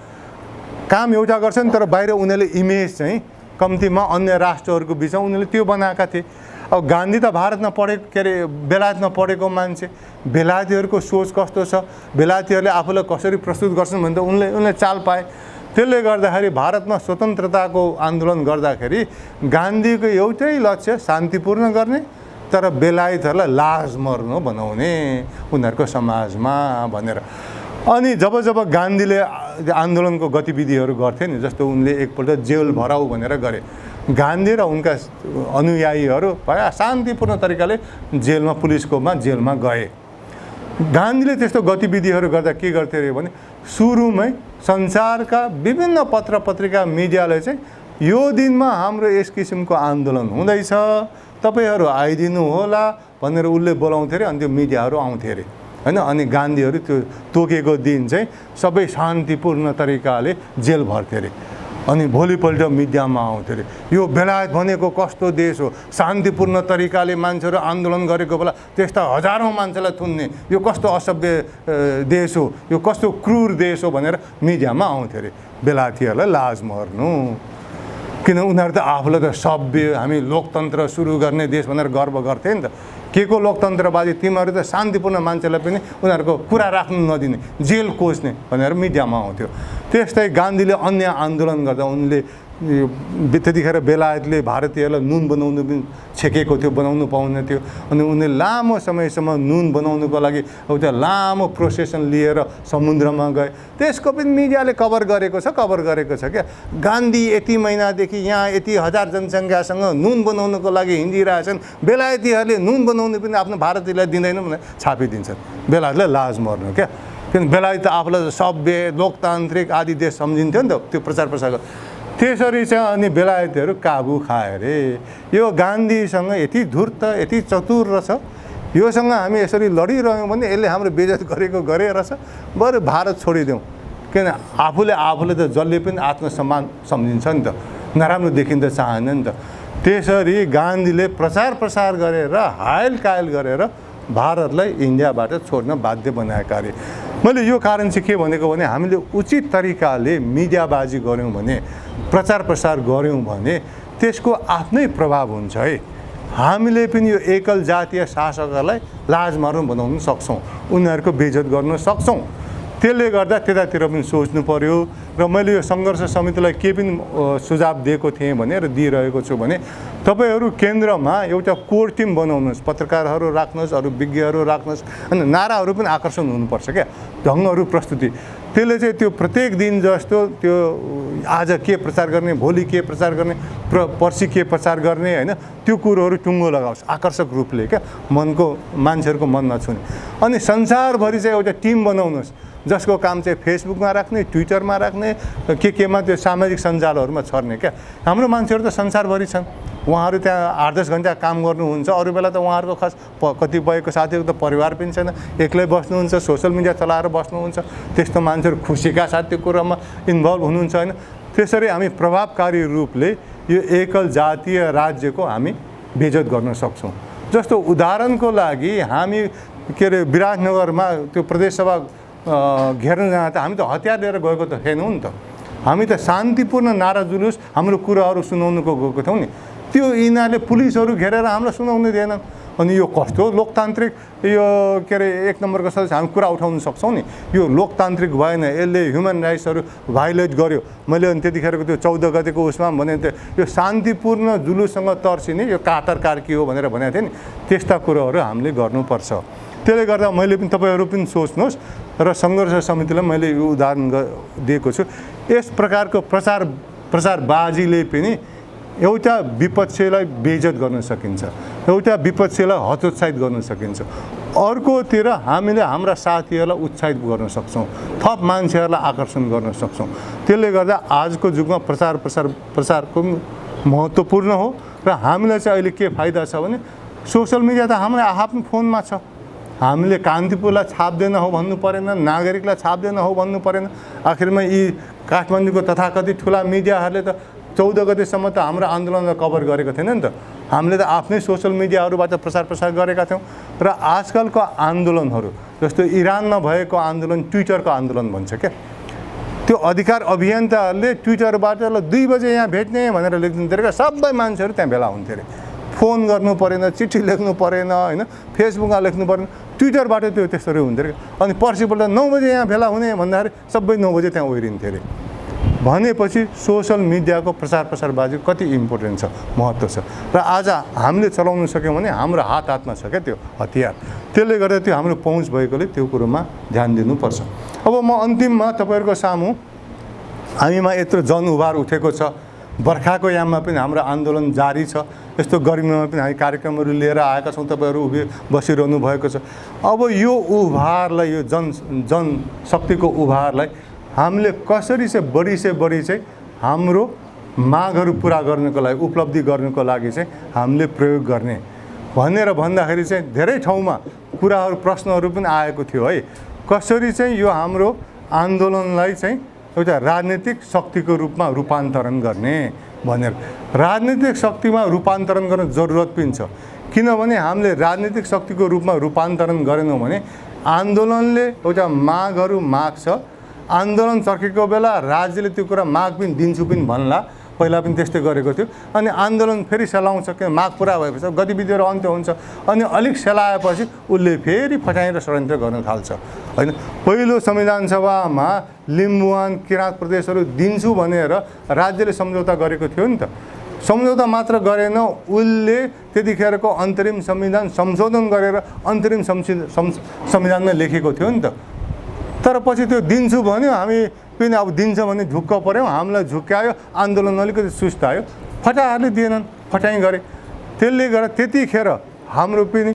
काम एउटा गर्छन् तर बाहिर उनीहरूले इमेज चाहिँ कम्तीमा अन्य राष्ट्रहरूको बिचमा उनीहरूले त्यो बनाएका थिए। अब गान्धी त भारतमा पढेको के अरे बेलायतमा पढेको मान्छे, बेलायतीहरूको सोच कस्तो छ, बेलायतीहरूले आफूलाई कसरी प्रस्तुत गर्छन् भने त उनले चाल पाए। त्यसले गर्दाखेरि भारतमा स्वतन्त्रताको आन्दोलन गर्दाखेरि गान्धीको एउटै लक्ष्य शान्तिपूर्ण गर्ने तर बेलायतहरूलाई लाज मर्नु बनाउने उनीहरूको समाजमा भनेर। अनि जब गान्धीले आन्दोलनको गतिविधिहरू गर्थे नि, जस्तो उनले एकपल्ट जेल भराऊ भनेर गरे। गान्धी र उनका अनुयायीहरू प्राय शान्तिपूर्ण तरिकाले जेलमा गए। गान्धीले त्यस्तो गतिविधिहरू गर्दा के गर्थे अरे भने सुरुमै संसारका विभिन्न पत्र पत्रिका मिडियाले चाहिँ यो दिनमा हाम्रो यस किसिमको आन्दोलन हुँदैछ, तपाईँहरू आइदिनु होला भनेर उसले बोलाउँथे अरे। अनि त्यो मिडियाहरू आउँथे अरे होइन। अनि गान्धीहरू त्यो तोकेको दिन चाहिँ सबै शान्तिपूर्ण तरिकाले जेल भर्थे अरे। अनि भोलिपल्ट मिडियामा आउँथ्यो अरे यो बेलायत भनेको कस्तो देश हो, शान्तिपूर्ण तरिकाले मान्छेहरू आन्दोलन गरेको बेला त्यस्ता हजारौँ मान्छेलाई थुन्ने, यो कस्तो असभ्य देश हो, यो कस्तो क्रूर देश हो भनेर मिडियामा आउँथ्यो अरे। बेलायतीहरूलाई लाज मर्नु, किन उनीहरू त आफूलाई त सभ्य, हामी लोकतन्त्र सुरु गर्ने देश भनेर गर्व गर्थे नि त। के को लोकतन्त्रवादी, तिमीहरू त शान्तिपूर्ण मान्छेलाई पनि उनीहरूको कुरा राख्नु नदिने, जेल कोच्ने भनेर मिडियामा आउँथ्यो। त्यस्तै गान्धीले अन्य आन्दोलन गर्दा उनले त्यतिखेर बेलायतले भारतीयहरूलाई नुन बनाउनु पनि छेकेको थियो, बनाउनु पाउने थियो। अनि उनले लामो समयसम्म नुन बनाउनुको लागि एउटा लामो प्रोसेसन लिएर समुद्रमा गए। त्यसको पनि मिडियाले कभर गरेको छ क्या। गान्धी यति महिनादेखि यहाँ यति हजार जनसङ्ख्यासँग नुन बनाउनुको लागि हिँडिरहेछन्, बेलायतीहरूले नुन बनाउनु पनि आफ्नो भारतीयलाई दिँदैन भनेर छापिदिन्छन्। बेलायतलाई लाज मर्नु क्या। किन बेलायत त आफूलाई सभ्य लोकतान्त्रिक आदि देश सम्झिन्थ्यो नि त त्यो प्रचार प्रसार। त्यसरी चाहिँ अनि बेलायतीहरू काबु खाए अरे। यो गान्धीसँग यति धूर्त, यति चतुर रहेछ, योसँग हामी यसरी लडिरह्यौँ भने यसले हाम्रो बेइज्जत गरेर छ, बरु भारत छोडिदेऊ। किन आफूले त जसले पनि आत्मसम्मान सम्झिन्छ नि त, नराम्रो देखिन त चाहन्न नि त। त्यसरी गान्धीले प्रचार प्रसार गरेर हायल कायल गरेर भारतलाई इन्डियाबाट छोड्न बाध्य बनाएका अरे। मैले यो कारण चाहिँ के भनेको भने हामीले उचित तरिकाले मिडियाबाजी गऱ्यौँ भने, प्रचार प्रसार गऱ्यौँ भने त्यसको आफ्नै प्रभाव हुन्छ है। हामीले पनि यो एकल जातीय शासकहरूलाई लाज मार्नु बनाउन सक्छौँ, उनीहरूको बेइज्जत गर्न सक्छौँ। त्यसले गर्दा त्यतातिर पनि सोच्नु पर्यो र मैले यो सङ्घर्ष समितिलाई के पनि सुझाव दिएको थिएँ भने र दिइरहेको छु भने तपाईहरू केन्द्रमा एउटा कोर टिम बनाउनुहोस्, पत्रकारहरू राख्नुहोस्, अरू विज्ञहरू राख्नुहोस्, अनि नाराहरू पनि आकर्षण हुनुपर्छ क्या, ढङ्गहरू प्रस्तुति। त्यसले चाहिँ त्यो प्रत्येक दिन जस्तो त्यो आज के प्रचार गर्ने, भोलि के प्रचार गर्ने, पर्सि के प्रचार गर्ने, होइन, त्यो कुरोहरू टुङ्गो लगाओस् आकर्षक रूपले क्या, मनको मान्छेहरूको मन नछुने। अनि संसारभरि चाहिँ एउटा टिम बनाउनुहोस् जसको काम चाहिँ फेसबुकमा राख्ने, ट्विटरमा राख्ने, केमा त्यो सामाजिक सञ्जालहरूमा छर्ने क्या। हाम्रो मान्छेहरू त संसारभरि छन्, उहाँहरू त्यहाँ 8-10 घन्टा काम गर्नुहुन्छ, अरू बेला त उहाँहरूको खास कतिपयको साथीहरू त परिवार पनि छैन, एक्लै बस्नुहुन्छ, सोसल मिडिया चलाएर बस्नुहुन्छ, त्यस्तो मान्छेहरू खुसीका साथ त्यो कुरामा इन्भल्भ हुनुहुन्छ, होइन। त्यसरी हामी प्रभावकारी रूपले यो एकल जातीय राज्यको हामी बेइज्जत गर्न सक्छौँ। जस्तो उदाहरणको लागि हामी के अरे विराटनगरमा त्यो प्रदेशसभा घेर्न जाँदा हामी त हतियार लिएर गएको त थिएनौँ नि त, हामी त शान्तिपूर्ण नारा जुलुस हाम्रो कुराहरू सुनाउनुको गएको थियौँ नि। त्यो यिनीहरूले पुलिसहरू घेरेर हामीलाई सुनाउनु दिएनन्। अनि यो कस्तो लोकतान्त्रिक यो के अरे 1 नम्बरको सदस्य हामी कुरा उठाउन सक्छौँ नि, यो लोकतान्त्रिक भएन, यसले ह्युमन राइट्सहरू भाइलेट गर्यो। मैले अनि त्यतिखेरको त्यो 14 गतेको उसमा भने यो शान्तिपूर्ण जुलुससँग तर्सिने यो कातर कार्की हो भनेर भनेको थिएँ नि, त्यस्ता कुरोहरू हामीले गर्नुपर्छ। त्यसले गर्दा मैले पनि तपाईहरू पनि सोच्नुहोस् र सङ्घर्ष समितिलाई मैले यो उदाहरण दिएको छु। यस प्रकारको प्रचारबाजीले पनि एउटा विपक्षलाई बेइज्जत गर्न सकिन्छ, एउटा विपक्षलाई हतोत्साहित गर्न सकिन्छ, अर्कोतिर हामीले हाम्रा साथीहरूलाई उत्साहित गर्न सक्छौँ, थप मान्छेहरूलाई आकर्षण गर्न सक्छौँ। त्यसले गर्दा आजको युगमा प्रचारको महत्त्वपूर्ण हो। र हामीलाई चाहिँ अहिले के फाइदा छ भने सोसल मिडिया त हाम्रो आफ्नो फोनमा छ, हामीले कान्तिपुरलाई छाप्दैन हो भन्नु परेन, नागरिकलाई छाप्दैन हो भन्नु परेन। आखिरमा यी काठमाडौँको तथाकथित ठुला मिडियाहरूले त 14 गतेसम्म त हाम्रो आन्दोलनलाई कभर गरेको थिएन नि त, हामीले त आफ्नै सोसल मिडियाहरूबाट प्रचार गरेका थियौँ। र आजकलको आन्दोलनहरू जस्तो इरानमा भएको आन्दोलन ट्विटरको आन्दोलन भन्छ क्या, त्यो अधिकार अभियन्ताहरूले ट्विटरबाट ल 2 बजे यहाँ भेट्ने भनेर लेखिदिन्थ्यो क्या, सबै मान्छेहरू त्यहाँ भेला हुन्थ्यो अरे, फोन गर्नु परेन, चिठी लेख्नु परेन, होइन, फेसबुकमा लेख्नु परेन, ट्विटरबाट त्यो त्यसरी हुन्थ्यो क्या। अनि पर्सिपल्ट 9 बजे यहाँ भेला हुने भन्दाखेरि सबै 9 बजे त्यहाँ ओरिन्थ्यो अरे। भनेपछि सोसल मिडियाको प्रचारबाजी कति इम्पोर्टेन्ट छ, महत्त्व छ। र आज हामीले चलाउन सक्यौँ भने हाम्रो हातमा छ क्या त्यो हतियार। त्यसले गर्दा त्यो हाम्रो पहुँच भएकोले त्यो कुरोमा ध्यान दिनुपर्छ। अब म अन्तिममा तपाईँहरूको सामु हामीमा यत्रो जनउभार उठेको छ, बर्खाको याममा पनि हाम्रो आन्दोलन जारी छ, यस्तो गर्मीमा पनि हामी कार्यक्रमहरू लिएर आएका छौँ, तपाईँहरू बसिरहनु भएको छ। अब यो उभारलाई, यो जनशक्तिको उभारलाई हामीले कसरी चाहिँ बढी चाहिँ हाम्रो मागहरू पुरा गर्नको लागि, उपलब्धि गर्नको लागि चाहिँ हामीले प्रयोग गर्ने भनेर भन्दाखेरि चाहिँ धेरै ठाउँमा कुराहरू, प्रश्नहरू पनि आएको थियो है। कसरी चाहिँ यो हाम्रो आन्दोलनलाई चाहिँ एउटा राजनीतिक शक्तिको रूपमा रूपान्तरण गर्ने भनेर। राजनीतिक शक्तिमा रूपान्तरण गर्न जरुरत पनि छ, किनभने हामीले राजनीतिक शक्तिको रूपमा रूपान्तरण गरेनौँ भने आन्दोलनले एउटा मागहरू माग्छ, आन्दोलन चर्केको बेला राज्यले त्यो कुरा माग पनि दिन्छु पनि भन्ला, पहिला पनि त्यस्तै गरेको थियो। अनि आन्दोलन फेरि सेलाउँछ, कि माग पुरा भएपछि गतिविधिहरू अन्त्य हुन्छ, अनि अलिक सेलाएपछि उसले फेरि फटाइ र षड्यन्त्र गर्न थाल्छ, होइन। पहिलो संविधान सभामा लिम्बुवान किराँत प्रदेशहरू दिन्छु भनेर राज्यले सम्झौता गरेको थियो नि त, सम्झौता मात्र गरेन, उसले त्यतिखेरको अन्तरिम संविधान संशोधन गरेर अन्तरिम संविधानमा लेखेको थियो नि त। तर पछि त्यो दिन्छु भन्यो, हामी पनि अब दिन्छ भने ढुक्क पऱ्यौँ, हामीलाई झुक्क्यायो, आन्दोलन अलिकति सुस्तायो, फटाहरूले दिएनन्, फटाइ गरे। त्यसले गर्दा त्यतिखेर हाम्रो पनि